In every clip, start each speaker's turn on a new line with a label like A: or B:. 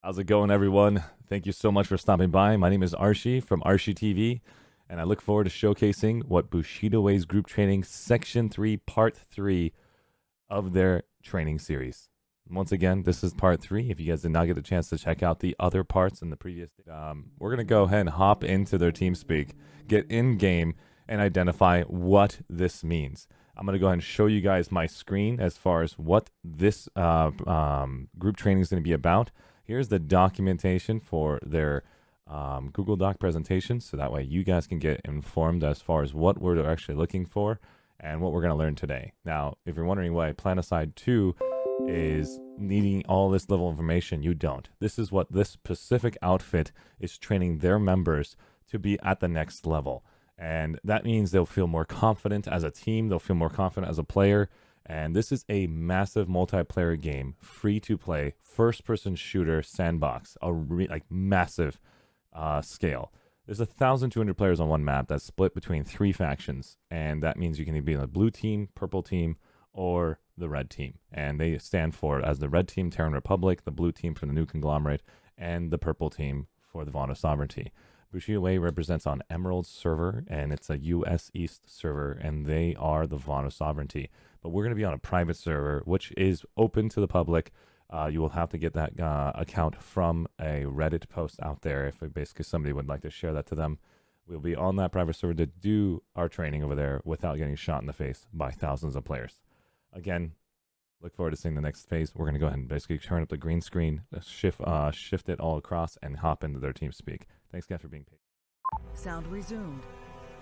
A: How's it going, everyone? Thank you so much for stopping by. My name is Arshee from ArsheeTV, and I look forward to showcasing what Bushido WAE's group training Section 3, Part 3 of their training series. Once again, this is Part 3. If you guys did not get the chance to check out the other parts in the previous, we're going to go ahead and hop into their TeamSpeak, get in-game, and identify what this means. I'm going to go ahead and show you guys my screen as far as what this group training is going to be about. Here's the documentation for their Google Doc presentation, so that way you guys can get informed as far as what we're actually looking for and what we're going to learn today. Now, if you're wondering why Planetside 2 is needing all this level of information, you don't. This is what this specific outfit is training their members to be at the next level. And that means they'll feel more confident as a team, they'll feel more confident as a player. And this is a massive multiplayer game, free to play, first-person shooter sandbox, a massive scale. There's 1,200 players on one map that's split between 3 factions, and that means you can either be in the blue team, purple team, or the red team. And they stand for, as the red team, Terran Republic, the blue team for the New Conglomerate, and the purple team for the Vaughn of Sovereignty. Bushido WAE represents on Emerald server, and it's a US East server, and they are the Vaughn of Sovereignty. But we're going to be on a private server, which is open to the public. You will have to get that account from a Reddit post out there if basically somebody would like to share that to them. We'll be on that private server to do our training over there without getting shot in the face by thousands of players. Again, look forward to seeing the next phase. We're going to go ahead and basically turn up the green screen, shift it all across, and hop into their TeamSpeak. Thanks, guys, for being patient.
B: Sound resumed.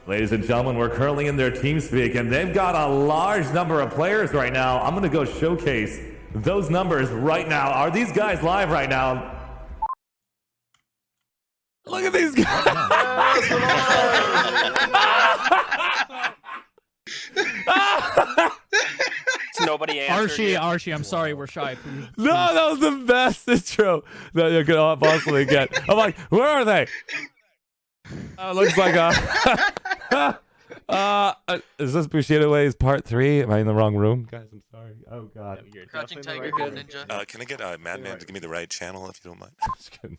A: Ladies and gentlemen, we're currently in their TeamSpeak, and they've got a large number of players right now. I'm going to go showcase those numbers right now. Are these guys live right now? Look at these guys.
C: Nobody answered.
D: Arshee, I'm sorry, we're shy. Please.
A: No, that was the best intro that you could possibly get. I'm like, where are they? Looks like is this Bushido WAE's Part 3? Am I in the wrong room? Guys, I'm sorry. Oh, God.
C: Crouching Tiger, Gold Ninja.
E: Can I get Madman to give me the right channel if you don't mind?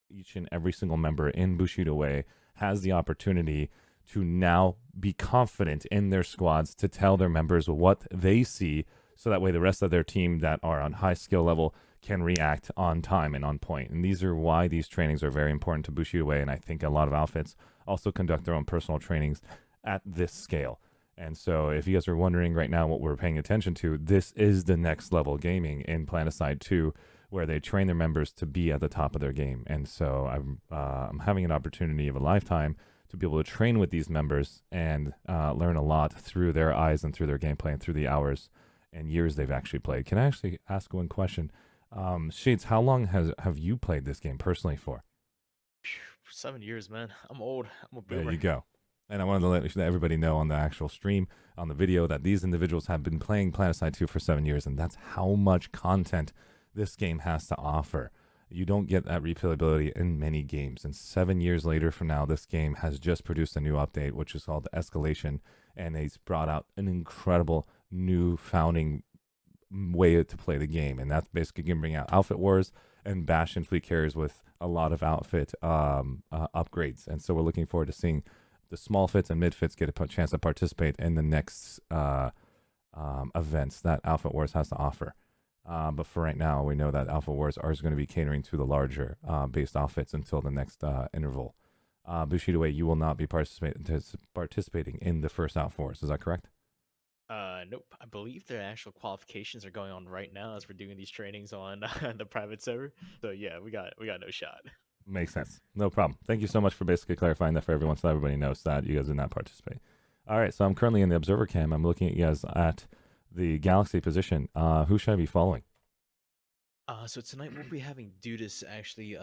A: Each and every single member in Bushido WAE has the opportunity to now be confident in their squads to tell their members what they see, so that way the rest of their team that are on high skill level can react on time and on point. And these are why these trainings are very important to Bushido WAE, and I think a lot of outfits also conduct their own personal trainings at this scale. And so if you guys are wondering right now what we're paying attention to, this is the next level gaming in Planetside 2, where they train their members to be at the top of their game. And so I'm having an opportunity of a lifetime to be able to train with these members and learn a lot through their eyes and through their gameplay and through the hours and years they've actually played. Can I actually ask one question? Shades, how long have you played this game personally for?
D: 7 years, man. I'm old. I'm a boomer.
A: There you go. And I wanted to let everybody know on the actual stream, on the video, that these individuals have been playing Planetside 2 for 7 years, and that's how much content this game has to offer. You don't get that replayability in many games. And 7 years later from now, this game has just produced a new update, which is called Escalation, and it's brought out an incredible new founding way to play the game. And that's basically going to bring out outfit wars and bash and fleet carriers with a lot of outfit upgrades. And so we're looking forward to seeing the small fits and mid fits get a chance to participate in the next events that Outfit Wars has to offer. But for right now, we know that Alpha Wars are going to be catering to the larger based outfits until the next interval. Bushido WAE, you will not be participating in the first Alpha Wars. Is that correct?
D: Nope. I believe their actual qualifications are going on right now as we're doing these trainings on the private server. So yeah, we got no shot.
A: Makes sense. No problem. Thank you so much for basically clarifying that for everyone, so everybody knows that you guys did not participate. All right, so I'm currently in the observer cam. I'm looking at you guys at the galaxy position. Who should I be following?
D: So tonight we'll be having Dudis actually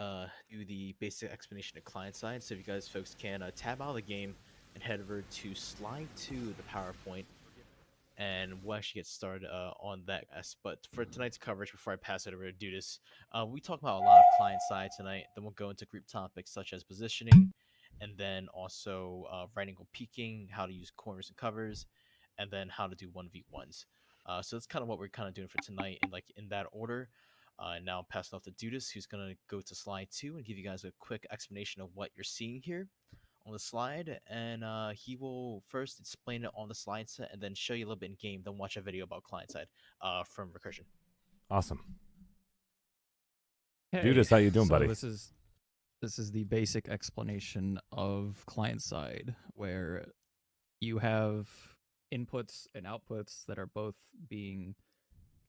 D: do the basic explanation of client side. So if you guys folks can tab out of the game and head over to slide to the PowerPoint, and we'll actually get started on that. But for tonight's coverage, before I pass it over to Dudis, we talk about a lot of client side tonight. Then we'll go into group topics such as positioning, and then also right angle peeking, how to use corners and covers, and then how to do 1v1s. So that's kind of what we're kind of doing for tonight, in that order. Now I'm passing off to Dudis, who's going to go to slide 2 and give you guys a quick explanation of what you're seeing here on the slide. And he will first explain it on the slide set and then show you a little bit in game, then watch a video about client side from Recursion.
A: Awesome.
F: Hey,
A: Judas, how you doing,
F: so
A: buddy?
F: This is the basic explanation of client side, where you have inputs and outputs that are both being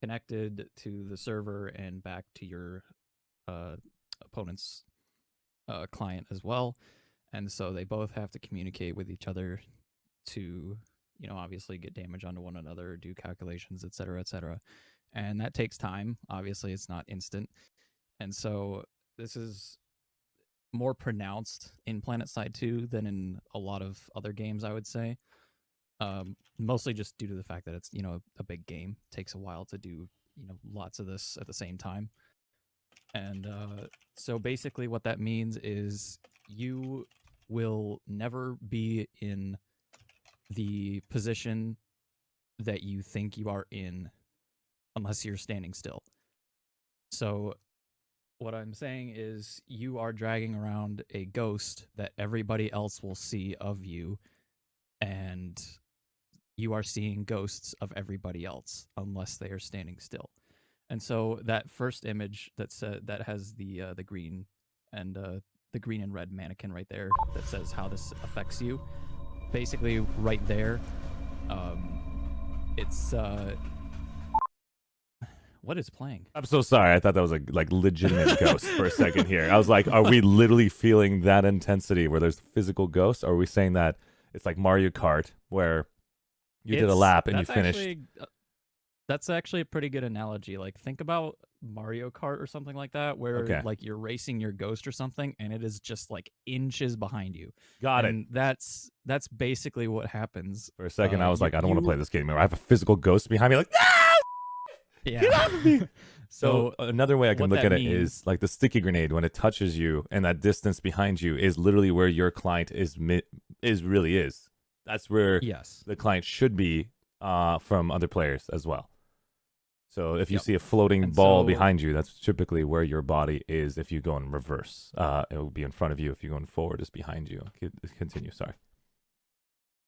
F: connected to the server and back to your opponent's client as well. And so they both have to communicate with each other to, obviously get damage onto one another, do calculations, et cetera, et cetera. And that takes time. Obviously, it's not instant. And so this is more pronounced in PlanetSide 2 than in a lot of other games, I would say. Mostly just due to the fact that it's, a big game. It takes a while to do, lots of this at the same time. And so basically what that means is you will never be in the position that you think you are in unless you're standing still. So what I'm saying is you are dragging around a ghost that everybody else will see of you, and you are seeing ghosts of everybody else unless they are standing still. And so that first image that has the green and the green and red mannequin right there that says how this affects you. Basically, right there, it's what is playing?
A: I'm so sorry. I thought that was a legitimate ghost for a second here. I was like, are we literally feeling that intensity where there's physical ghosts? Or are we saying that it's like Mario Kart where you did a lap and you finished?
F: That's actually a pretty good analogy. Like, think about Mario Kart or something like that, where like you're racing your ghost or something, and it is just like inches behind you.
A: Got
F: and it. That's basically what happens.
A: For a second, I was like, I don't want to play this game anymore. I have a physical ghost behind me, like, no!
F: Yeah.
A: Get off of me! So another way I can look at it
F: means
A: is like the sticky grenade. When it touches you, and that distance behind you is literally where your client is. That's where the client should be from other players as well. So if you see a floating ball behind you, that's typically where your body is. If you go in reverse, it will be in front of you. If you're going forward, it's behind you. Continue. Sorry.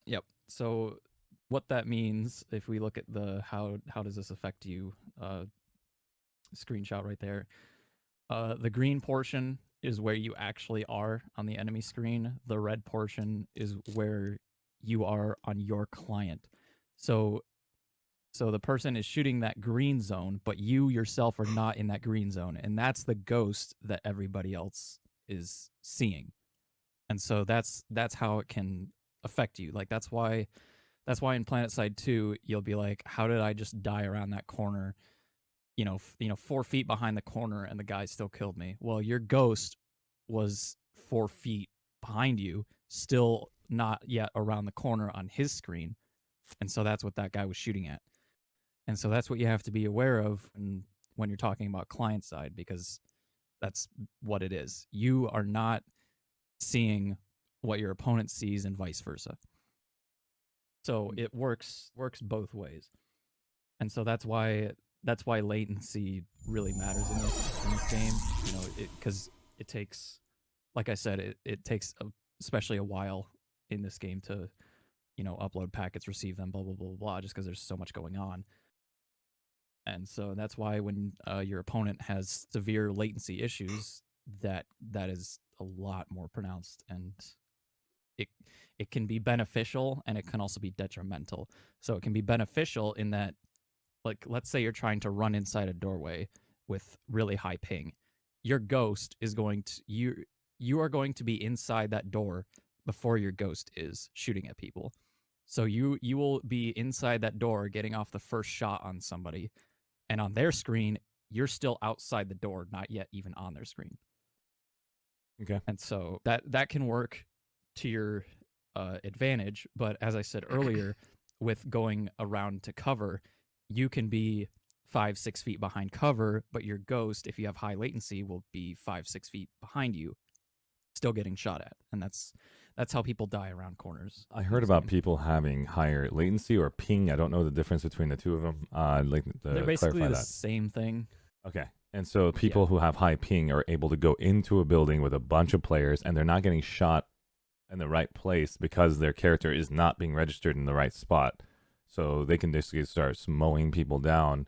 F: Yep. So what that means, if we look at the how does this affect you screenshot right there, the green portion is where you actually are on the enemy screen. The red portion is where you are on your client. So the person is shooting that green zone, but you yourself are not in that green zone, and that's the ghost that everybody else is seeing. And so that's how it can affect you. Like that's why in PlanetSide 2 you'll be like, how did I just die around that corner? 4 feet behind the corner, and the guy still killed me. Well, your ghost was 4 feet behind you, still not yet around the corner on his screen, and so that's what that guy was shooting at. And so that's what you have to be aware of when you're talking about client side, because that's what it is. You are not seeing what your opponent sees and vice versa. So it works both ways. And so that's why latency really matters in this game, because it takes, like I said, it takes especially a while in this game to, upload packets, receive them, blah, blah, blah, blah, just because there's so much going on. And so that's why when your opponent has severe latency issues, that is a lot more pronounced, and it can be beneficial, and it can also be detrimental. So it can be beneficial in that, like, let's say you're trying to run inside a doorway with really high ping. Your ghost is going to you are going to be inside that door before your ghost is shooting at people. So you will be inside that door getting off the first shot on somebody, and on their screen you're still outside the door, not yet even on their screen.
A: Okay.
F: And so that can work to your advantage, but as I said earlier, with going around to cover, you can be 5-6 feet behind cover, but your ghost, if you have high latency, will be 5-6 feet behind you, still getting shot at. And that's how people die around corners.
A: I heard about people having higher latency or ping. I don't know the difference between the two of them.
F: They're basically the same thing.
A: Okay. And so people who have high ping are able to go into a building with a bunch of players, and they're not getting shot in the right place because their character is not being registered in the right spot. So they can basically start mowing people down.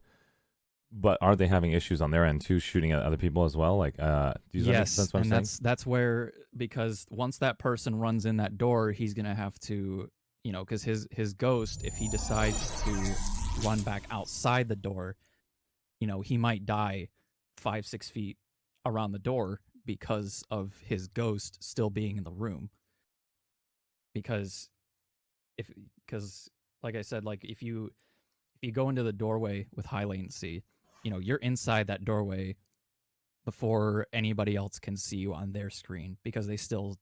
A: But are they having issues on their end too, shooting at other people as well? Like, does that make sense what I'm saying?
F: That's where, because once that person runs in that door, he's gonna have to, because his ghost, if he decides to run back outside the door, he might die 5-6 feet around the door because of his ghost still being in the room. Because like I said, like if you go into the doorway with high latency, you're inside that doorway before anybody else can see you on their screen, because they still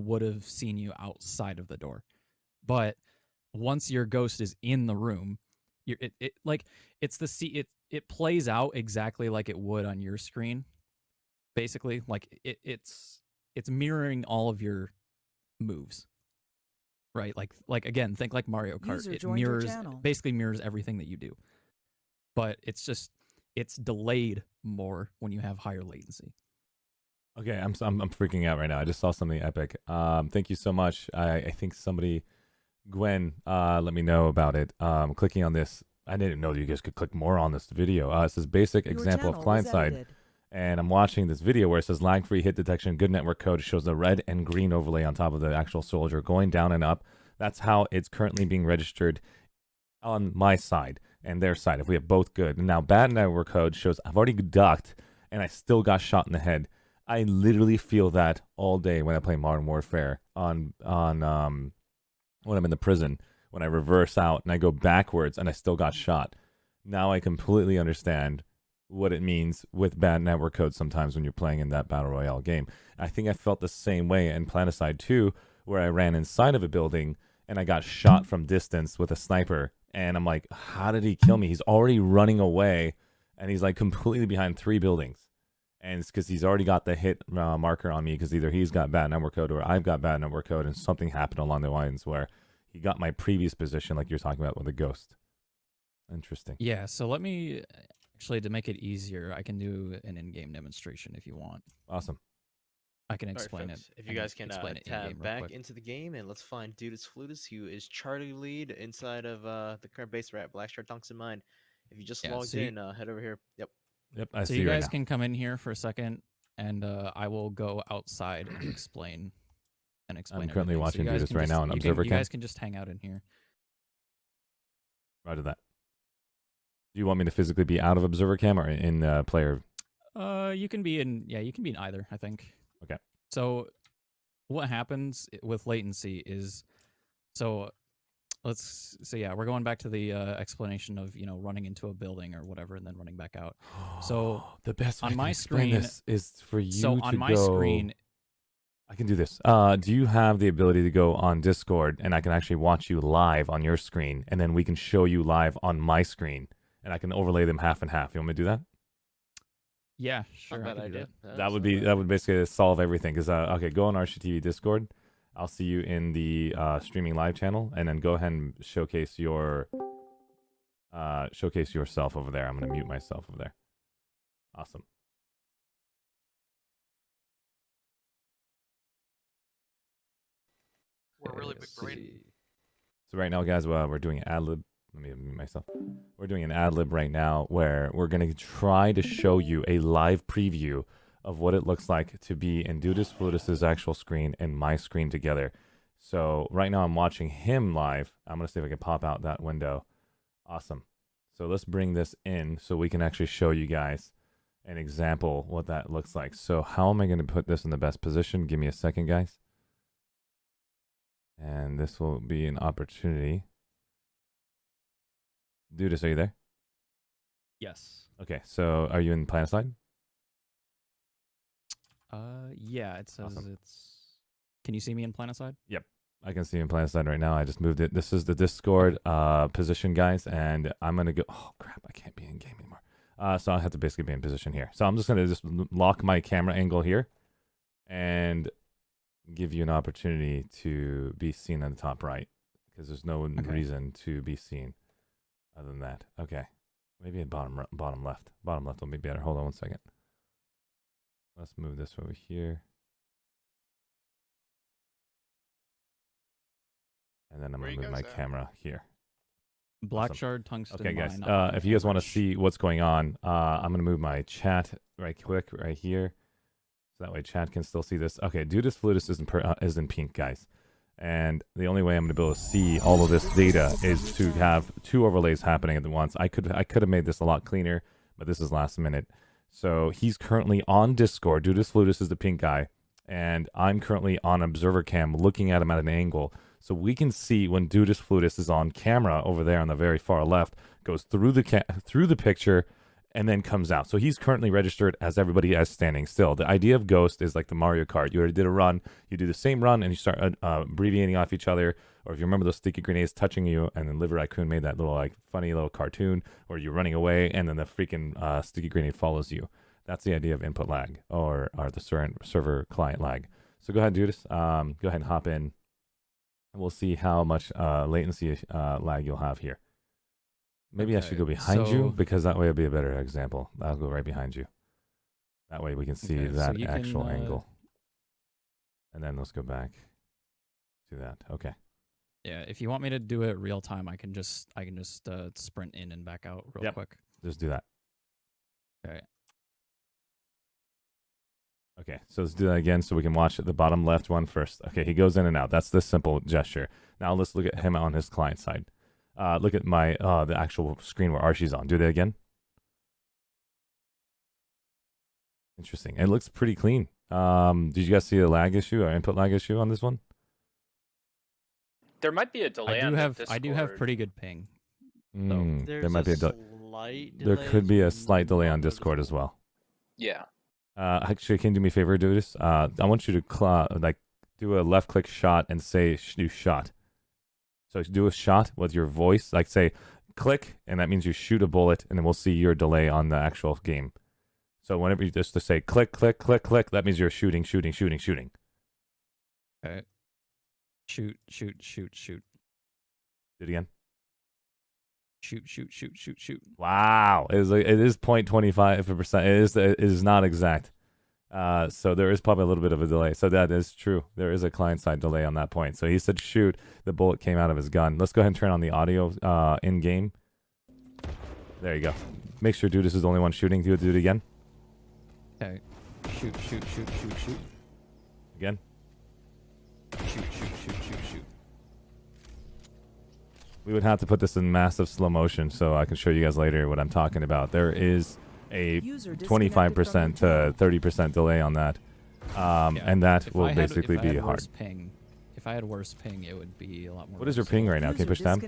F: would have seen you outside of the door. But once your ghost is in the room, it plays out exactly like it would on your screen. Basically, like it's mirroring all of your moves. Right? Like again, think like Mario Kart.
B: User
F: It
B: joined your
F: mirrors
B: channel.
F: basically mirrors everything that you do. But it's delayed more when you have higher latency.
A: Okay, I'm freaking out right now. I just saw something epic. Thank you so much. I think somebody, Gwen, let me know about it. Clicking on this, I didn't know that you guys could click more on this video. It says basic
B: Your
A: example of
B: channel
A: client
B: was
A: side,
B: edited.
A: and I'm watching this video where it says lag-free hit detection, good network code. It shows the red and green overlay on top of the actual soldier going down and up. That's how it's currently being registered on my side and their side, if we have both good. And now bad network code shows I've already ducked and I still got shot in the head. I literally feel that all day when I play Modern Warfare on when I'm in the prison, when I reverse out and I go backwards and I still got shot. Now I completely understand what it means with bad network code sometimes when you're playing in that Battle Royale game. I think I felt the same way in Planicide 2, where I ran inside of a building and I got shot from distance with a sniper. And I'm like, how did he kill me? He's already running away and he's like completely behind 3 buildings. And it's because he's already got the hit marker on me, because either he's got bad network code or I've got bad network code, and something happened along the lines where he got my previous position, like you're talking about with the ghost. Interesting.
F: Yeah, so let me, actually, to make it easier, I can do an in-game demonstration if you want.
A: Awesome.
F: I can
D: All right,
F: explain
D: folks,
F: it.
D: if you guys can
F: explain it
D: tab
F: in-game real
D: back
F: quick.
D: into the game, and let's find Dudisfludis, who is Charlie lead inside of the current base. We're at Blackshard Tungsten Mine. If you just
F: Yeah,
D: logged
F: so
D: in, head over here. Yep.
A: Yep, I
F: So
A: see
F: you
A: right
F: guys
A: now.
F: can come in here for a second, and I will go outside and explain.
A: I'm currently
F: everything. So
A: watching
F: you guys
A: Dudis
F: can
A: right
F: just-
A: now on
F: you
A: Observer
F: You
A: Cam.
F: guys can just hang out in here.
A: Roger that. Do you want me to physically be out of Observer Cam or in player?
F: You can be in. Yeah, you can be in either, I think.
A: Okay.
F: So, what happens with latency is, so yeah, we're going back to the explanation of running into a building or whatever and then running back out. So
A: the best way
F: on
A: I
F: my
A: can explain
F: screen-
A: this is for you
F: So
A: to
F: on my
A: go.
F: screen,
A: I can do this. Do you have the ability to go on Discord and I can actually watch you live on your screen, and then we can show you live on my screen, and I can overlay them half and half? You want me to do that?
F: yeah, sure,
D: Not
F: I
D: a bad
F: can do
D: idea.
F: that.
A: That would basically solve everything. Because okay, go on ArsheeTV Discord. I'll see you in the streaming live channel, and then go ahead and showcase yourself over there. I'm gonna mute myself over there. Awesome.
C: We're really big brain.
A: So right now, guys, we're doing an ad lib. Let me mute myself. We're doing an ad lib right now where we're gonna try to show you a live preview of what it looks like to be in Dudisfludis' actual screen and my screen together. So right now I'm watching him live. I'm going to see if I can pop out that window. Awesome. So let's bring this in so we can actually show you guys an example what that looks like. So how am I going to put this in the best position? Give me a second, guys. And this will be an opportunity. Dudis, are you there?
F: Yes.
A: Okay, so are you in planet side?
F: Yeah, it says
A: Awesome.
F: it's. Can you see me in Planicide?
A: I can see you in planet side right now. I just moved it. This is the Discord position, guys, and I'm gonna go. Oh crap! I can't be in game anymore. So I have to basically be in position here. So I'm just gonna lock my camera angle here, and give you an opportunity to be seen in the top right, because there's no reason to be seen other than that. Okay. Maybe at bottom left. Bottom left will be better. Hold on 1 second. Let's move this over here. And then I'm going to move my camera here.
F: Black
A: Awesome.
F: shard, tungsten.
A: Okay, guys.
F: mine,
A: If you guys want to
F: amberge.
A: see what's going on, I'm going to move my chat right quick right here. So that way chat can still see this. Okay, Dudisfludis is in pink, guys. And the only way I'm going to be able to see all of this data is to have 2 overlays happening at once. I could have made this a lot cleaner, but this is last minute. So he's currently on Discord. Dudisfludis is the pink guy. And I'm currently on Observer Cam looking at him at an angle. So we can see when Dudisfludis is on camera over there on the very far left, goes through the picture, and then comes out. So he's currently registered as everybody as standing still. The idea of Ghost is like the Mario Kart. You already did a run, you do the same run, and you start abbreviating off each other. Or if you remember those sticky grenades touching you, and then Liver Raccoon made that little like funny little cartoon where you're running away, and then the freaking sticky grenade follows you. That's the idea of input lag or the server client lag. So go ahead, Dudis. Go ahead and hop in. And we'll see how much latency lag you'll have here. Maybe I should go behind you, because that way it'll be a better example. I'll go right behind you. That way we can see that actual angle. And then let's go back to that. Okay.
F: Yeah, if you want me to do it real time, I can just sprint in and back out real quick.
A: Just do that.
F: Okay.
A: Okay, so let's do that again so we can watch the bottom left one first. Okay, he goes in and out. That's the simple gesture. Now let's look at him on his client side. Look at my the actual screen where Arshee's on. Do that again. Interesting. It looks pretty clean. Did you guys see a lag issue or input lag issue on this one?
G: There might be a delay on Discord.
F: I do have pretty good ping.
A: There might be a delay. There could be a slight delay on Discord as well.
G: Yeah.
A: Actually, can you do me a favor, Dudis? I want you to do a left click shot and say do shot. So do a shot with your voice, like say click, and that means you shoot a bullet, and then we'll see your delay on the actual game. So whenever you just to say click, click, click, click, that means you're shooting.
F: Okay. Shoot.
A: Do it again.
F: Shoot.
A: Wow, it is 0.25%. It is not exact. So there is probably a little bit of a delay. So that is true. There is a client side delay on that point. So he said shoot. The bullet came out of his gun. Let's go ahead and turn on the audio in game. There you go. Make sure Dudis is the only one shooting. Do it again.
F: Okay. Shoot.
A: Again.
F: Shoot.
A: We would have to put this in massive slow motion so I can show you guys later what I'm talking about. There is a 25% to 30% delay on that. And that will basically be hard.
F: If I had worse ping, it would be a lot more.
A: What is your ping right now? Can you push tab?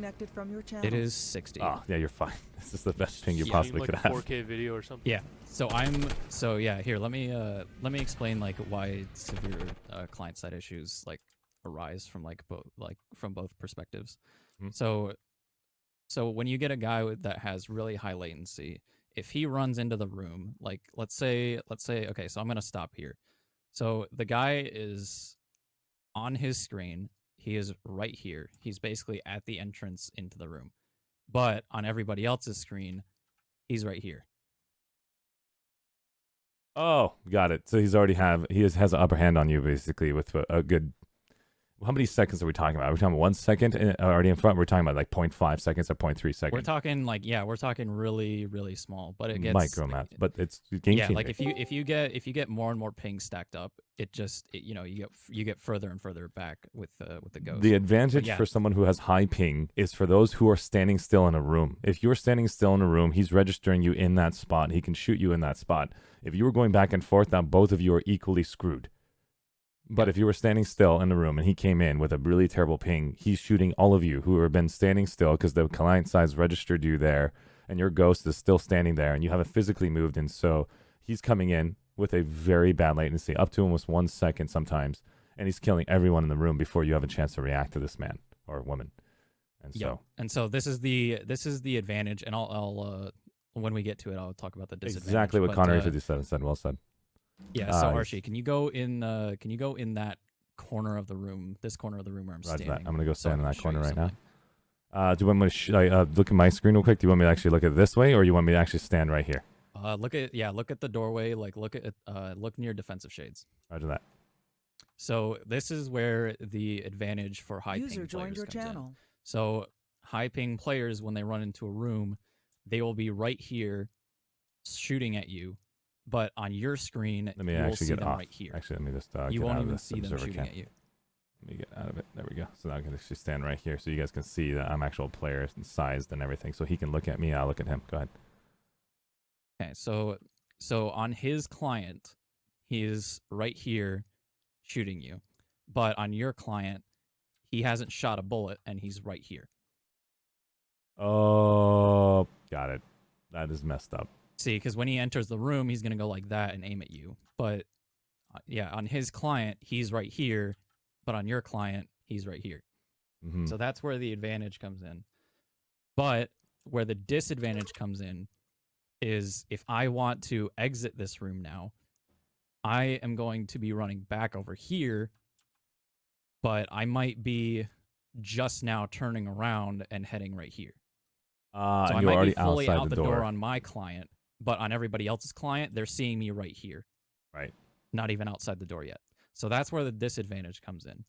F: It is 60.
A: Oh, yeah, you're fine. This is the best ping you possibly could have.
H: 4K video or something.
F: Yeah. So yeah, here, let me explain like why severe client side issues like arise from from both perspectives. So when you get a guy that has really high latency, if he runs into the room, like let's say, okay, so I'm going to stop here. So the guy is on his screen. He is right here. He's basically at the entrance into the room. But on everybody else's screen, he's right here.
A: Oh, got it. So he has an upper hand on you basically with a good. How many seconds are we talking about? Are we talking about 1 second already in front? We're talking about like 0.5 seconds or 0.3 seconds.
F: We're talking really, really small, but it gets
A: micromaps, but it's game changer.
F: Like if you get more and more ping stacked up, you get further and further back with the ghost.
A: The advantage for someone who has high ping is for those who are standing still in a room. If you're standing still in a room, he's registering you in that spot. He can shoot you in that spot. If you were going back and forth, now both of you are equally screwed. But if you were standing still in the room and he came in with a really terrible ping, he's shooting all of you who have been standing still because the client side's registered you there, and your ghost is still standing there, and you haven't physically moved. And so he's coming in with a very bad latency, up to almost 1 second sometimes, and he's killing everyone in the room before you have a chance to react to this man or woman. And so
F: this is the advantage, and I'll when we get to it, I'll talk about the disadvantage.
A: Exactly what Connery 57 said. Well said.
F: Yeah, so Arshee, can you go in that corner of the room, this corner of the room where I'm standing?
A: I'm going to go stand in that corner right now. Do you want me to look at my screen real quick? Do you want me to actually look at it this way, or you want me to actually stand right here?
F: Look at the doorway. Like look near defensive shades.
A: Roger that.
F: So this is where the advantage for high ping
B: User joined
F: players
B: your
F: comes in.
B: channel.
F: So high ping players, when they run into a room, they will be right here shooting at you, but on your screen,
A: Let me
F: you will
A: actually
F: see
A: get
F: them
A: off.
F: right here.
A: Actually, let me just
F: You
A: get
F: won't
A: out of
F: even
A: this
F: see them
A: observer
F: shooting
A: cam.
F: at you.
A: Let me get out of it. There we go. So now I can actually stand right here, so you guys can see that I'm actual player and sized and everything. So he can look at me, I'll look at him. Go ahead.
F: Okay, so on his client, he is right here shooting you, but on your client, he hasn't shot a bullet and he's right here.
A: Oh, got it. That is messed up.
F: See, because when he enters the room, he's gonna go like that and aim at you. But yeah, on his client, he's right here, but on your client, he's right here.
A: Mm-hmm.
F: So that's where the advantage comes in. But where the disadvantage comes in is if I want to exit this room now, I am going to be running back over here, but I might be just now turning around and heading right here. So I
A: you're
F: might
A: already
F: be fully
A: outside
F: out the
A: door.
F: door on my client, but on everybody else's client, they're seeing me right here.
A: Right.
F: Not even outside the door yet. So that's where the disadvantage comes in.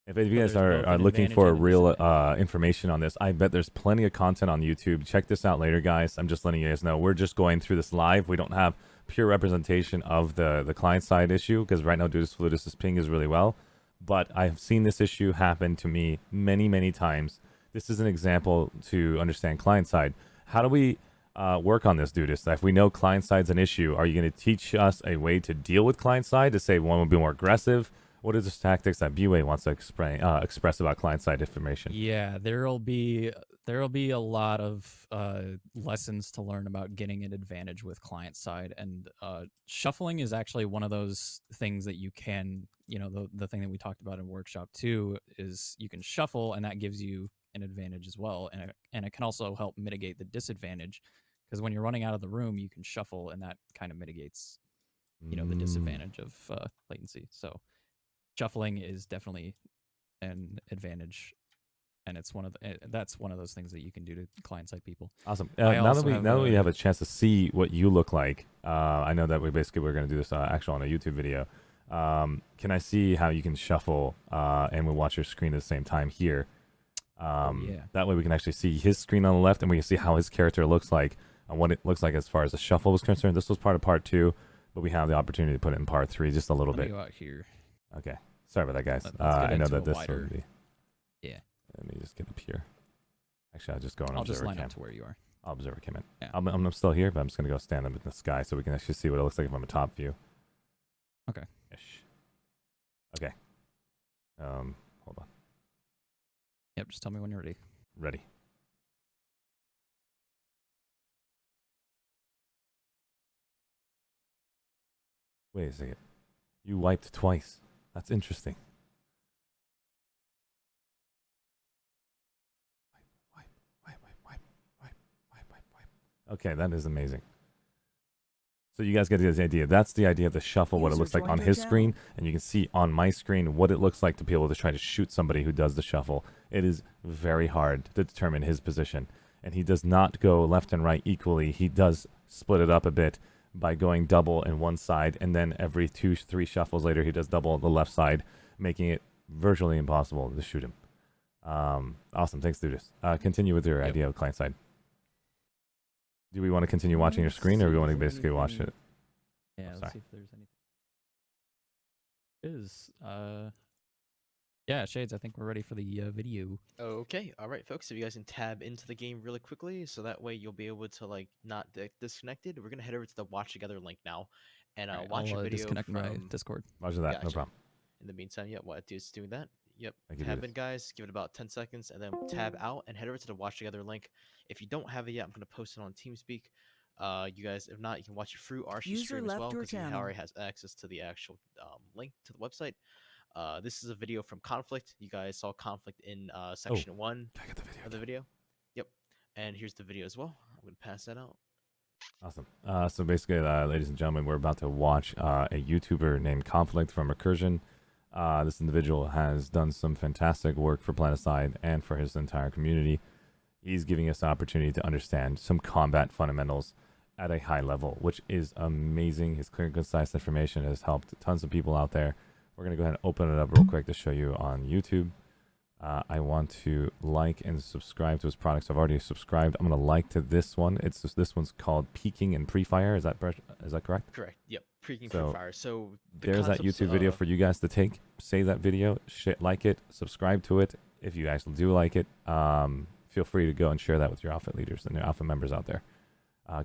A: If you
F: So
A: guys
F: there's both
A: are
F: an
A: looking
F: advantage
A: for
F: and a
A: real
F: disadvantage.
A: information on this, I bet there's plenty of content on YouTube. Check this out later, guys. I'm just letting you guys know. We're just going through this live. We don't have pure representation of the client side issue because right now Dudisfludis' ping is really well. But I've seen this issue happen to me many, many times. This is an example to understand client side. How do we work on this, Dudis? If we know client side's an issue, are you going to teach us a way to deal with client side to say one will be more aggressive? What are the tactics that BWAE wants to express about client-side information?
F: Yeah, there'll be a lot of lessons to learn about getting an advantage with client side, and shuffling is actually one of those things that you can, the thing that we talked about in workshop 2 is you can shuffle, and that gives you an advantage as well, and it can also help mitigate the disadvantage, because when you're running out of the room, you can shuffle, and that kind of mitigates, the disadvantage of latency. So shuffling is definitely an advantage, and it's that's one of those things that you can do to client side people.
A: Awesome. Now that we have a chance to see what you look like, I know that we're going to do this actually on a YouTube video. Can I see how you can shuffle and we watch your screen at the same time here?
F: Yeah.
A: That way we can actually see his screen on the left and we can see how his character looks like and what it looks like as far as the shuffle was concerned. This was part of part 2, but we have the opportunity to put it in part 3 just a little bit.
F: Let me go out here.
A: Okay. Sorry about that, guys.
F: Let's
A: I know
F: into
A: that
F: a
A: this
F: wider-
A: would be.
F: Yeah.
A: Let me just get up here. Actually, I'll just go on
F: I'll just
A: observer
F: line
A: cam.
F: up to where you are.
A: Observer cam in.
F: Yeah.
A: I'm still here, but I'm just going to go stand up in the sky so we can actually see what it looks like from a top view.
F: Okay.
A: Ish. Okay. Hold on.
F: Yep, just tell me when you're ready.
A: Ready. Wait a second. You wiped twice. That's interesting. Wipe. Okay, that is amazing. So you guys get the idea. That's the idea of the shuffle, what it looks like on his screen, and you can see on my screen what it looks like to be able to try to shoot somebody who does the shuffle. It is very hard to determine his position, and he does not go left and right equally. He does split it up a bit by going double in one side, and then every 2-3 shuffles later, he does double on the left side, making it virtually impossible to shoot him. Awesome. Thanks, Dudis. Continue with your idea of client side. Do we want to continue watching your screen, or we want to basically watch it?
F: Yeah, let's see if there's anything. Yeah, Shades, I think we're ready for the video.
D: Okay, all right, folks. So you guys can tab into the game really quickly, so that way you'll be able to not disconnected. We're gonna head over to the Watch Together link now, and watch a video
F: disconnect
D: from
F: my Discord.
A: Roger that. No problem.
D: In the meantime, what dude's doing that? Yep.
A: Thank you,
D: Tab in, guys. Give it about 10 seconds, and then tab out and head over to the Watch Together link. If you don't have it yet, I'm gonna post it on TeamSpeak. You guys, if not, you can watch it through Arshee stream as well, because he already has access to the actual link to the website. This is a video from Conflict. You guys saw Conflict in section 1 of the video. Yep. And here's the video as well. I'm going to pass that out.
A: Awesome. So basically, ladies and gentlemen, we're about to watch a YouTuber named Conflict from Recursion. This individual has done some fantastic work for Planetside and for his entire community. He's giving us the opportunity to understand some combat fundamentals at a high level, which is amazing. His clear and concise information has helped tons of people out there. We're going to go ahead and open it up real quick to show you on YouTube. I want to like and subscribe to his products. I've already subscribed. I'm going to like to this one. It's just, this one's called Peaking and Pre-Fire. Is that correct?
D: Correct. Yep. Peaking
A: So,
D: Pre-Fire. So
A: there's that YouTube video for you guys to take. Save that video, like it, subscribe to it. If you actually do like it, feel free to go and share that with your Alpha leaders and your Alpha members out there.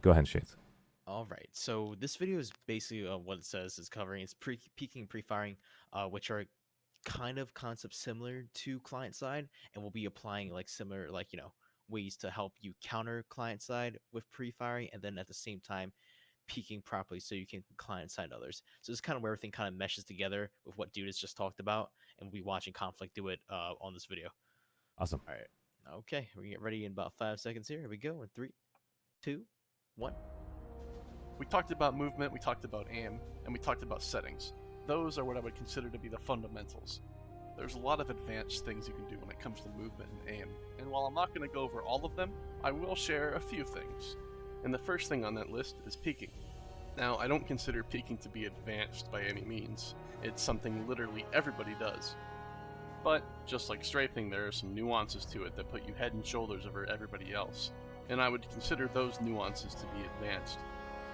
A: Go ahead, Shades.
D: All right. So this video is basically what it says is covering is peaking, pre-firing, which are kind of concepts similar to client side, and we'll be applying like similar ways to help you counter client side with pre-firing, and then at the same time peaking properly so you can client side others. So this is kind of where everything kind of meshes together with what Dude has just talked about, and we'll be watching Conflict do it on this video.
A: Awesome.
D: All right. Okay, we get ready in about 5 seconds here. Here we go in 3, 2, 1.
H: We talked about movement, we talked about aim, and we talked about settings. Those are what I would consider to be the fundamentals. There's a lot of advanced things you can do when it comes to movement and aim, and while I'm not going to go over all of them, I will share a few things. And the first thing on that list is peaking. Now, I don't consider peaking to be advanced by any means. It's something literally everybody does. But, just like strafing, there are some nuances to it that put you head and shoulders over everybody else, and I would consider those nuances to be advanced.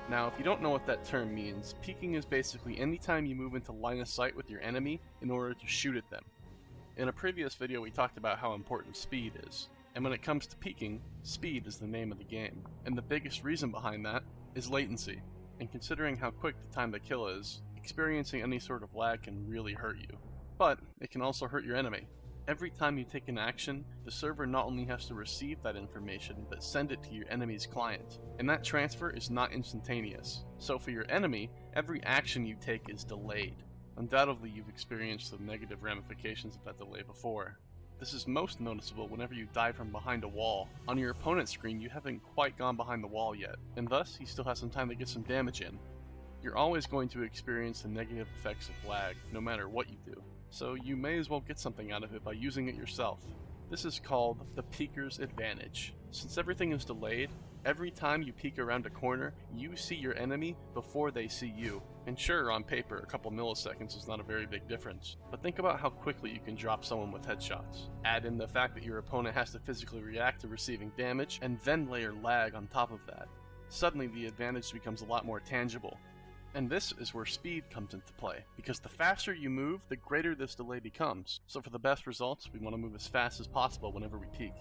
H: Now, if you don't know what that term means, peaking is basically any time you move into line of sight with your enemy in order to shoot at them. In a previous video we talked about how important speed is, and when it comes to peaking, speed is the name of the game, and the biggest reason behind that is latency. And considering how quick the time to kill is, experiencing any sort of lag can really hurt you. But it can also hurt your enemy. Every time you take an action, the server not only has to receive that information, but send it to your enemy's client. And that transfer is not instantaneous. So for your enemy, every action you take is delayed. Undoubtedly you've experienced the negative ramifications of that delay before. This is most noticeable whenever you dive from behind a wall. On your opponent's screen you haven't quite gone behind the wall yet, and thus he still has some time to get some damage in. You're always going to experience the negative effects of lag, no matter what you do. So you may as well get something out of it by using it yourself. This is called the peeker's advantage. Since everything is delayed, every time you peek around a corner, you see your enemy before they see you. And sure, on paper, a couple milliseconds is not a very big difference, but think about how quickly you can drop someone with headshots. Add in the fact that your opponent has to physically react to receiving damage, and then layer lag on top of that. Suddenly the advantage becomes a lot more tangible. And this is where speed comes into play, because the faster you move, the greater this delay becomes. So for the best results, we want to move as fast as possible whenever we peek.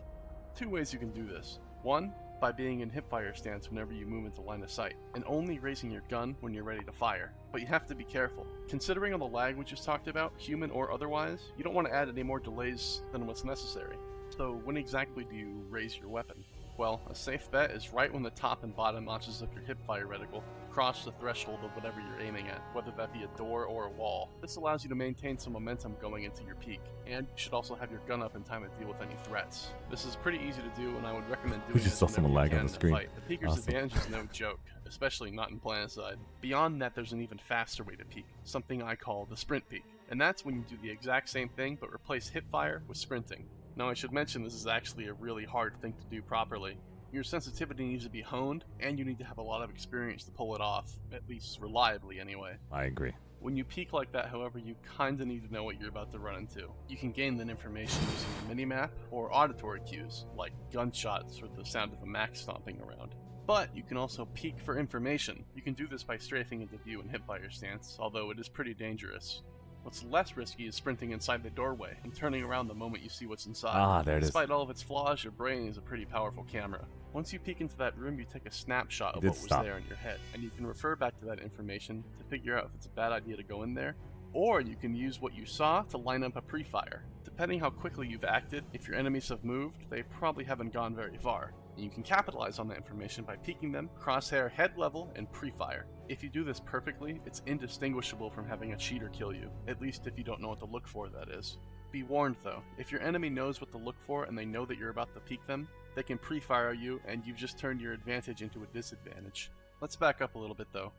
H: 2 ways you can do this. 1, by being in hipfire stance whenever you move into line of sight, and only raising your gun when you're ready to fire. But you have to be careful. Considering all the lag we just talked about, human or otherwise, you don't want to add any more delays than what's necessary. So when exactly do you raise your weapon? Well, a safe bet is right when the top and bottom notches of your hipfire reticle cross the threshold of whatever you're aiming at, whether that be a door or a wall. This allows you to maintain some momentum going into your peak, and you should also have your gun up in time to deal with any threats. This is pretty easy to do, and I would recommend doing
A: We just saw someone lag on the screen.
H: The peeker's advantage is no joke, especially not in Planetside. Beyond that, there's an even faster way to peek, something I call the sprint peek, and that's when you do the exact same thing but replace hipfire with sprinting. Now I should mention this is actually a really hard thing to do properly. Your sensitivity needs to be honed, and you need to have a lot of experience to pull it off, at least reliably anyway.
A: I agree.
H: When you peek like that, however, you kinda need to know what you're about to run into. You can gain that information using the minimap or auditory cues, like gunshots or the sound of a Mac stomping around. But you can also peek for information. You can do this by strafing into view and hipfire stance, although it is pretty dangerous. What's less risky is sprinting inside the doorway and turning around the moment you see what's inside.
A: Ah, there it is.
H: Despite all of its flaws, your brain is a pretty powerful camera. Once you peek into that room, you take a snapshot of what was there in your head, and you can refer back to that information to figure out if it's a bad idea to go in there, or you can use what you saw to line up a pre-fire. Depending how quickly you've acted, if your enemies have moved, they probably haven't gone very far. And you can capitalize on that information by peeking them, crosshair head level, and pre-fire. If you do this perfectly, it's indistinguishable from having a cheater kill you, at least if you don't know what to look for, that is. Be warned though, if your enemy knows what to look for and they know that you're about to peek them, they can pre-fire you and you've just turned your advantage into a disadvantage. Let's back up a little bit though.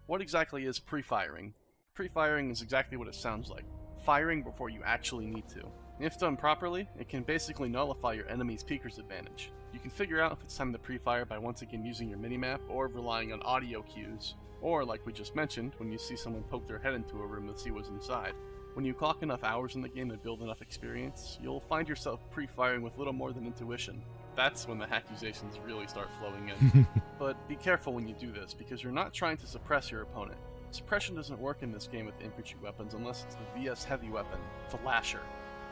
H: What exactly is pre-firing? Pre-firing is exactly what it sounds like. firing before you actually need to. If done properly, it can basically nullify your enemy's peeker's advantage. You can figure out if it's time to pre-fire by once again using your minimap or relying on audio cues, or like we just mentioned, when you see someone poke their head into a room to see what's inside. When you clock enough hours in the game and build enough experience, you'll find yourself pre-firing with little more than intuition. That's when the accusations really start flowing in. But be careful when you do this, because you're not trying to suppress your opponent. Suppression doesn't work in this game with infantry weapons unless it's the VS heavy weapon, the Lasher.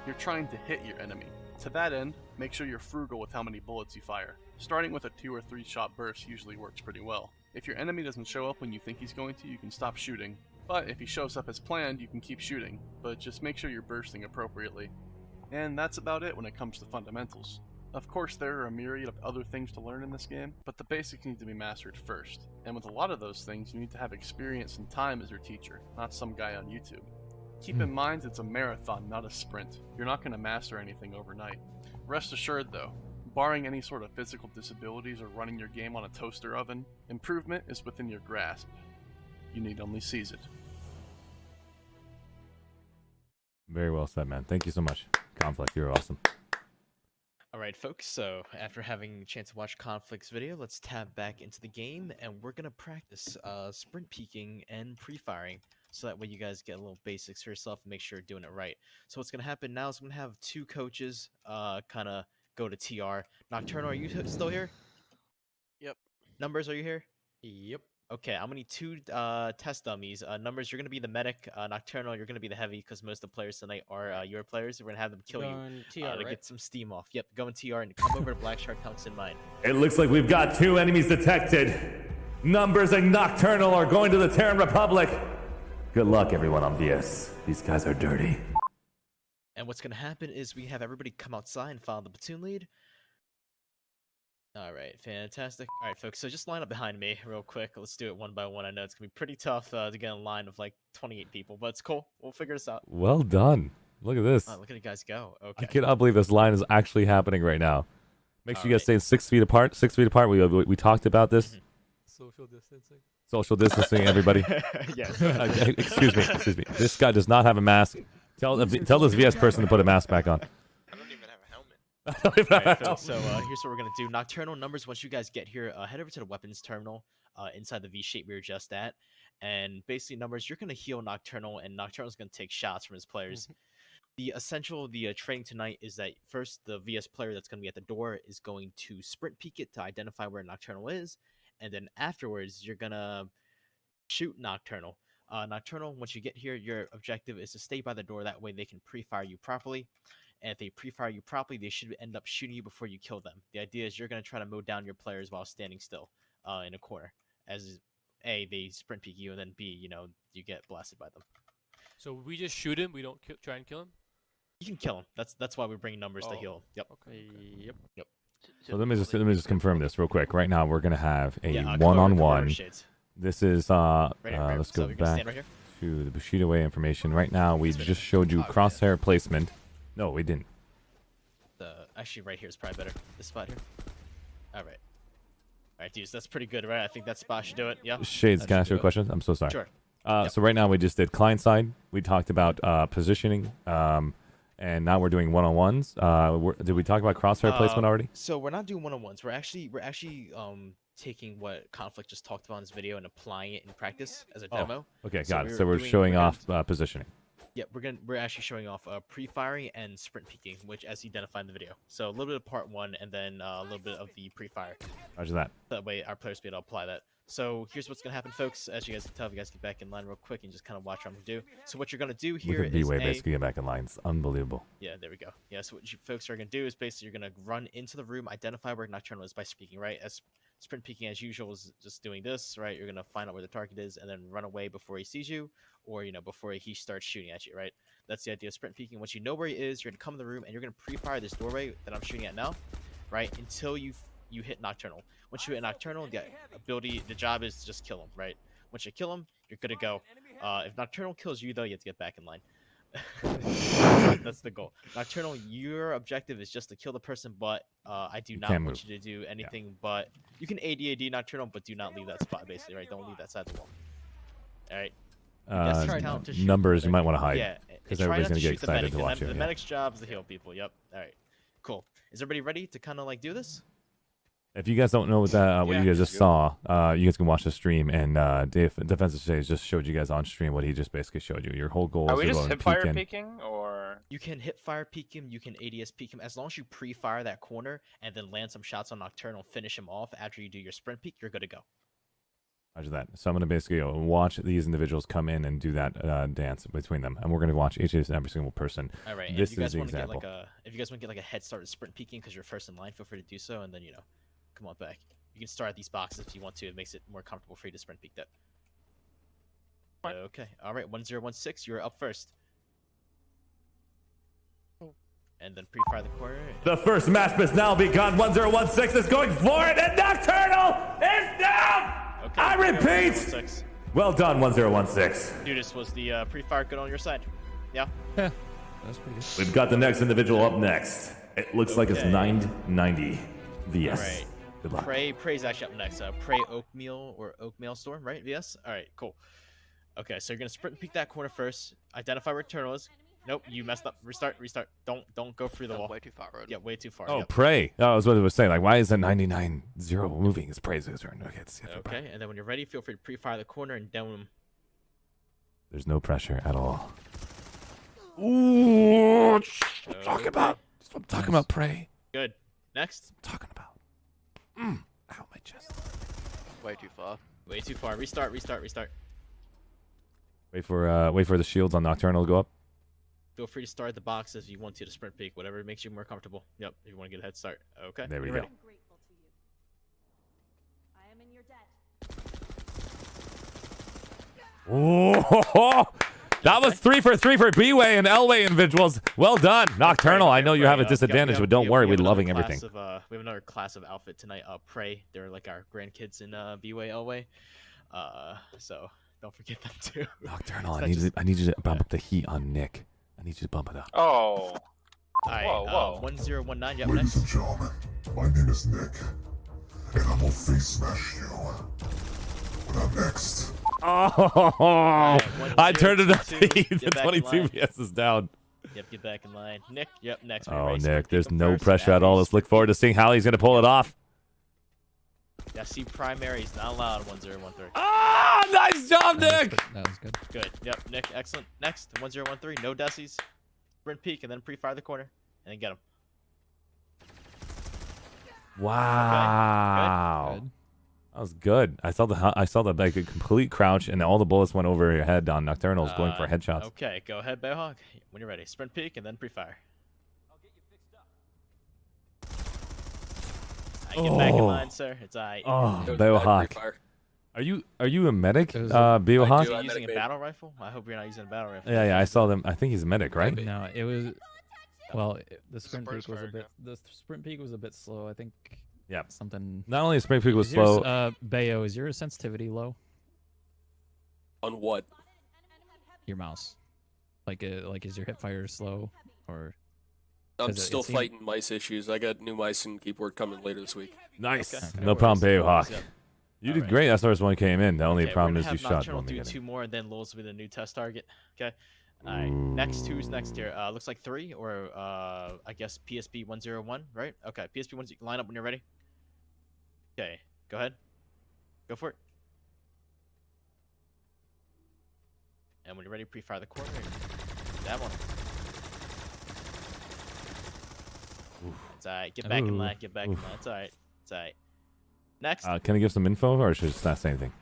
H: You're trying to hit your enemy. To that end, make sure you're frugal with how many bullets you fire. Starting with a 2 or 3 shot burst usually works pretty well. If your enemy doesn't show up when you think he's going to, you can stop shooting. But if he shows up as planned, you can keep shooting, but just make sure you're bursting appropriately. And that's about it when it comes to fundamentals. Of course, there are a myriad of other things to learn in this game, but the basics need to be mastered first. And with a lot of those things, you need to have experience and time as your teacher, not some guy on YouTube. Keep in mind it's a marathon, not a sprint. You're not going to master anything overnight. Rest assured though, barring any sort of physical disabilities or running your game on a toaster oven, improvement is within your grasp. You need only seize it.
A: Very well said, man. Thank you so much. Conflict, you're awesome.
D: Alright folks, so after having a chance to watch Conflict's video, let's tab back into the game and we're going to practice sprint peeking and pre-firing. So that way you guys get a little basics for yourself and make sure you're doing it right. So what's going to happen now is I'm going to have 2 coaches kind of go to TR. Nocturnal, are you still here?
C: Yep.
D: Numbers, are you here?
C: Yep.
D: Okay, I'm going to need 2 test dummies. Numbers, you're going to be the medic. Nocturnal, you're going to be the heavy because most of the players tonight are your players. We're going to have them kill you to get some steam off. Yep, go in TR and come over to Black Shark Tungsten Mine.
A: It looks like we've got 2 enemies detected. Numbers and Nocturnal are going to the Terran Republic. Good luck, everyone on VS. These guys are dirty.
D: And what's going to happen is we have everybody come outside and follow the platoon lead. All right, fantastic. All right, folks, so just line up behind me real quick. Let's do it one by one. I know it's going to be pretty tough to get in a line of like 28 people, but it's cool. We'll figure this out.
A: Well done. Look at this.
D: Look at you guys go. Okay.
A: I cannot believe this line is actually happening right now. Make sure you guys
D: right.
A: stay 6 feet apart. 6 feet apart. We talked about this.
I: Social distancing.
A: Social distancing, everybody.
D: Yes.
A: Excuse me. This guy does not have a mask. Tell this VS person to put a mask back on.
C: I don't even have a helmet.
D: Alright, folks, so here's what we're going to do. Nocturnal Numbers, once you guys get here, head over to the weapons terminal inside the V-shape we were just at. And basically, Numbers, you're going to heal Nocturnal, and Nocturnal's going to take shots from his players. The training tonight is that first, the VS player that's going to be at the door is going to sprint peek it to identify where Nocturnal is. And then afterwards, you're going to shoot Nocturnal. Nocturnal, once you get here, your objective is to stay by the door. That way they can pre-fire you properly. And if they pre-fire you properly, they should end up shooting you before you kill them. The idea is you're going to try to mow down your players while standing still in a corner. As A, they sprint peek you, and then B, you get blasted by them.
I: So we just shoot him. We don't try and kill him.
D: You can kill him. That's why we bring Numbers to heal. Yep.
I: Okay. Yep.
A: So let me just confirm this real quick. Right now we're gonna have a
D: Yeah,
A: one-on-one.
D: shades.
A: This is
D: Right,
A: let's
D: so
A: go
D: we can
A: back
D: stand right here.
A: to the Bushido way information. Right now we just showed you crosshair placement. No, we didn't.
D: Actually, right here is probably better. This spot here. All right. All right, dudes, that's pretty good, right? I think that spot should do it. Yeah.
A: Shades, can I ask you a question? I'm so sorry.
D: Sure.
A: So right now we just did client side. We talked about positioning, and now we're doing one-on-ones. Did we talk about crosshair placement already?
D: So we're not doing one-on-ones. We're actually taking what Conflict just talked about in this video and applying it in practice as a demo.
A: Okay,
D: So
A: got it.
D: we're
A: So we're
D: doing-
A: showing
D: we're
A: off positioning.
D: Yeah, we're actually showing off pre-firing and sprint peeking, which as identified in the video. So a little bit of part 1 and then a little bit of the pre-fire.
A: Roger that.
D: That way our players will be able to apply that. So here's what's going to happen, folks. As you guys can tell, if you guys get back in line real quick and just kind of watch what I'm going to do. So what you're going to do here
A: Look at
D: is
A: BWAE basically get back in line. It's unbelievable.
D: Yeah, there we go. Yeah, so what you folks are going to do is basically you're going to run into the room, identify where Nocturnal is by speaking, right? As sprint peeking as usual is just doing this, right? You're going to find out where the target is and then run away before he sees you or, before he starts shooting at you, right? That's the idea of sprint peeking. Once you know where he is, you're going to come in the room and you're going to pre-fire this doorway that I'm shooting at now, right? Until you hit Nocturnal. Once you hit Nocturnal, the job is to just kill him, right? Once you kill him, you're good to go. If Nocturnal kills you, though, you have to get back in line. That's the goal. Nocturnal, your objective is just to kill the person, but I do not want you to do anything but... You can AD Nocturnal, but do not leave that spot, basically, right? Don't leave that side of the wall. Alright? Yes, count to shoot,
A: numbers,
D: but
A: you might want to hide.
D: Yeah,
A: Because
D: try
A: everybody's
D: not
A: going to get
D: shoot the medic.
A: excited to watch
D: The
A: it.
D: medic's job is to heal people. Yep. All right. Cool. Is everybody ready to kind of like do this?
A: If you guys don't know what you guys just saw, you guys can watch the stream, and Defensive Stage just showed you guys on stream what he just basically showed you. Your whole goal
G: Are
A: is
G: we
A: to
G: just
A: go and
G: hip fire
A: peek in.
G: peeking, or
D: You can hip fire peek him. You can ADS peek him. As long as you pre-fire that corner and then land some shots on Nocturnal, finish him off after you do your sprint peek, you're good to go.
A: Roger that. So I'm going to basically watch these individuals come in and do that dance between them, and we're going to watch each and every single person.
D: All right. And
A: This
D: if you guys
A: is the
D: want to get
A: example.
D: like if you guys want to get like a head start at sprint peeking because you're first in line, feel free to do so, and then come on back. You can start at these boxes if you want to. It makes it more comfortable for you to sprint peek that. Okay. All right. 1016. You're up first. And then pre-fire the corner.
A: The first match has now begun. 1016 is going for it, and Nocturnal is down!
D: Okay.
A: I repeat!
D: 1016.
A: Well done, 1016.
D: Dudis, was the pre-fire good on your side? Yeah.
F: Yeah, that's pretty good.
A: We've got the next individual up next. It looks like it's
D: Okay.
A: 990 VS.
D: All right.
A: Good luck.
D: Prey's actually up next. Prey Oakmeal or Oak Maelstorm, right? VS? Alright, cool. Okay, so you're gonna sprint and peek that corner first. Identify where Eternal is. Nope, you messed up. Restart. Don't go through the wall.
C: Way too far, road.
D: Yeah, way too far.
A: Oh,
D: Yep.
A: Prey. Oh, that's what it was saying. Like, why is that 99-0 moving? It's Prey's turn. Okay, let's see if
D: Okay, and then when you're ready, feel free to pre-fire the corner and down him.
A: There's no pressure at all. Ooh, that's what I'm talking about. That's what I'm talking about, Prey.
D: Good. Next.
A: I'm talking about. Ow, my chest.
C: Way too far.
D: Way too far. Restart.
A: Wait for the shields on Nocturnal to go up.
D: Feel free to start at the box if you want to sprint peek, whatever makes you more comfortable. Yep, if you want to get a head start. Okay.
A: There we
D: you're
A: go.
D: ready.
J: I'm grateful to you. I am in your debt.
A: Oh, that was 3 for 3 for B-Way and L-Way individuals. Well done, Nocturnal. I know you have a disadvantage, but don't worry, we're loving everything.
D: We have another class of outfit tonight. Prey. They're like our grandkids in B-Way, L-Way. So don't forget them too.
A: Nocturnal,
D: It's
A: I need you to bump up the heat on Nick. I need you to bump it up.
G: oh,
D: Alright,
G: whoa.
D: 1019. Yep,
K: Ladies
D: next.
K: and gentlemen, my name is Nick, and I will face smash you. But I'm next.
A: Oh, I turned it up to
D: 1022.
A: heat. The
D: Get back in
A: 22
D: line.
A: PS is down.
D: Yep, get back in line. Nick, yep, next. When you're
A: Oh,
D: ready, sprint
A: Nick,
D: peek
A: there's
D: him
A: no
D: first.
A: pressure at all. Let's look forward to seeing how he's going to pull it off.
D: Yeah, see, primary is not allowed. 1013.
A: Ah, nice job, Nick.
F: That was good.
D: Good. Yep, Nick, excellent. Next, 1013. No decies. Sprint peek and then pre-fire the corner and then get him.
A: Wow.
F: Good.
A: That was good. I saw the like a complete crouch, and all the bullets went over your head on Nocturnals going for headshots.
D: Okay, go ahead, Bayhawk. When you're ready, sprint peek and then pre-fire. I get back in line, sir. It's alright.
A: Oh,
G: That was
A: Bayhawk.
G: bad pre-fire.
A: Are you a medic,
F: It was
A: Bayhawk?
G: do.
D: Are
G: I'm
D: you using a
G: medic,
D: battle rifle? I hope you're not using a battle rifle.
A: Yeah, I saw them. I think he's a medic, right?
F: No, it was. Well, the sprint
C: Spurs
F: peak was a
C: fire,
F: bit. The sprint peak was a bit slow. I think.
A: Yeah.
F: Something.
A: Not only spring peak was
F: Is yours,
A: slow.
F: Bayo, is your sensitivity low?
G: On what?
F: Your mouse. Like is your hip fire slow or?
G: I'm
F: 'Cause it
G: still
F: seemed-
G: fighting mice issues. I got new mice and keyboard coming later this week.
A: Nice.
D: Okay.
A: No problem,
D: worries.
A: Bayhawk.
D: Yep.
A: You did
D: Alright.
A: great. That's the first one came in. The only
D: Okay,
A: problem
D: we're
A: is
D: gonna
A: you
D: have
A: shot
D: Nocturnal
A: one
D: do
A: beginning.
D: 2 more, and then Lulz will be the new test target. Okay. Alright. Next, who's next here? Looks like 3, or I guess PSP 101, right? Okay, PSP 1. Line up when you're ready. Okay, go ahead. Go for it. And when you're ready, pre-fire the corner and dab on him. It's alright. Get back in line. Get back in line. It's alright. It's alright. Next,
A: Can I give some info, or should I just not say anything?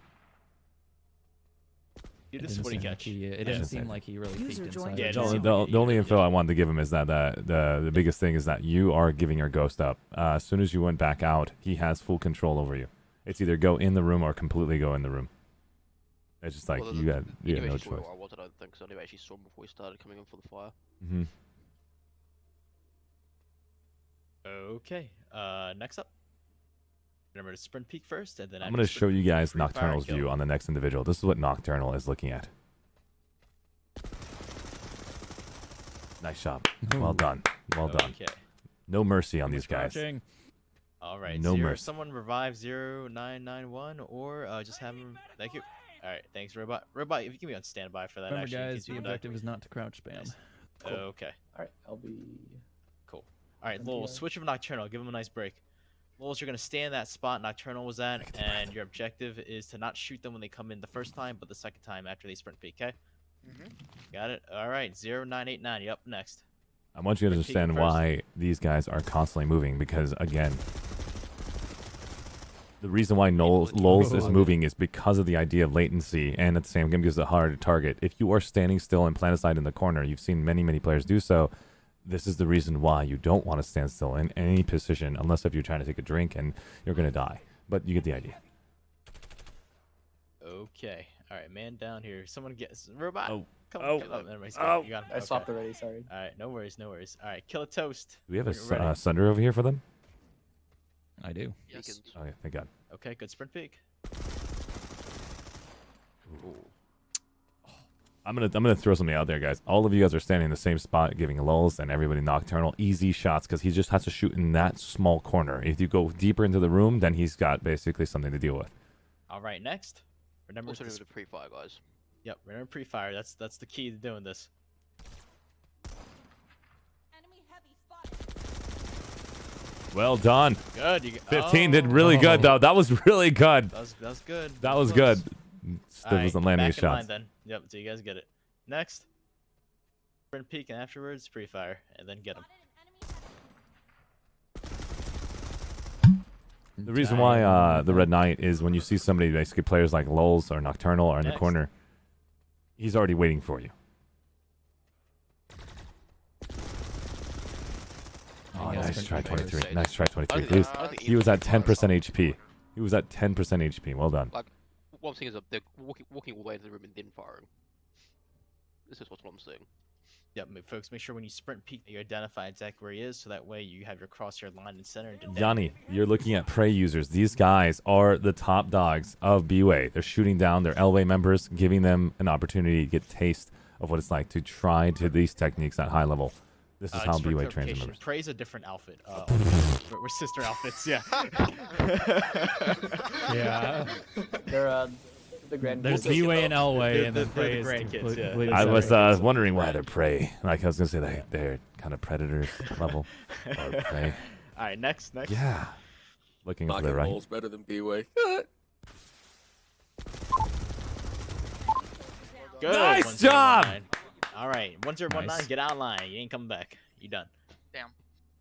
D: dude,
F: It
D: this is
F: didn't
D: what he
F: seem like
D: catch.
F: it
A: Yeah.
F: didn't seem like he really
B: User
F: peeked
B: joined
F: inside.
D: Yeah,
B: your
D: it
A: The,
D: doesn't
B: channel.
A: the only info I wanted to give him is that the biggest thing is that you are giving your ghost up. As soon as you went back out, he has full control over you. It's either go in the room or completely go in the room. It's just like you had no choice.
C: I wanted, I don't think, so I actually saw him before he started coming in for the fire.
A: Mm-hmm.
D: Okay. Next up. Remember to sprint peek first, and then
A: I'm going to show you guys
D: Free fire
A: Nocturnal's
D: kill.
A: view on the next individual. This is what Nocturnal is looking at. Nice job. Well done. Well done.
D: Okay.
A: No mercy on these guys.
F: Crouching.
D: All right.
A: No
D: zero,
A: mercy.
D: Someone revive 0991, or just have him. Thank you. All right, thanks, Robot. Robot, if you can be on standby for that.
F: Remember,
D: actually, in
F: guys,
D: case
F: the
D: we come back.
F: objective is not to crouch spam.
D: Nice.
L: Cool.
D: Okay.
L: All right, I'll be.
D: Cool. All right, Lowell,
L: NPR.
D: switch of Nocturnal. Give him a nice break. Lowell, you're gonna stay in that spot Nocturnal was at, and your objective is to not shoot them when they come in the first time, but the second time after they sprint peek. Okay. Got it. All right. 0989. You up next.
A: I want you to
D: Sprint peek
A: understand
D: first.
A: why these guys are constantly moving, because again, the reason why Lulz is moving is because of the idea of latency, and at the same time gives it harder to target. If you are standing still and plant aside in the corner, you've seen many players do so. This is the reason why you don't want to stand still in any position, unless if you're trying to take a drink and you're going to die. But you get the idea.
D: Okay. All right, man down here. Someone gets robot.
A: Oh.
D: Come
A: Oh.
D: on. Everybody's
A: Oh.
D: You got him.
L: I swapped already. Sorry.
D: All right. No worries. No worries. All right. Kill a toast.
A: Do we have
D: When
A: a
D: you're ready.
A: Sunder over here for them?
F: I do.
C: Yes.
A: Oh, yeah, thank God.
D: Okay. Good sprint peek.
A: I'm gonna throw something out there, guys. All of you guys are standing in the same spot, giving Lulz and everybody Nocturnal easy shots because he just has to shoot in that small corner. If you go deeper into the room, then he's got basically something to deal with.
D: All right. Next. Remember
C: Also
D: to
C: doing the pre-fire, guys.
D: Yep. Remember pre-fire. That's the key to doing this.
J: Enemy heavy spotted.
A: Well done.
D: Good. You
A: 15 did really good though. That was really good.
D: That was good.
A: That was
D: close.
A: good. Still
D: All right,
A: wasn't
D: get
A: landing
D: back
A: his
D: in line
A: shots.
D: then. Yep. So you guys get it. Next. Sprint peek and afterwards pre-fire and then get him.
A: The reason why the Red Knight is when you see somebody, basically players like Lulz or Nocturnal are in the
D: Next.
A: corner, he's already waiting for you. Oh,
F: Yeah,
A: nice
F: sprint
A: try,
F: peek.
A: 23. Nice try, 23.
C: I think
A: He was at
C: even
A: 10% HP. He was at 10% HP. Well done.
C: Like, what I'm saying is that they're walking all the way into the room and then firing. This is what I'm saying.
D: Yep, folks, make sure when you sprint peek that you identify exactly where he is, so that way you have your crosshair line and center. And
A: Yanni, you're looking at prey users. These guys are the top dogs of BWAE. They're shooting down their LWAE members, giving them an opportunity to get a taste of what it's like to try to these techniques at high level. This is how
D: just for
A: BWAE trains their
D: clarification,
A: members.
D: Prey's a different outfit. We're sister outfits, yeah.
F: Yeah.
L: They're the grand.
F: There's
L: kids.
F: B-Way and L-Way,
D: They're
F: and then
D: the
F: Prey is
D: grandkids, yeah.
F: completely
A: I was
F: separate.
A: wondering why they're prey. Like I was gonna say they're kind of predators level or prey.
D: All right, next.
A: Yeah. Looking for
G: Knocking
A: the right.
G: rolls better than B-Way.
D: Good.
A: Nice
D: 1019.
A: job!
D: All right, 1019,
F: Nice.
D: get out of line. You ain't coming back. You done.
C: Damn.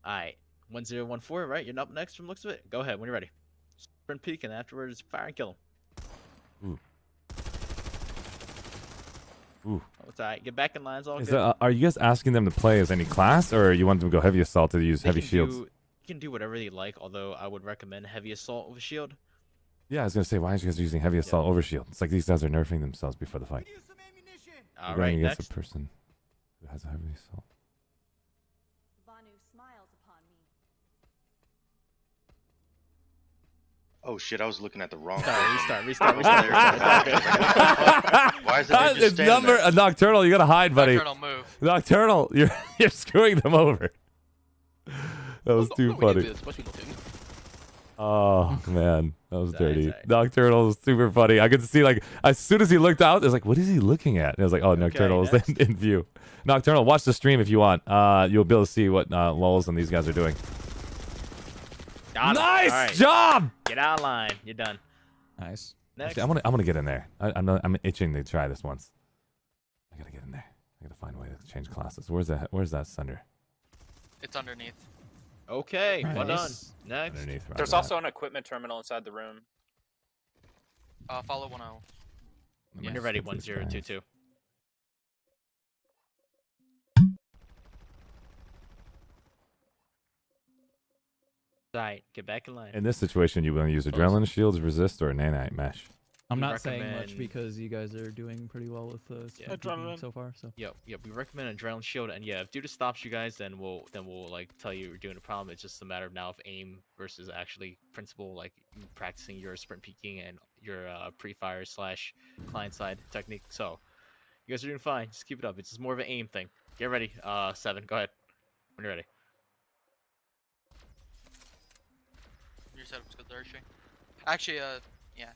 D: All right, 1014, right? You're up next from looks of it. Go ahead when you're ready. Sprint peek and afterwards fire and kill him.
A: Ooh.
D: Oh, it's all right. Get back in line. It's all
A: Is
D: good.
A: are you guys asking them to play as any class, or you want them to go heavy assault to use
D: They
A: heavy
D: can
A: shields?
D: You can do whatever they like, although I would recommend heavy assault with a shield.
A: Yeah, I was gonna say, why are you guys using heavy assault over shield? It's like these guys are nerfing themselves before the fight.
D: All
A: You're
D: right,
A: going against
D: next.
A: a person who has a heavy assault.
J: Banu smiles upon me.
M: Oh shit, I was looking at the wrong
D: Restart.
M: person.
D: Restart.
M: Why is it they just
A: It's
M: standing
A: number
M: there?
A: a Nocturnal. You gotta hide, buddy.
C: Move.
A: Nocturnal, you're screwing them over. That was too funny. Oh man, that was
D: Sorry,
A: dirty.
D: sorry.
A: Nocturnal was super funny. I could see like as soon as he looked out, it was like, what is he looking at? And I was like, oh, Nocturnal was
D: next.
A: in view. Nocturnal, watch the stream if you want. You'll be able to see what Lulz and these guys are doing.
D: Got him.
A: Nice
D: All right.
A: job.
D: Get out of line. You're done.
F: Nice.
D: Next.
A: Actually, I'm gonna get in there. I'm itching to try this once. I gotta get in there. I gotta find a way to change classes. Where's that Sunder?
C: It's underneath.
D: Okay, well done.
F: Nice.
D: Next.
A: Underneath.
N: There's
A: roger
N: also an equipment terminal inside the room.
C: Follow 10.
A: that.
D: When you're ready,
A: Get these guys.
D: 1022. Alright, get back in line.
A: In this situation, you want to use adrenaline shields, resist, or nanite mesh.
F: I'm
D: We
F: not saying much
D: recommend-
F: because you guys are doing pretty well with
D: Yeah.
F: the so far. So
D: Yep, we recommend adrenaline shield, and yeah, if Dudis stops you guys, then we'll like tell you you're doing a problem. It's just a matter of now of aim versus actually principle, like you practicing your sprint peeking and your pre-fire / client side technique. So you guys are doing fine. Just keep it up. It's just more of an aim thing. Get ready. 7. Go ahead when you're ready.
C: Your setup's good there, Arshee. Actually, yeah.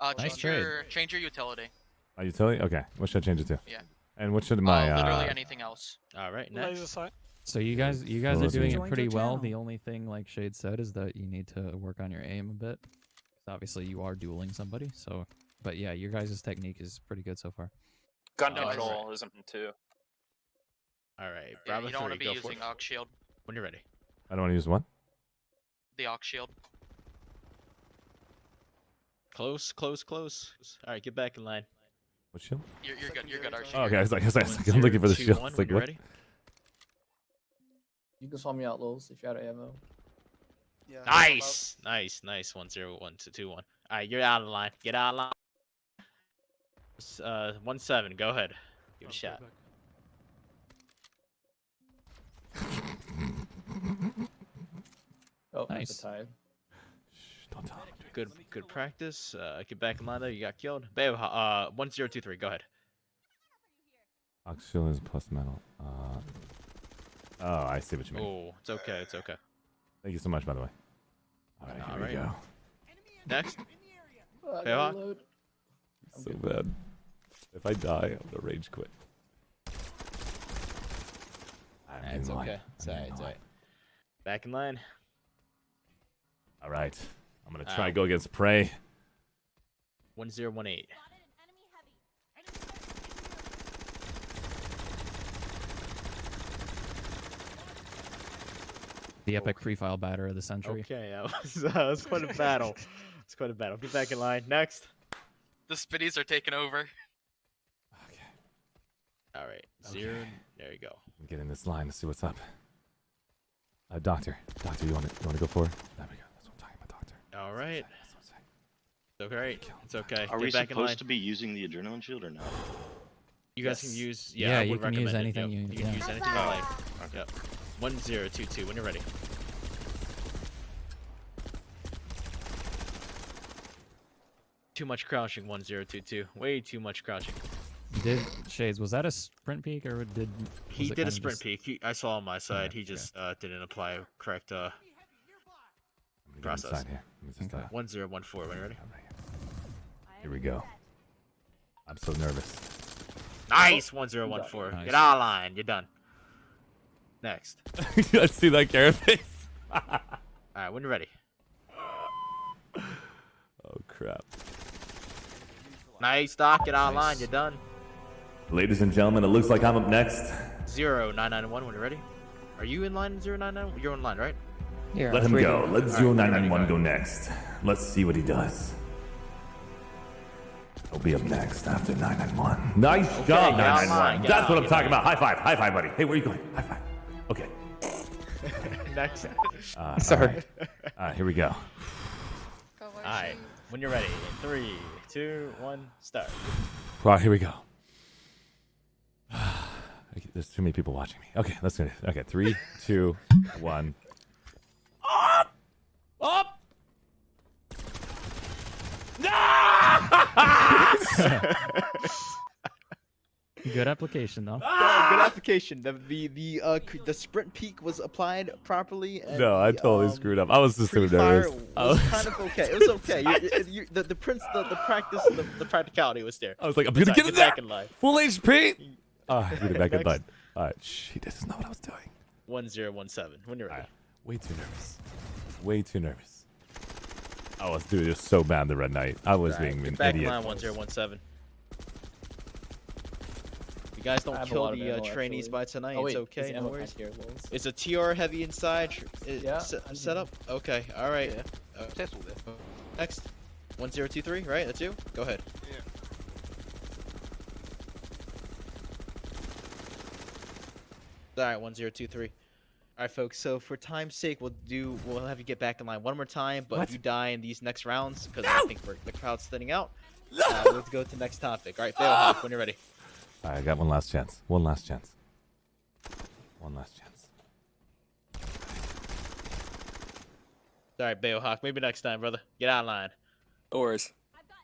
F: Nice
N: change your utility.
A: My utility? Okay. What should I change it to?
N: Yeah.
A: And what should my
N: Literally anything else.
D: All right, next.
F: So you guys
A: Well,
F: are
A: let's
F: doing
A: see.
F: it pretty
B: Joined your
F: well.
B: channel.
F: The only thing, like Shade said, is that you need to work on your aim a bit. 'Cause obviously, you are dueling somebody. So, but yeah, your guys' technique is pretty good so far.
N: Gun
D: Nice.
N: control is important too.
D: All right,
N: Yeah,
D: Bravo
N: you don't want to
D: 3,
N: be
D: go for
N: using
D: it.
N: Ox Shield.
D: When you're ready.
A: I don't want to use one.
N: The Ox Shield.
D: Close. All right, get back in line.
A: What shield?
N: You're good, Arshee.
A: Oh, okay. I was like, I'm looking for the
D: 1, 0, 2,
A: shield.
D: 1,
A: It's
D: when
A: like,
D: you're
A: what?
D: ready.
L: You can swap me out, Lols, if you're out of ammo.
H: Yeah.
D: Nice. 1 0 1 2 1. All right, you're out of line. Get out of line. 1 7. Go ahead. Give it a shot.
L: Oh,
F: Nice.
L: that's a tie.
A: Shh, don't tell him.
D: Good practice. Get back in line though. You got killed. Babe, 1 0 2 3. Go ahead.
A: Ox shield is plus metal. Oh, I see what you mean.
D: Oh, it's okay. It's okay.
A: Thank you so much, by the way. All right, here we
D: Alright.
A: go.
D: Next.
L: Oh, I
D: Babe,
L: gotta reload. I'm
A: So
L: good.
A: bad. If I die, I'm gonna rage quit. I'm
D: It's
A: in line.
D: okay. It's
A: I'm in
D: alright. It's
A: line.
D: alright. Back in line.
A: All right. I'm gonna try and go against prey.
D: 1 0 1 8.
F: The epic free file batter of the century.
D: Okay, that was quite a battle. It's quite a battle. Get back in line. Next.
N: The spinnies are taking over.
A: Okay.
D: All right.
A: Okay.
D: 0. There you go.
A: Get in this line to see what's up. Doctor, you want to go for? There we go. That's what I'm talking about, doctor.
D: All right.
A: That's what I'm saying.
D: It's okay. It's okay.
M: Are
D: Get
M: we
D: back in line.
M: supposed to be using the adrenaline shield or no?
D: You guys can use.
F: Yeah,
D: I
F: you
D: would
F: can use
D: recommend it,
F: anything
D: yep.
F: you-
D: You can
F: yeah.
D: use anything you like. Yep. 1 0 2 2. When you're ready. Too much crouching. 1 0 2 2. Way too much crouching.
F: Did Shades, was that a sprint peek or did
D: He
F: was it
D: did a
F: kinda
D: sprint
F: just-
D: peek. I saw on my side.
F: Okay,
D: He just didn't apply correct
A: I'm gonna get
D: process.
A: inside here. Let me just,
F: Okay.
D: 1 0 1 4. When you're ready.
A: I'm right here we go. I'm so nervous.
D: Nice. 1 0 1 4.
F: Nice.
D: Get out of line. You're done. Next.
A: Let's see that carrot face.
D: All right. When you're ready.
A: Oh crap.
D: Nice, Doc. Get out of line. You're done.
A: Ladies and gentlemen, it looks like I'm up next.
D: 0 9 9 1. When you're ready. Are you in line? 0 9 9. You're in line, right?
L: Yeah,
A: Let him
L: free
A: go.
L: to-
A: Let
D: All right,
A: 0991
D: ready,
A: go next. Let's see what he does. I'll be up next after 991. Nice job,
D: get out of
A: 991.
D: line, get
A: That's
D: out,
A: what I'm
D: get
A: talking
D: out.
A: about. High five, buddy. Hey, where are you going? High five. Okay.
D: Next.
L: Sorry.
A: All right, here we go.
N: Go
D: All right. When you're ready. 3 2 1. Start.
A: All right, here we go. Okay, there's too many people watching me. Okay, let's do it. Okay, 3, 2, 1. Up! Up!
F: Good application though.
D: Good application. The sprint peak was applied properly. And
A: No, I totally screwed up. I was just so
D: Fire
A: nervous.
D: was kind of okay. It was okay. The practice, and the practicality was there.
A: I was like, I'm
D: It's
A: gonna
D: all
A: get
D: right,
A: in there.
D: back in line.
A: Full HP. Get it back in
D: Next.
A: line. All right, shh, this is not what I was doing.
D: 1 0 1 7. When you're ready.
A: Way too nervous. Way too nervous. I was doing just so bad the Red Knight. I was
D: All right,
A: being
D: get
A: an
D: back
A: idiot.
D: in line. 1 0 1 7. You guys
L: I
D: don't
L: have a
D: kill
L: lot of
D: the
L: ammo,
D: trainees
L: actually.
D: by tonight.
L: Oh, wait,
D: it's okay.
L: there's
D: No
L: ammo
D: worries.
L: pack here, Lols.
D: Is a TR heavy inside?
L: Yeah,
D: Set up? Okay. All right.
C: Tesla there.
D: Next. 1 0 2 3. Right. That's you. Go ahead. All right. 1 0 2 3. All right, folks. So for time's sake, we'll have you get back in line one more time. But if you die in these next rounds, because I think the crowd's thinning out, we'll have to go to the next topic. All right, Bailhawk, when you're ready.
A: All right, I got one last chance. One last chance. One last chance.
D: All right, Bailhawk. Maybe next time, brother. Get out of line.
G: No worries.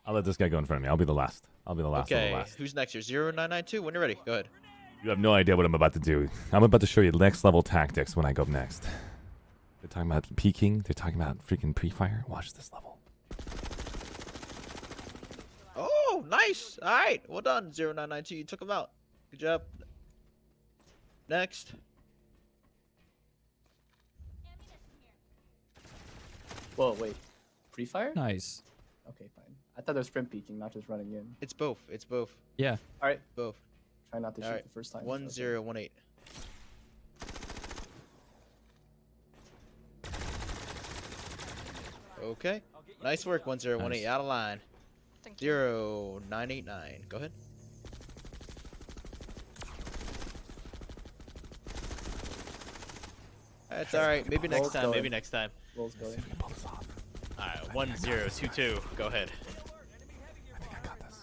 A: I'll let this guy go in front of me. I'll be the last. I'll be the last of
D: Okay.
A: the last.
D: Who's next here? 0992. When you're ready, go ahead.
A: You have no idea what I'm about to do. I'm about to show you next level tactics when I go up next. They're talking about peeking. They're talking about freaking pre-fire. Watch this level.
O: go. Nice. All right. Well done. 0992. You took him out. Good job. Next.
L: Whoa, wait. Pre-fire?
F: Nice.
L: Okay, fine. I thought there was sprint peeking, not just running in.
O: It's both. It's both.
F: Yeah.
L: All right.
O: Both.
L: Try not to shoot the first time.
O: 1018. Okay. Nice work. 1018.
F: Nice.
O: Out of line. 0989. Go ahead. That's all right. Maybe next time. Maybe next time.
L: Rolls going.
O: All right. 1022. Go ahead.
A: I think I got this.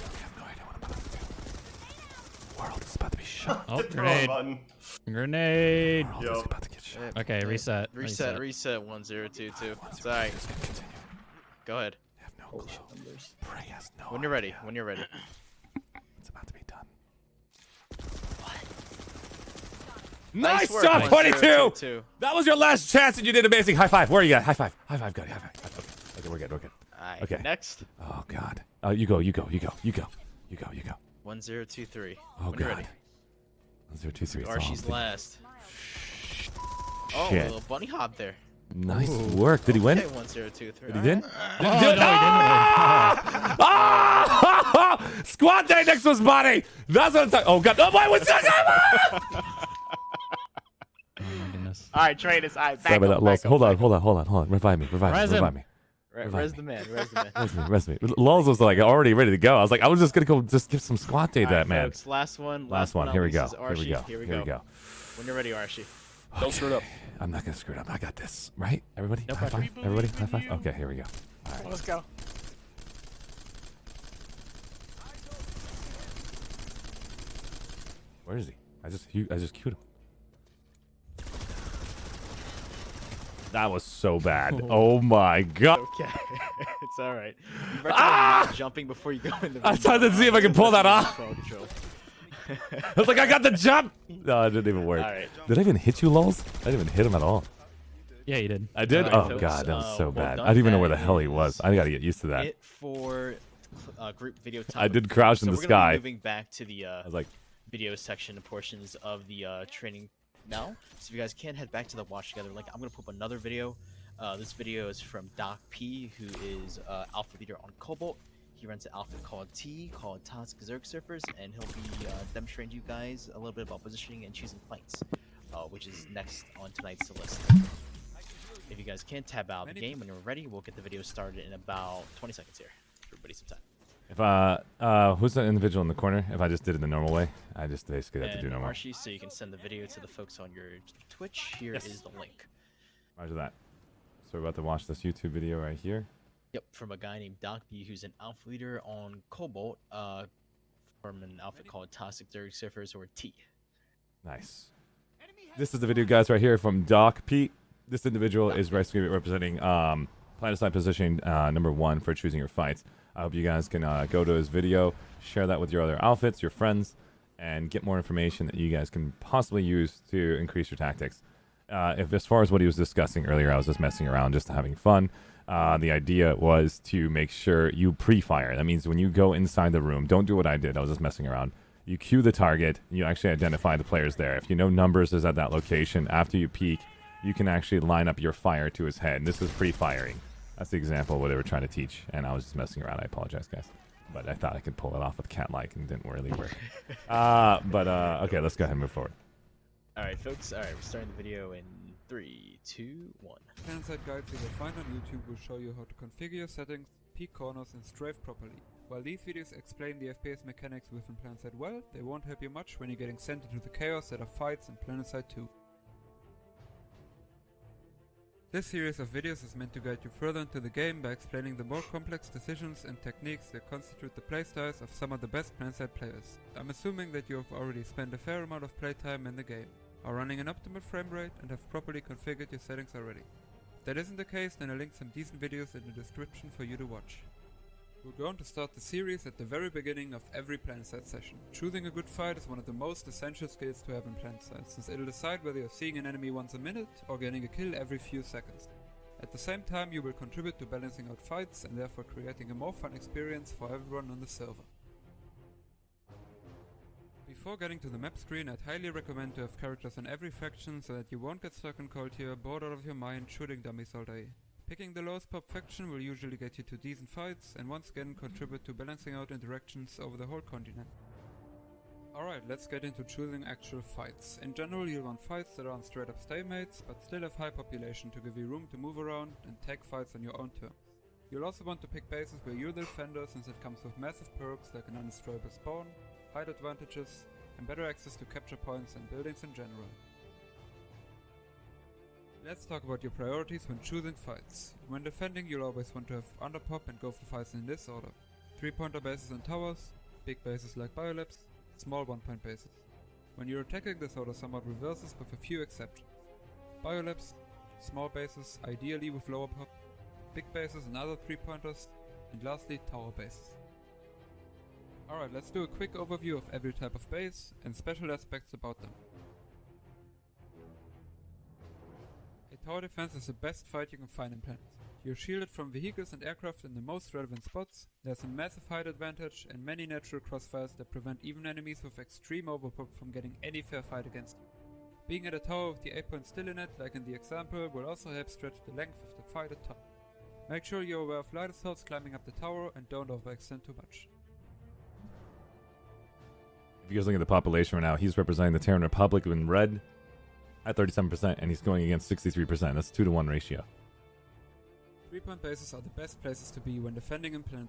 A: I have no idea what I'm about to do. The world is about to be shut.
F: Oh, grenade. Grenade.
A: The world is about to get shut.
F: Okay, reset.
O: Reset 1022. It's all right. Go ahead.
A: I have no clue. Pray has no
O: When you're ready. When you're ready.
A: It's about to be done.
O: Nice
A: Nice
O: work,
A: job, 22!
O: 1022.
A: That was your last chance and you did amazing. High five. Where are you at? High five. High five, Gotti. High five. Okay, we're good. We're good.
O: All right.
A: Okay.
O: Next.
A: Oh, God. You go.
O: 1023.
A: Oh,
O: When you're
A: God.
O: ready.
A: 1023.
O: Arshee's last. Oh, a
A: Shit.
O: little bunny hop there.
A: Nice work. Did he win?
O: Okay, 1023.
A: Did he did?
F: Oh, no, he didn't win.
A: Ah! Squad day next to his body. That's what I'm talking. Oh, God. Oh, boy. What's that?
F: Oh my goodness.
O: All right, traders. All right,
A: Sorry
O: back
A: about
O: up,
A: that.
O: back
A: Hold
O: up.
A: on. Revive me.
F: Res him.
O: Where's the man? Where's the man?
A: Rest me. Lulz was like already ready to go. I was like, I was just gonna go just give some squat day
O: All
A: that
O: right,
A: man.
O: folks, last one.
A: Last one.
O: but
A: Here
O: not
A: we go.
O: least is Arshee. Here we go. When you're ready, Arshee.
G: Don't screw it up.
A: I'm not gonna screw it up. I got this. Right? Everybody?
O: No
A: high
O: pressure.
A: five. Everybody? High five. Okay, here we go. All right.
O: Let's go.
A: Where is he? I just queued him. That was so bad. Oh my God.
O: Okay, it's all right. You recommend not jumping before you go in the.
A: I tried to see if I could pull that off.
O: Control.
A: I was like, I got the jump. No, it didn't even work.
O: All right.
A: Did I even hit you, Lulz? I didn't even hit him at all.
F: Yeah, you did.
A: I did?
O: All right,
A: Oh,
O: folks,
A: God, that was so
O: well
A: bad.
O: done.
A: I didn't even know where the
O: That
A: hell he was. I got to get used to that.
O: It for group video time.
A: I did crouch in the
O: We're gonna
A: sky.
O: be moving back to the
A: I was like,
O: video section and portions of the training now. So if you guys can head back to the watch together link, I'm gonna put up another video. This video is from Doc P, who is alpha leader on Cobalt. He runs an outfit called T, called Toxic Zerg Surfers, and he'll be demonstrating to you guys a little bit about positioning and choosing flanks, which is next on tonight's list. If you guys can tab out the game when you're ready, we'll get the video started in about 20 seconds here. Everybody some time.
A: if who's the individual in the corner? If I just did it the normal way, I just basically have to do
O: And
A: normal.
O: Arshee, so you can send the video to the folks on your Twitch. Here is the link.
A: Roger that. So we're about to watch this YouTube video right here.
O: Yep, from a guy named Doc B, who's an alpha leader on Cobalt, from an outfit called Toxic Zerg Surfers, or T.
A: Nice. This is the video, guys, right here from Doc P. This individual is basically representing planet-side positioning #1 for choosing your fights. I hope you guys can go to his video, share that with your other outfits, your friends, and get more information that you guys can possibly use to increase your tactics. If as far as what he was discussing earlier, I was just messing around, just having fun. The idea was to make sure you pre-fire. That means when you go inside the room, don't do what I did. I was just messing around. You cue the target. You actually identify the players there. If you know numbers is at that location, after you peek, you can actually line up your fire to his head. This is pre-firing. That's the example of what they were trying to teach, and I was just messing around. I apologize, guys. But I thought I could pull it off with cat-like, and it didn't really work. Okay, let's go ahead and move forward.
O: Alright, folks. Alright, we're starting the video in 3, 2, 1.
P: Planet-side guides you will find on YouTube will show you how to configure your settings, peek corners, and strafe properly. While these videos explain the FPS mechanics within PlanetSide well, they won't help you much when you're getting sent into the chaos that are fights in PlanetSide 2. This series of videos is meant to guide you further into the game by explaining the more complex decisions and techniques that constitute the playstyles of some of the best PlanetSide players. I'm assuming that you have already spent a fair amount of playtime in the game, are running an optimal frame rate, and have properly configured your settings already. If that isn't the case, then I'll link some decent videos in the description for you to watch. We're going to start the series at the very beginning of every PlanetSide session. Choosing a good fight is one of the most essential skills to have in PlanetSide, since it'll decide whether you're seeing an enemy once a minute or getting a kill every few seconds. At the same time, you will contribute to balancing out fights and therefore creating a more fun experience for everyone on the server. Before getting to the map screen, I'd highly recommend to have characters in every faction so that you won't get stuck on cold here, bored out of your mind shooting dummies all day. Picking the lowest pop faction will usually get you to decent fights and once again contribute to balancing out interactions over the whole continent. Alright, let's get into choosing actual fights. In general, you'll want fights that aren't straight up stalemates, but still have high population to give you room to move around and take fights on your own terms. You'll also want to pick bases where you're the defender, since it comes with massive perks like an undestroyable spawn, height advantages, and better access to capture points and buildings in general. Let's talk about your priorities when choosing fights. When defending, you'll always want to have underpop and go for fights in this order. 3-pointer bases and towers, big bases like biolabs, small 1-point bases. When you're attacking, this order somewhat reverses with a few exceptions. Biolabs, small bases, ideally with lower pop, big bases and other 3-pointers, and lastly tower bases. Alright, let's do a quick overview of every type of base and special aspects about them. A tower defense is the best fight you can find in Planet. You're shielded from vehicles and aircraft in the most relevant spots, there's a massive height advantage and many natural crossfires that prevent even enemies with extreme overpop from getting any fair fight against you. Being at a tower with the 8-point still in it, like in the example, will also help stretch the length of the fight at top. Make sure you're aware of light assaults climbing up the tower and don't overextend too much.
A: If you guys look at the population right now, he's representing the Terran Republic in red at 37%, and he's going against 63%. That's 2-to-1 ratio.
P: 3-point bases are the best places to be when defending in Planet.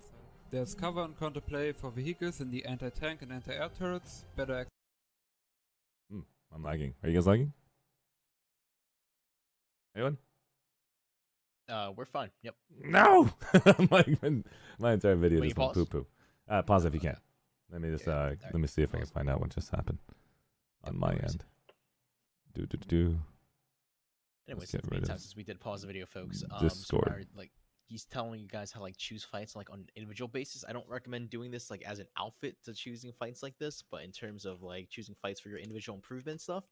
P: There's cover and counterplay for vehicles in the anti-tank and anti-air turrets, better access.
A: I'm lagging. Are you guys lagging? Anyone?
O: We're fine. Yep.
A: No! my entire video
O: Wait,
A: just went poo-poo. Pause if you can. Let me just let me see if I can find out what just happened on my end.
O: Anyways, since the meantime, since we did pause the video, folks,
A: Discord.
O: So he's telling you guys how to choose fights on an individual basis. I don't recommend doing this as an outfit to choosing fights like this, but in terms of choosing fights for your individual improvement stuff,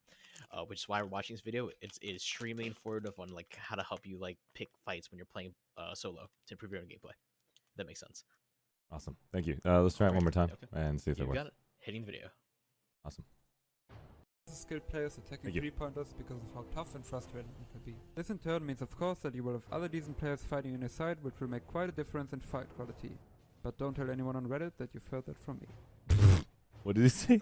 O: which is why we're watching this video. It is extremely informative on how to help you pick fights when you're playing solo to improve your own gameplay. If that makes sense.
A: Awesome. Thank you. Let's try it one more time and see if it
O: You
A: works.
O: got it. Hitting video.
A: Awesome.
P: Skilled players attacking 3-pointers because of how tough and frustrating it can be. This in turn means of course that you will have other decent players fighting on your side, which will make quite a difference in fight quality. But don't tell anyone on Reddit that you've heard that from me.
A: What did he say?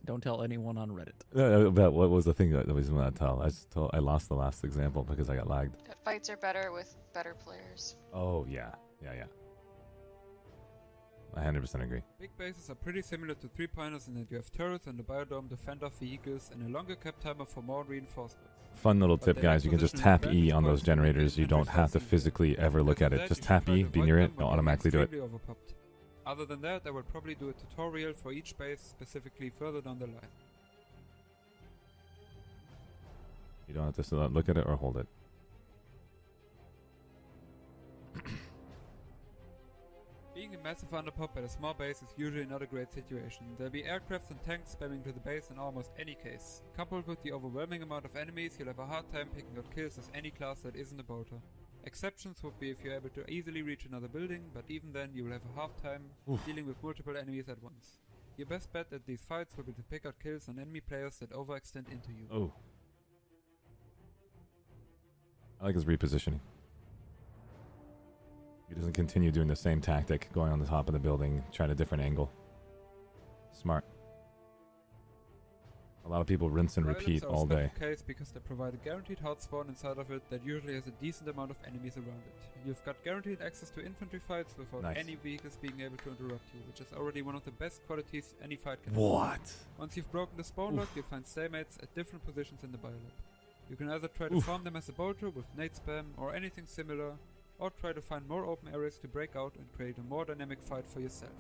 F: Don't tell anyone on Reddit.
A: About what was the thing that was not tell? I lost the last example because I got lagged.
Q: That fights are better with better players.
A: Oh yeah. I 100% agree.
P: Big bases are pretty similar to 3-pointers in that you have turrets and a biodome to fend off vehicles and a longer cap timer for more reinforcements.
A: Fun little tip, guys. You can just tap E on those generators. You don't have to physically ever look at it. Just tap E, be near it, it'll automatically do it.
P: Other than that, I will probably do a tutorial for each base specifically further down the line.
A: You don't have to look at it or hold it.
P: Being a massive underpop at a small base is usually not a great situation. There'll be aircrafts and tanks spamming to the base in almost any case. Coupled with the overwhelming amount of enemies, you'll have a hard time picking out kills as any class that isn't a bolter. Exceptions would be if you're able to easily reach another building, but even then you will have a hard time dealing with multiple enemies at once. Your best bet at these fights will be to pick out kills on enemy players that overextend into you.
A: Oh. I like his repositioning. He doesn't continue doing the same tactic, going on the top of the building, trying a different angle. Smart. A lot of people rinse and repeat all day.
P: Case because they provide a guaranteed hard spawn inside of it that usually has a decent amount of enemies around it. You've got guaranteed access to infantry fights without any vehicles being able to interrupt you, which is already one of the best qualities any fight can have.
A: What?
P: Once you've broken the spawn lock, you'll find stalemates at different positions in the biolab. You can either try to farm them as a bolter with nade spam or anything similar, or try to find more open areas to break out and create a more dynamic fight for yourself.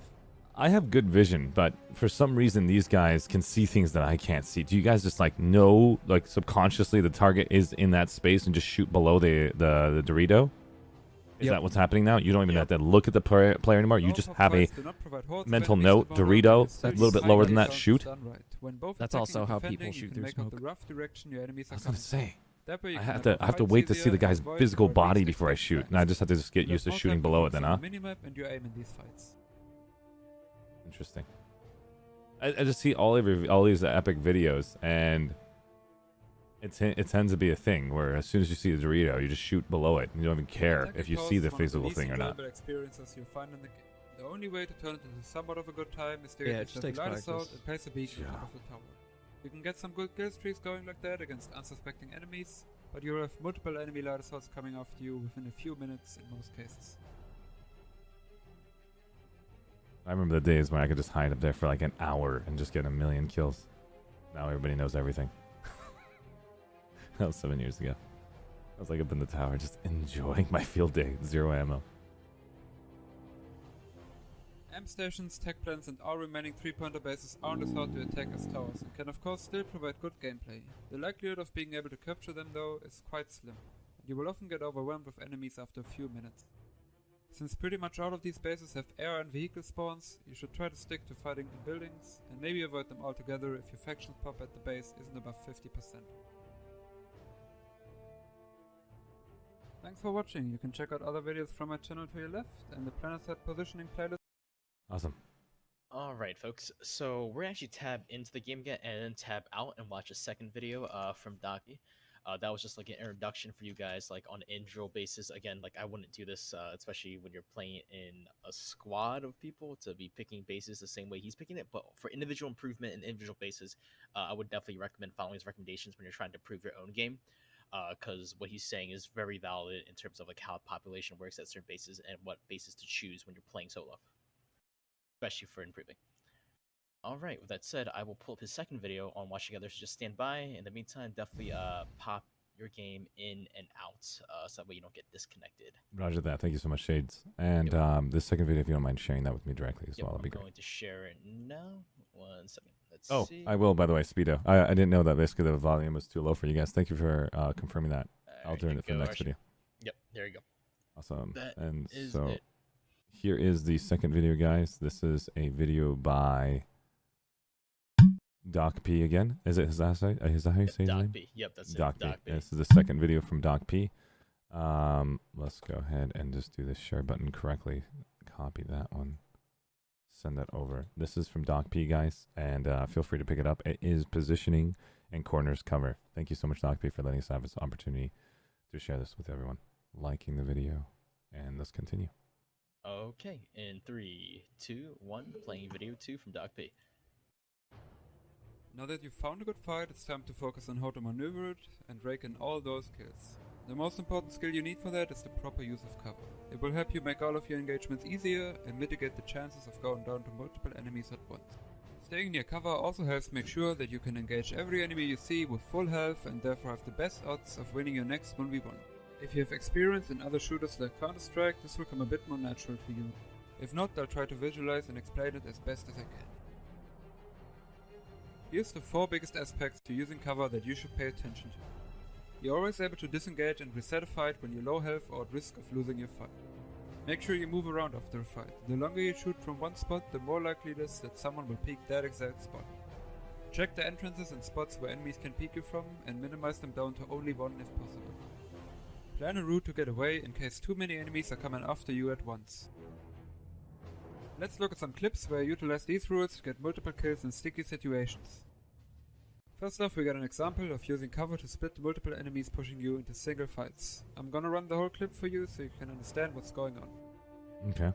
A: I have good vision, but for some reason these guys can see things that I can't see. Do you guys just know, subconsciously the target is in that space and just shoot below the Dorito? Is that what's happening now? You don't even have to look at the player anymore. You just have a mental note, Dorito, a little bit lower than that, shoot.
F: That's also how people shoot through smoke.
P: The rough direction your enemies
A: I was going to say.
P: That way you
A: I
P: can
A: have to
P: fights
A: wait to see
P: easier
A: the
P: and
A: guy's
P: avoid
A: physical
P: or at
A: body
P: least
A: before I
P: expect
A: shoot, and I
P: crashes.
A: just have to just get
P: You
A: used to
P: have more
A: shooting
P: time
A: below it
P: focus
A: then,
P: on
A: huh?
P: the minimap and you aim in these fights.
A: Interesting. I just see all these epic videos, and it tends to be a thing where as soon as you see the Dorito, you just shoot below it, and you don't even care
P: Attacking
A: if you
P: pose
A: see
P: is
A: the
P: one of
A: physical
P: least
A: thing or not.
P: enjoyable experiences you'll find in the game. The only way to turn it into somewhat of a good time is to
F: Yeah,
P: get
F: it just
P: yourself
F: takes
P: a light
F: practice.
P: assault and place a beacon
A: Yeah.
P: on top of the tower. You can get some good kill streaks going like that against unsuspecting enemies, but you'll have multiple enemy light assaults coming after you within a few minutes in most cases.
A: I remember the days when I could just hide up there for like an hour and just get a million kills. Now everybody knows everything. That was 7 years ago. I was like up in the tower just enjoying my field day, 0 ammo.
P: Amp stations, tech plants and all remaining 3-pointer bases aren't as hard to attack as towers and can of course still provide good gameplay. The likelihood of being able to capture them though is quite slim, and you will often get overwhelmed with enemies after a few minutes. Since pretty much all of these bases have air and vehicle spawns, you should try to stick to fighting in buildings, and maybe avoid them altogether if your factions pop at the base isn't above 50%. Thanks for watching. You can check out other videos from my channel to your left and the planet set positioning playlist.
A: Awesome.
O: Alright, folks, so we're actually tab into the game again and then tab out and watch a second video from Daki. That was just like an introduction for you guys, like on an individual basis. Again, like I wouldn't do this, especially when you're playing in a squad of people, to be picking bases the same way he's picking it. But for individual improvement and individual bases, I would definitely recommend following his recommendations when you're trying to improve your own game. Because what he's saying is very valid in terms of like how population works at certain bases and what bases to choose when you're playing solo, especially for improving. Alright, with that said, I will pull up his second video on Watch Together, so just stand by. In the meantime, definitely pop your game in and out, so that way you don't get disconnected.
A: Roger that. Thank you so much, Shades. And this second video, if you don't mind sharing that with me directly as well, that'd be
O: I'm
A: great.
O: going to share it now. 1 second. Let's see.
A: I will, by the way, Speedo. I didn't know that basically the volume was too low for you guys. Thank you for confirming that. I'll turn it for the next video.
O: Yep, there you go.
A: Awesome.
O: That
A: and
O: is
A: so
O: it.
A: here is the second video, guys. This is a video by Doc P again. Is it his last name? Is that how you say his
O: Doc
A: name?
O: P. Yep, that's
A: Doc
O: it. Doc P.
A: This is the second video from Doc P. Let's go ahead and just do this share button correctly. Copy that one. Send that over. This is from Doc P, guys, and feel free to pick it up. It is positioning and corners cover. Thank you so much, Doc P, for letting us have this opportunity to share this with everyone. Liking the video, and let's continue.
O: Okay, in 3, 2, 1, playing video 2 from Doc P.
P: Now that you've found a good fight, it's time to focus on how to maneuver it and rake in all those kills. The most important skill you need for that is the proper use of cover. It will help you make all of your engagements easier and mitigate the chances of going down to multiple enemies at once. Staying near cover also helps make sure that you can engage every enemy you see with full health and therefore have the best odds of winning your next 1v1. If you have experience in other shooters like Counter-Strike, this will come a bit more natural to you. If not, I'll try to visualize and explain it as best as I can. Here's the 4 biggest aspects to using cover that you should pay attention to. You're always able to disengage and reset a fight when you're low health or at risk of losing your fight. Make sure you move around after a fight. The longer you shoot from one spot, the more likely it is that someone will peek that exact spot. Check the entrances and spots where enemies can peek you from and minimize them down to only one if possible. Plan a route to get away in case too many enemies are coming after you at once. Let's look at some clips where I utilize these rules to get multiple kills in sticky situations. First off, we got an example of using cover to split multiple enemies pushing you into single fights. I'm gonna run the whole clip for you so you can understand what's going on.
A: Okay.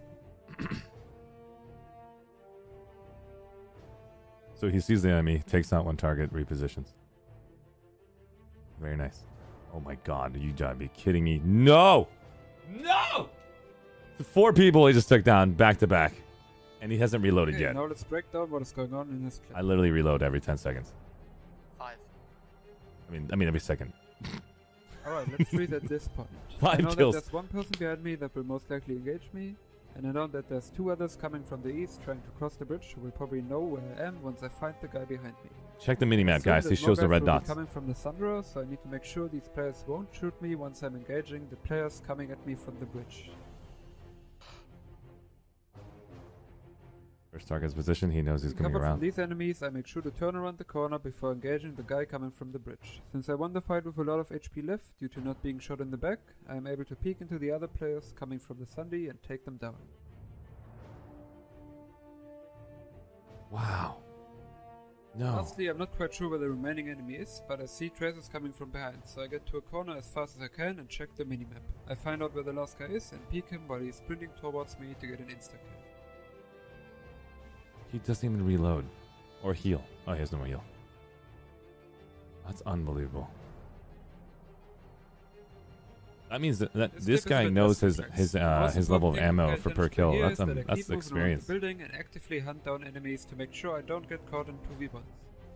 A: So he sees the enemy, takes out one target, repositions. Very nice. Oh my god, you gotta be kidding me. No! No! 4 people he just took down back to back. And he hasn't reloaded
P: Okay,
A: yet.
P: now let's break down what is going on in this clip.
A: I literally reload every 10 seconds.
N: 5.
A: I mean every second.
P: Alright, let's read at this point.
A: 5
P: I know
A: kills.
P: that there's one person behind me that will most likely engage me, and I know that there's 2 others coming from the east trying to cross the bridge who will probably know where I am once I find the guy behind me.
A: Check the minimap,
P: Assume
A: guys.
P: that
A: He
P: more
A: shows the
P: guys
A: red
P: will be
A: dots.
P: coming from the sunrow, so I need to make sure these players won't shoot me once I'm engaging the players coming at me from the bridge.
A: First target's position, he knows he's
P: In
A: coming
P: cover from
A: around.
P: these enemies, I make sure to turn around the corner before engaging the guy coming from the bridge. Since I won the fight with a lot of HP left due to not being shot in the back, I am able to peek into the other players coming from the Sunday and take them down.
A: Wow. No.
P: Lastly, I'm not quite sure where the remaining enemy is, but I see traces coming from behind, so I get to a corner as fast as I can and check the minimap. I find out where the last guy is and peek him while he's sprinting towards me to get an insta-kill.
A: He doesn't even reload. Or heal. Oh, he has no more heal. That's unbelievable. That means that this guy knows his level of ammo for per kill. That's experience.
P: Building and actively hunt down enemies to make sure I don't get caught in 2v1s.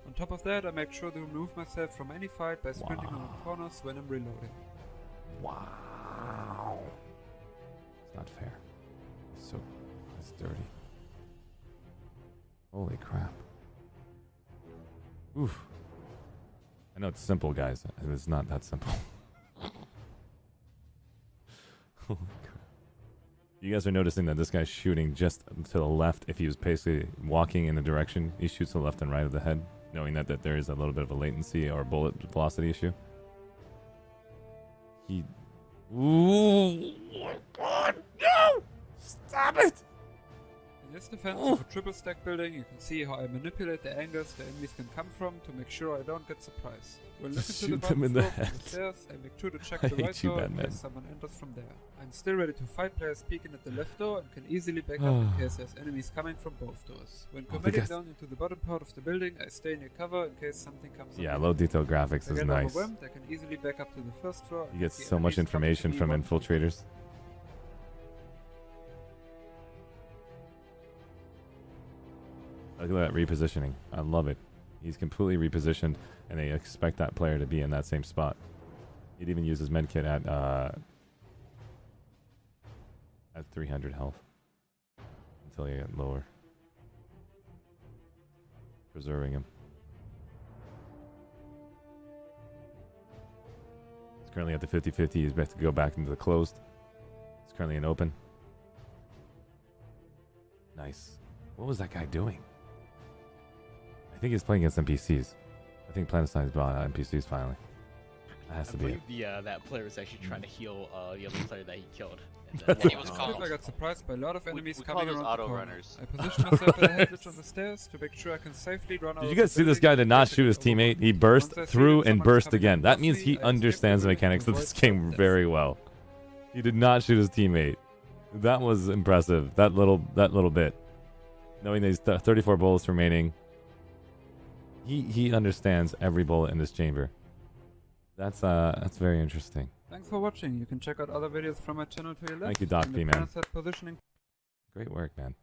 P: On top of that, I make sure to remove myself from any fight by sprinting around corners when I'm reloading.
A: Wow. It's not fair. It's dirty. Holy crap. Oof. I know it's simple, guys. It's not that simple. Holy crap. You guys are noticing that this guy's shooting just to the left. If he was basically walking in the direction, he shoots to the left and right of the head, knowing that there is a little bit of a latency or bullet velocity issue. Ooh, my God, no! Stop it!
P: In this defense of a triple stack building, you can see how I manipulate the angles the enemies can come from to make sure I don't get surprised. When looking to the
A: Shoot them
P: bottom
A: in the
P: floor from
A: head.
P: the stairs, I make sure to check
A: I
P: the right
A: hate you,
P: door in
A: Madman.
P: case someone enters from there. I'm still ready to fight players peeking at the left door and can easily back up in case there's enemies coming from both doors. When committing down into the bottom part of the building, I stay near cover in case something comes
A: Yeah,
P: up.
A: low detail graphics
P: If I
A: is
P: get
A: nice.
P: overwhelmed, I can easily back up to the first floor.
A: You get
P: and see
A: so much
P: enemies coming
A: information
P: to
A: from
P: me one
A: infiltrators. Look at that repositioning. I love it. He's completely repositioned, and they expect that player to be in that same spot. He'd even use his medkit at 300 health until you get lower, preserving him. He's currently at the 50-50. He's about to go back into the closed. It's currently an open. Nice. What was that guy doing? I think he's playing against NPCs. I think Planetstein's bought out NPCs finally. That has to be it.
O: That player was actually trying to heal the other player that he killed.
P: He was I got surprised by a lot of enemies coming around the corner. I position myself at a head ledge on the stairs to make sure I can safely run out.
A: Did you guys see this guy did not shoot his teammate? He burst through and burst again. That means he understands the mechanics of this game very well. He did not shoot his teammate. That was impressive. That little bit. Knowing there's 34 bullets remaining. He understands every bullet in this chamber. That's very interesting.
P: Thanks for watching. You can check out other videos from my channel to your left.
A: Thank you, Doc
P: in
A: P,
P: the
A: man.
P: plan set positioning.
A: Great work, man.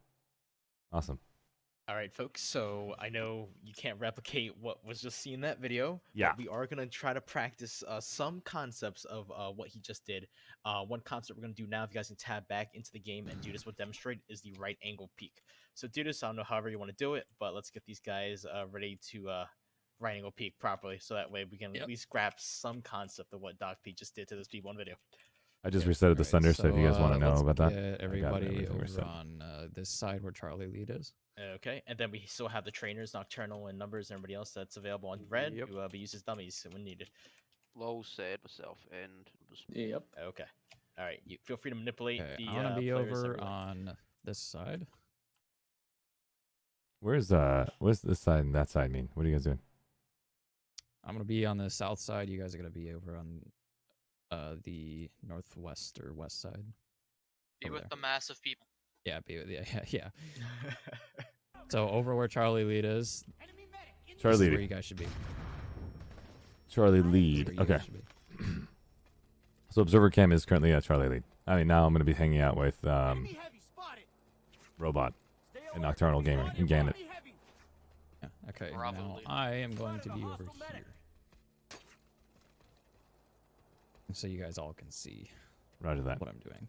A: Awesome.
O: All right, folks. So I know you can't replicate what was just seen in that video.
A: Yeah.
O: But we are gonna try to practice some concepts of what he just did. One concept we're gonna do now, if you guys can tab back into the game and Dudis will demonstrate, is the right angle peek. So Dudis, I don't know however you want to do it, but let's get these guys ready to right angle peek properly, so that way we can at least grasp some concept of what Doc P just did to this P1 video.
A: I just resetted the sender, so if you guys want to know
F: let's
A: about that,
F: get
A: I got
F: everybody
A: everything
F: over
A: reset.
F: on this side where Charlie Lead is.
O: Okay, and then we still have the trainers, Nocturnal and Numbers, and everybody else that's available on red to be used as dummies when needed.
C: Low said myself and
L: Yep.
O: Okay. All right. You feel free to manipulate the.
F: I'm gonna be
O: players
F: over
O: everywhere.
F: on this side.
A: Where's this side and that side mean? What are you guys doing?
F: I'm gonna be on the south side. You guys are gonna be over on the northwest or west side.
N: Be
F: Over
N: with
F: there.
N: the mass of people.
F: Yeah, yeah. So over where Charlie Lead is.
A: Charlie
F: this is
A: Lead.
F: where you guys should be.
A: Charlie
F: Where
A: Lead.
F: you
A: Okay.
F: guys should be.
A: So Observer Cam is currently at Charlie Lead. I mean, now I'm going to be hanging out with Robot and Nocturnal Gamer and Gannett.
F: Yeah, okay,
N: Bravo,
F: now
N: Lead.
F: I am going to be over here. So you guys all can see
A: Roger that.
F: what I'm doing.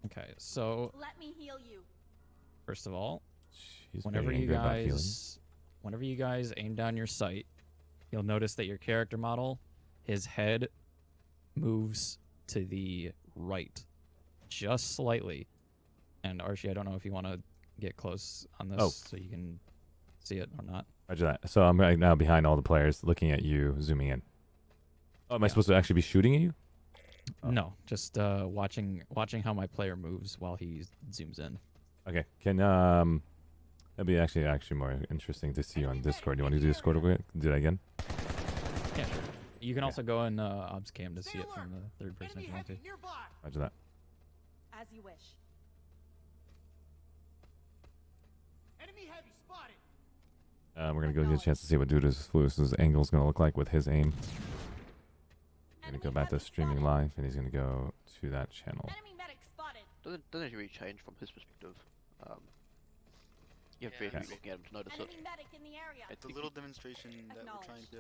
F: Okay, so
J: Let me heal you.
F: first of all,
A: She's
F: whenever
A: pretty
F: you
A: angry about healing.
F: guys aim down your sight, you'll notice that your character model, his head moves to the right just slightly, And Arshee, I don't know if you want to get close on this so you can see it or not.
A: Roger that. So I'm right now behind all the players, looking at you, zooming in. Oh, am I supposed to actually be shooting at you?
F: No, just watching how my player moves while he zooms in.
A: Okay. Can that'd be actually more interesting to see you on Discord. You want to do Discord real quick? Do that again?
F: Yeah, sure. You can also go in Obs Cam to see it from the third person if you want to.
A: Roger that.
J: As you wish.
R: Enemy heavy spotted.
A: We're gonna go get a chance to see what Dudisfludis' angle is gonna look like with his aim. We're gonna go back to streaming live, and he's gonna go to that channel.
C: Doesn't really change from his perspective. You have to be looking at him to notice it.
S: The little demonstration that we're trying to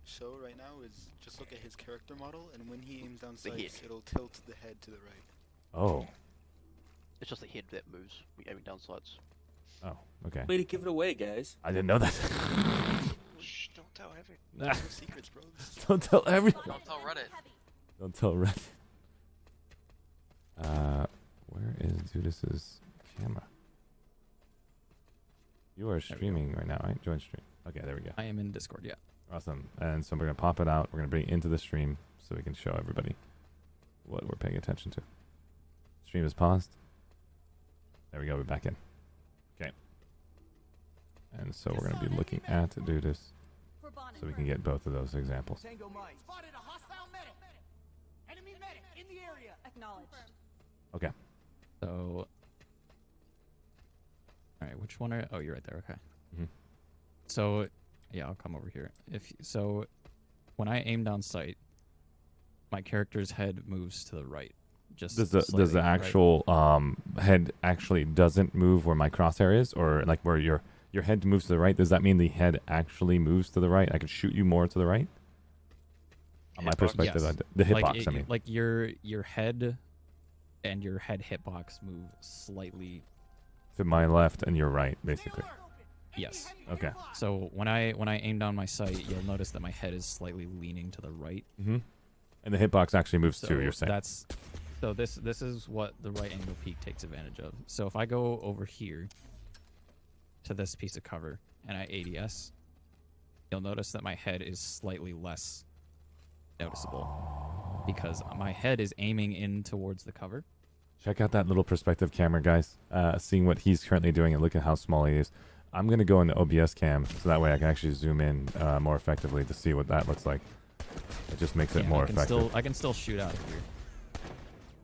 S: show right now is just look at his character model, and when he aims down sights, it'll tilt the head to the right.
A: Oh.
C: It's just the head that moves when you're aiming down sights.
A: Oh, okay.
G: Way to give it away, guys.
A: I didn't know that.
S: Shh, don't tell everything.
A: Nah.
S: No secrets, bro.
A: Don't tell everything.
N: Don't tell Reddit.
A: Don't tell Reddit. Where is Dudis's camera? You are streaming right now, right? Join stream. Okay, there we go.
F: I am in Discord, yeah.
A: Awesome. And so we're going to pop it out. We're going to bring it into the stream so we can show everybody what we're paying attention to. Stream is paused. There we go. We're back in. Okay. And so we're going to be looking at Dudis so we can get both of those examples.
R: Tango Mike. Spotted a hostile medic. Enemy medic in the area.
J: Acknowledged.
A: Okay.
F: So, all right, which one are? Oh, you're right there. Okay.
A: Mhm.
F: So, yeah, I'll come over here. So, when I aim down sight, my character's head moves to the right. Just
A: does the
F: slightly,
A: actual head actually doesn't move where my crosshair is, or like where your head moves to the right? Does that mean the head actually moves to the right? I could shoot you more to the right. On my perspective,
F: Yes.
A: the hitbox.
F: Like,
A: I mean,
F: like your head and your head hitbox move slightly
A: to my left and your right, basically.
F: Yes.
A: Okay.
F: So when I aim down my sight, you'll notice that my head is slightly leaning to the right.
A: Mm-hmm. And the hitbox actually moves
F: So
A: too. You're saying.
F: So this is what the right angle peak takes advantage of. So if I go over here to this piece of cover and I ADS, you'll notice that my head is slightly less noticeable because my head is aiming in towards the cover.
A: Check out that little perspective camera, guys. Seeing what he's currently doing and look at how small he is. I'm going to go into OBS cam so that way I can actually zoom in more effectively to see what that looks like. It just makes it more effective.
F: I can still shoot out of here.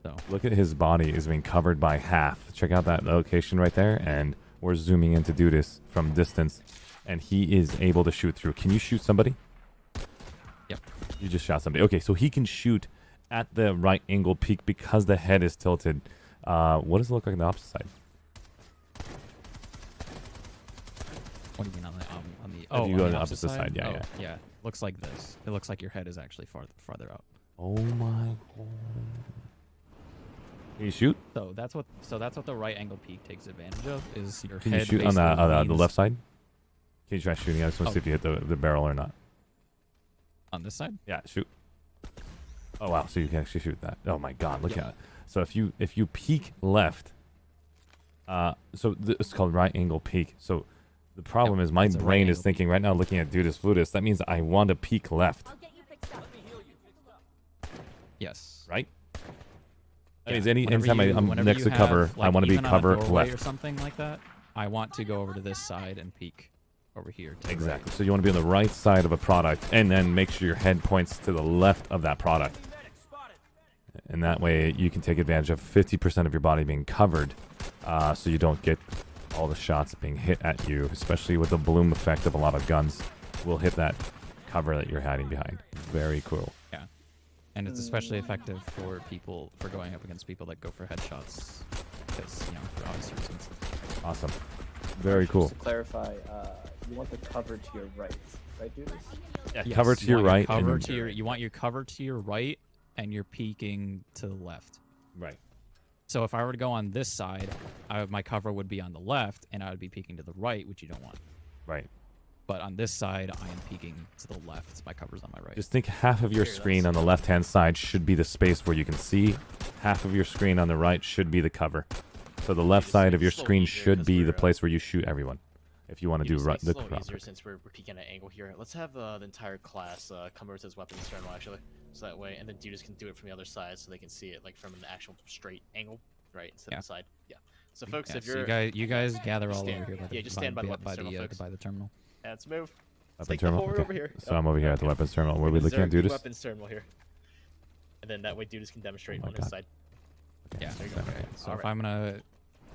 F: So
A: look at his body is being covered by half. Check out that location right there, and we're zooming in to do this from distance, and he is able to shoot through. Can you shoot somebody?
F: Yep.
A: You just shot somebody. Okay, so he can shoot at the right angle peak because the head is tilted. What does it look like on the opposite side?
F: what do you mean on the
A: you go on the opposite side? Yeah,
F: yeah. Yeah. Looks like this. It looks like your head is actually farther out.
A: Oh my god. Can you shoot?
F: So that's what the right angle peak takes advantage of is your
A: Can
F: head.
A: you shoot on the
F: leans
A: left side? Can you try shooting? I just want to see if you hit the barrel or not.
F: on this side.
A: Yeah, shoot. Oh wow, so you can actually shoot that. Oh my god, look at it. So if you peek left, so it's called right angle peek. So the problem is my brain is thinking right now, looking at Dudisfludis, that means I want to peek left.
F: Yes.
A: Right? That
F: Yeah.
A: means
F: Whenever
A: anytime I'm
F: whenever
A: next
F: you
A: to cover,
F: have,
A: I want to be
F: even on a
A: cover
F: doorway
A: left.
F: or something like that. I want to go over to this side and peek over here. To the
A: Exactly.
F: right.
A: So you want to be on the right side of a product, and then make sure your head points to the left of that product. And that way you can take advantage of 50% of your body being covered, so you don't get all the shots being hit at you, especially with the bloom effect of a lot of guns will hit that cover that you're hiding behind. Very cool.
F: Yeah. And it's especially effective for going up against people that go for headshots, because, for obvious reasons.
A: Awesome. Very cool.
L: Just to clarify, you want the cover to your right, dude?
A: Yeah,
F: Yes,
A: cover to
F: you
A: your
F: want
A: right.
F: Cover
A: and
F: to your, you want your cover to your right, and you're peeking to the left.
A: Right.
F: So if I were to go on this side, my cover would be on the left, and I would be peeking to the right, which you don't want.
A: Right.
F: But on this side, I am peeking to the left. My cover's on my right.
A: Just think half of your screen on the left-hand side should be the space where you can see. Half of your screen on the right should be the cover. So the left side of your
O: Slow
A: screen
O: easier
A: should
O: 'cause
A: be the
O: we're,
A: place where you shoot everyone. If you want to do
O: it's
A: the
O: slow and easier
A: proper.
O: since we're peeking at an angle here. Let's have the entire class come over to this weapons terminal actually, so that way, and then Dudes can do it from the other side, so they can see it like from an actual straight angle, right, instead of the side. Yeah. So folks,
F: Yeah,
O: if
F: so
O: you're
F: you guys gather all
O: stand,
F: over here. By the,
O: yeah, just stand by the weapons
F: by
O: terminal,
F: the
O: folks.
F: by the terminal.
O: And let's move.
A: Weapons
O: Take the
A: terminal.
O: forward
A: Okay.
O: over here.
A: So I'm over here at the weapons terminal. Where are we looking at,
O: Reserve the
A: Dudis?
O: weapons terminal here. And then that way Dudes can demonstrate
A: Oh my
O: on his
A: God.
O: side.
F: Yeah.
O: There you go.
F: Okay. So
O: All
F: if
O: right.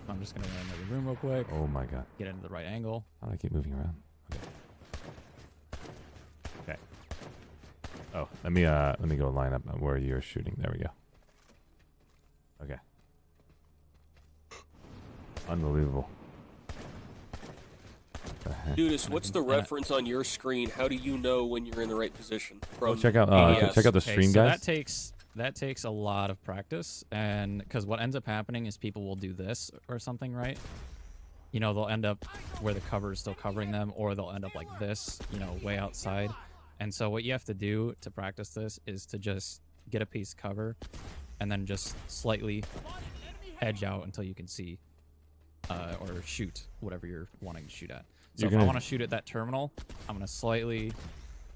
F: I'm just gonna run into the room real quick.
A: Oh my God.
F: Get into the right angle.
A: How do I keep moving around? Okay. Oh, let me go line up where you're shooting. There we go. Okay. Unbelievable. What the heck?
G: Dudis, what's the reference on your screen? How do you know when you're in the right position?
A: Well,
G: From
A: check out
G: AES?
A: check out the stream,
F: so
A: guys.
F: that takes a lot of practice, and because what ends up happening is people will do this or something, right? You know, they'll end up where the cover is still covering them, or they'll end up like this, you know, way outside. And so what you have to do to practice this is to just get a piece of cover, and then just slightly edge out until you can see, or shoot whatever you're wanting to shoot at. So if I want to shoot at that terminal, I'm gonna slightly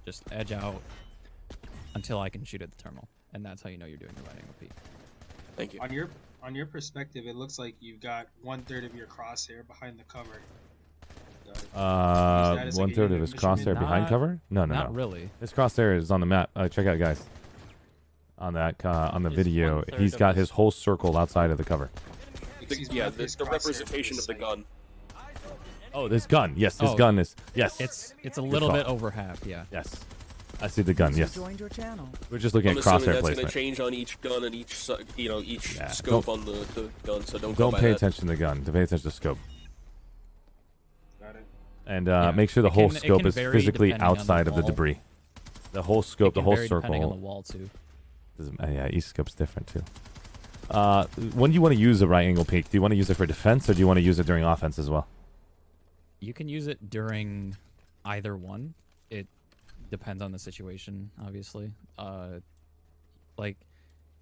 F: just edge out until I can shoot at the terminal, and that's how you know you're doing the right angle peek.
G: Thank you.
T: On your perspective, it looks like you've got 1/3 of your crosshair behind the cover.
A: 1/3 of his crosshair behind cover? No.
F: Not really.
A: His crosshair is on the map. Check out, guys. On that on the
G: It's
A: video,
G: 1/3
A: he's
G: of
A: got
G: his-
A: his whole circle outside of the cover.
G: The representation of the gun.
A: Oh, this gun. Yes, his gun is. Yes.
F: It's a
A: Good
F: little
A: call.
F: bit over half. Yeah.
A: Yes. I see the gun.
B: User
A: Yes.
B: joined your channel.
A: We're just looking
G: I'm
A: at
G: assuming
A: crosshair
G: that's
A: placement.
G: going to change on each gun and each
A: Yeah,
G: scope
A: don't-
G: on the gun, so don't go
A: Don't
G: by
A: pay
G: that.
A: attention to the gun. Pay attention to the scope.
T: Got it.
A: And
F: Yeah,
A: make sure the
F: it
A: whole
F: can- it
A: scope
F: can
A: is
F: vary
A: physically
F: depending on the
A: outside of the
F: wall.
A: debris. The whole scope, the
F: It can
A: whole
F: vary
A: circle.
F: depending on the wall too.
A: Yeah, each scope's different too. When do you want to use a right angle peek? Do you want to use it for defense, or do you want to use it during offense as well?
F: You can use it during either one. It depends on the situation, obviously. Like,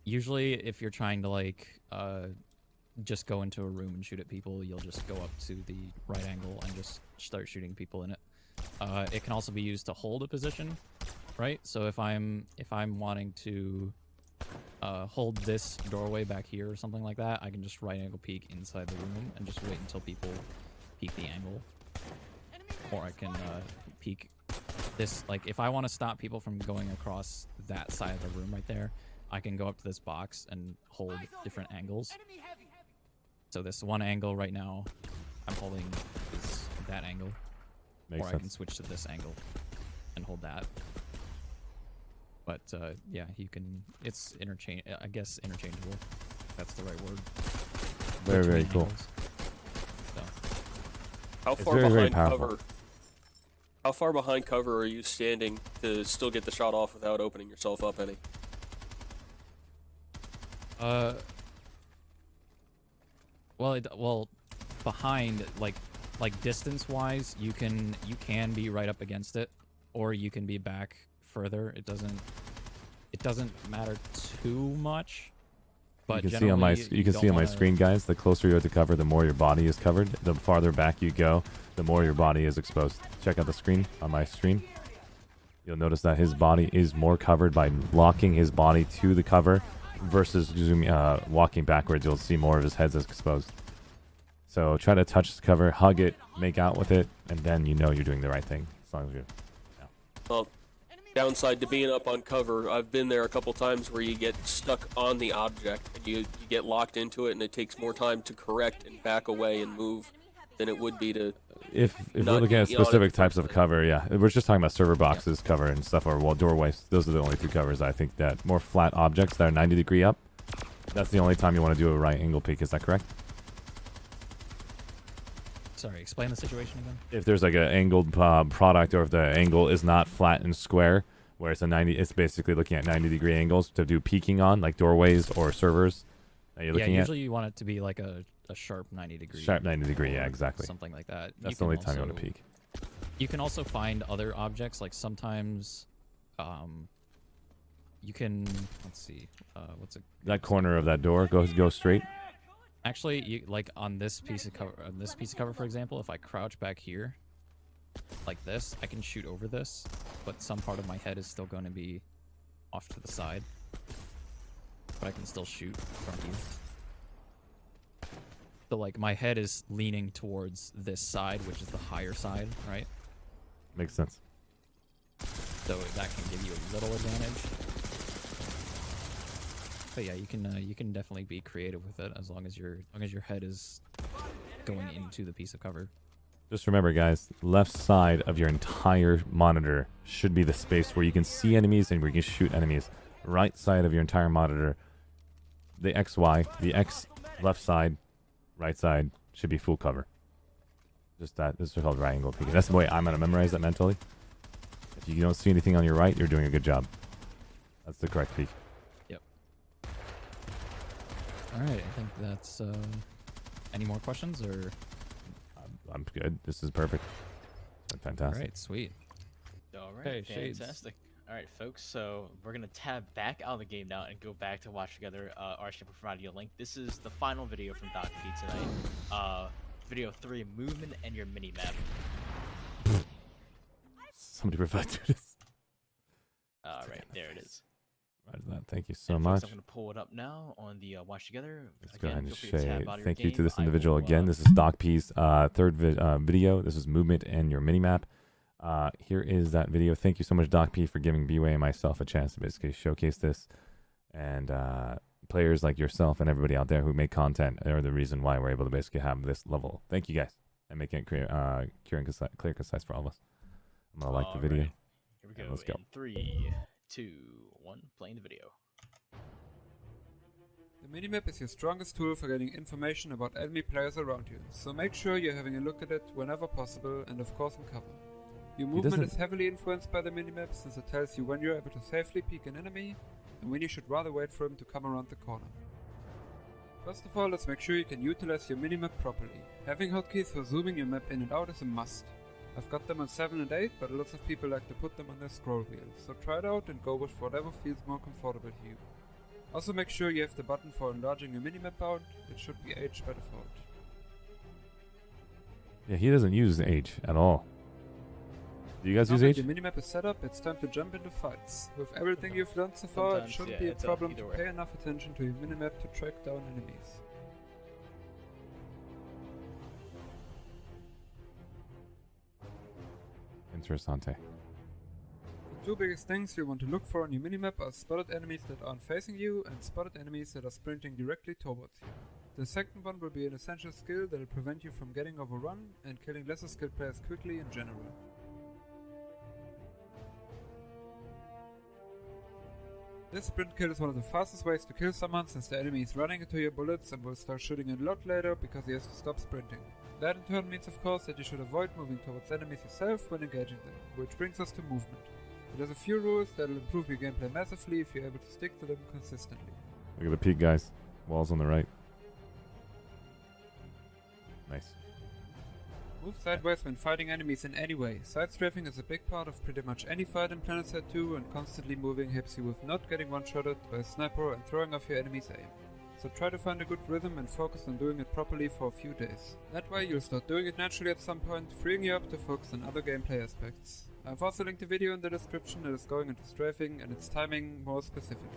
F: usually if you're trying to, like, just go into a room and shoot at people, you'll just go up to the right angle and just start shooting people in it. It can also be used to hold a position, right? So if I'm wanting to hold this doorway back here or something like that, I can just right angle peek inside the room and just wait until people peek the angle. Or I can peek this, like if I want to stop people from going across that side of the room right there, I can go up to this box and hold different angles. So this one angle right now I'm holding is that angle.
A: Makes
F: or I
A: sense.
F: can switch to this angle and hold that. But yeah, you can, it's I guess interchangeable. That's the right word.
A: Very, very
F: Between
A: cool.
F: angles. So.
G: How
A: It's
G: far
A: very, very
G: behind
A: powerful.
G: cover? How far behind cover are you standing to still get the shot off without opening yourself up any?
F: Well, behind, like distance wise, you can be right up against it, or you can be back further. It doesn't matter too much. But
A: you can see on my
F: generally,
A: you can
F: don't
A: see on my
F: wanna-
A: screen, guys. The closer you are to cover, the more your body is covered. The farther back you go, the more your body is exposed. Check out the screen on my stream. You'll notice that his body is more covered by locking his body to the cover versus walking backwards. You'll see more of his head is exposed. So try to touch the cover, hug it, make out with it, and then you know you're doing the right thing. As long as you.
G: Well, downside to being up on cover, I've been there a couple times where you get stuck on the object and you get locked into it, and it takes more time to correct and back away and move than it would be to.
A: If we're
G: not
A: looking at
G: be on it
A: specific
G: the
A: types
G: first
A: of cover, yeah, we're just talking about server boxes cover and stuff, or wall doorways. Those are the only two covers. I think that more flat objects that are 90 degree up. That's the only time you want to do a right angle peek. Is that correct?
F: Sorry, explain the situation again.
A: If there's like an angled product, or if the angle is not flat and square, where it's it's basically looking at 90 degree angles to do peeking on, like doorways or servers. That you're
F: Yeah,
A: looking
F: usually you want it to be like a sharp 90 degree.
A: Sharp 90 degree, yeah,
F: or
A: exactly.
F: Something like that.
A: That's the only time you want to peek.
F: You can also find other objects, like sometimes, you can, let's see, what's it?
A: That corner of that door, go straight.
F: Actually, you like on this piece of cover, for example, if I crouch back here, like this, I can shoot over this, but some part of my head is still going to be off to the side. But I can still shoot from here. So like my head is leaning towards this side, which is the higher side, right?
A: Makes sense.
F: So that can give you a little advantage. But yeah, you can definitely be creative with it as long as your head is going into the piece of cover.
A: Just remember, guys, left side of your entire monitor should be the space where you can see enemies and where you can shoot enemies. Right side of your entire monitor, the XY, the X left side, right side should be full cover. Just that. This is called right angle peeking. That's the way I'm going to memorize that mentally. If you don't see anything on your right, you're doing a good job. That's the correct peek.
F: Yep. All right, I think that's... any more questions, or...?
A: I'm good. This is perfect. Fantastic.
F: All right, sweet.
O: All right,
F: Hey, Shades.
O: fantastic. All right, folks. So we're gonna tab back out of the game now and go back to watch together. Arshee will provide you a link. This is the final video from Doc P tonight. Video 3: movement and your mini map.
A: Somebody provide this.
O: All right, there it is.
A: Right, that. Thank you so
O: And
A: much.
O: folks, I'm gonna pull it up now on the watch together.
A: Let's go ahead and
O: feel free to tab
A: share.
O: out of your
A: Thank you to
O: game.
A: this
O: I
A: individual
O: will,
A: again. This is Doc P's third video. This is movement and your minimap. Here is that video. Thank you so much, Doc P, for giving BWAE and myself a chance to basically showcase this. And players like yourself and everybody out there who make content are the reason why we're able to basically have this level. Thank you, guys. And making it clear and concise for all of us. I'm going to like the video.
O: Right. Here we go.
A: And let's go.
O: In 3, 2, 1. Playing the video.
P: The minimap is your strongest tool for getting information about enemy players around you, so make sure you're having a look at it whenever possible and of course in cover. Your movement is heavily influenced by the minimap since it tells you when you're able to safely peek an enemy and when you should rather wait for him to come around the corner. First of all, let's make sure you can utilize your minimap properly. Having hotkeys for zooming your map in and out is a must. I've got them on 7 and 8, but lots of people like to put them on their scroll wheel, so try it out and go with whatever feels more comfortable to you. Also make sure you have the button for enlarging your minimap bound. It should be H by default.
A: Yeah, he doesn't use H at all. Do you guys
P: Now
A: use
P: that
A: H?
P: your minimap is set up, it's time to jump into fights. With everything you've learned so far, it
O: Sometimes,
P: shouldn't
O: yeah,
P: be a
O: it's
P: problem
O: either
P: to
O: way.
P: pay enough attention to your minimap to track down enemies.
A: Interessante.
P: The two biggest things you want to look for on your minimap are spotted enemies that aren't facing you and spotted enemies that are sprinting directly towards you. The second one will be an essential skill that will prevent you from getting overrun and killing lesser skilled players quickly in general. This sprint kill is one of the fastest ways to kill someone since the enemy is running into your bullets and will start shooting a lot later because he has to stop sprinting. That in turn means of course that you should avoid moving towards enemies yourself when engaging them, which brings us to movement. It has a few rules that will improve your gameplay massively if you're able to stick to them consistently.
A: Look at the peak, guys. Walls on the right. Nice.
P: Move sideways when fighting enemies in any way. Side strafing is a big part of pretty much any fight in PlanetSide 2, and constantly moving helps you with not getting one-shotted by a sniper and throwing off your enemy's aim. So try to find a good rhythm and focus on doing it properly for a few days. That way you'll start doing it naturally at some point, freeing you up to focus on other gameplay aspects. I've also linked a video in the description that is going into strafing and its timing more specifically.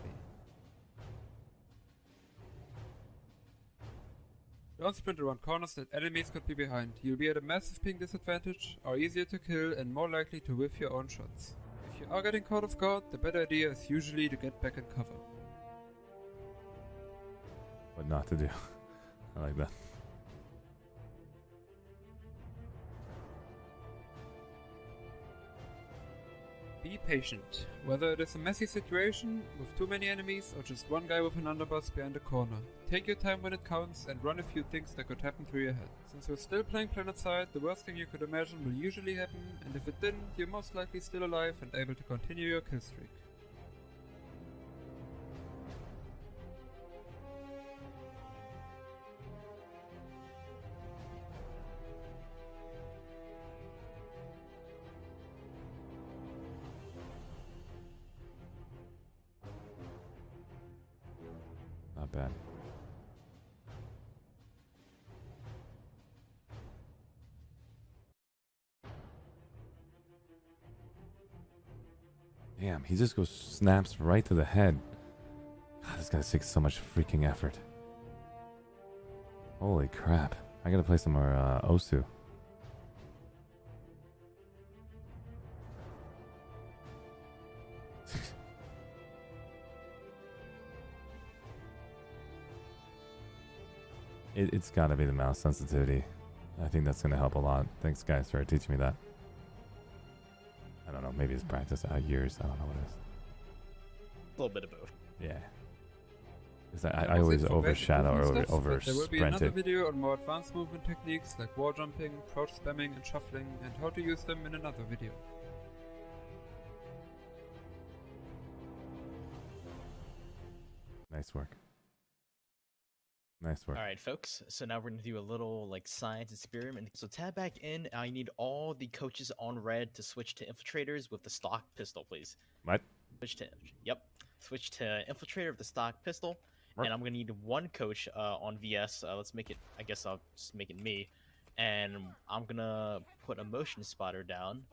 P: Don't sprint around corners that enemies could be behind. You'll be at a massive ping disadvantage, are easier to kill and more likely to whiff your own shots. If you are getting caught off guard, the better idea is usually to get back in cover.
A: What not to do. I like that.
P: Be patient. Whether it is a messy situation with too many enemies or just one guy with an underboss behind a corner. Take your time when it counts and run a few things that could happen through your head. Since you're still playing PlanetSide, the worst thing you could imagine will usually happen, and if it didn't, you're most likely still alive and able to continue your kill streak.
A: Not bad. Damn, he just goes snaps right to the head. God, this guy takes so much freaking effort. Holy crap. I gotta play some more Osu. It's gotta be the mouse sensitivity. I think that's gonna help a lot. Thanks guys for teaching me that. I don't know, maybe it's practice years. I don't know what it is.
O: A little bit of both.
A: Yeah. Because I always overshadow or over
P: There will be
A: sprint
P: another
A: it.
P: video on more advanced movement techniques like wall jumping, crouch spamming and shuffling, and how to use them in another video.
A: Nice work. Nice work.
O: All right, folks. So now we're gonna do a little like science experiment. So tab back in. I need all the coaches on red to switch to infiltrators with the stock pistol, please.
A: What?
O: Switch to switch to infiltrator with the stock pistol,
A: What?
O: and I'm gonna need one coach on VS. Let's make it. I guess I'll just make it me, and I'm gonna put a motion spotter down.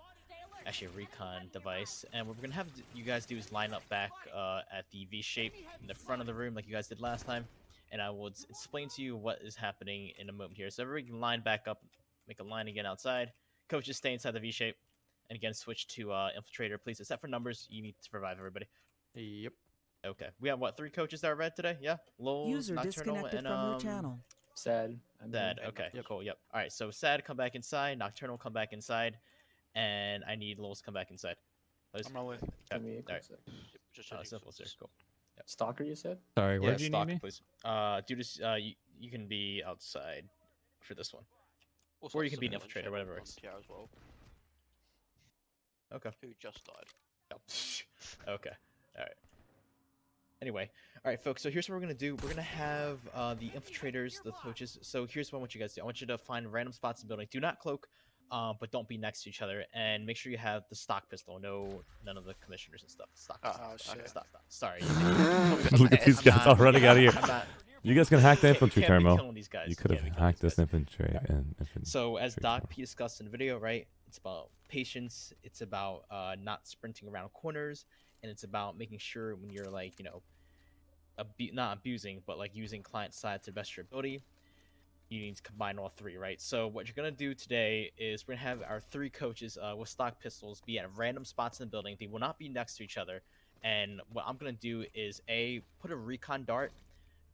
O: Actually, a recon device, and what we're gonna have you guys do is line up back at the V shape in the front of the room, like you guys did last time. And I will explain to you what is happening in a moment here. So everybody can line back up, make a line again outside. Coaches stay inside the V shape, and again switch to infiltrator, please. Except for numbers, you need to survive everybody.
I: Yep.
O: Okay, we have what, 3 coaches that are red today? Yeah, Lowell,
B: User
O: Nocturnal,
B: disconnected
O: and
B: from your channel.
L: Sad.
O: Sad. Okay, cool. Yep. All right. So Sad, come back inside. Nocturnal, come back inside, and I need Lowell's come back inside. Those...
S: On my way.
L: Give me a quick
O: All right.
L: sec.
O: Simple, sir. Cool. Yep.
L: Stalker, you said?
F: Sorry,
O: Yeah,
F: where'd you
O: stock,
F: need me?
O: please. Dude, you can be outside for this one.
C: Also,
O: Or you can be an
C: someone
O: infiltrator,
C: check
O: whatever
C: on
O: works.
C: Frontier as well.
O: Okay.
C: Who just died.
O: Okay. All right. Anyway, all right, folks. So here's what we're gonna do. We're gonna have the infiltrators, the coaches. So here's what I want you guys to do. I want you to find random spots in the building. Do not cloak, but don't be next to each other, and make sure you have the stock pistol. None of the commissioners and stuff. Stock pistol.
S: shit.
O: Okay, stop. Sorry.
A: Look at these guys all running out of here.
O: I'm not,
A: You guys can hack the
O: you
A: infantry
O: can't be
A: terminal.
O: killing these guys.
A: You could have
O: can't be killing
A: hacked
O: these
A: this infantry and infantry.
O: So as
A: terminal.
O: Doc P discussed in the video, right? It's about patience. It's about not sprinting around corners, and it's about making sure when you're like, you know, not abusing, but like using client side to the best of your ability, you need to combine all 3, right? So what you're gonna do today is we're gonna have our 3 coaches with stock pistols be at random spots in the building. They will not be next to each other. And what I'm gonna do is put a recon dart,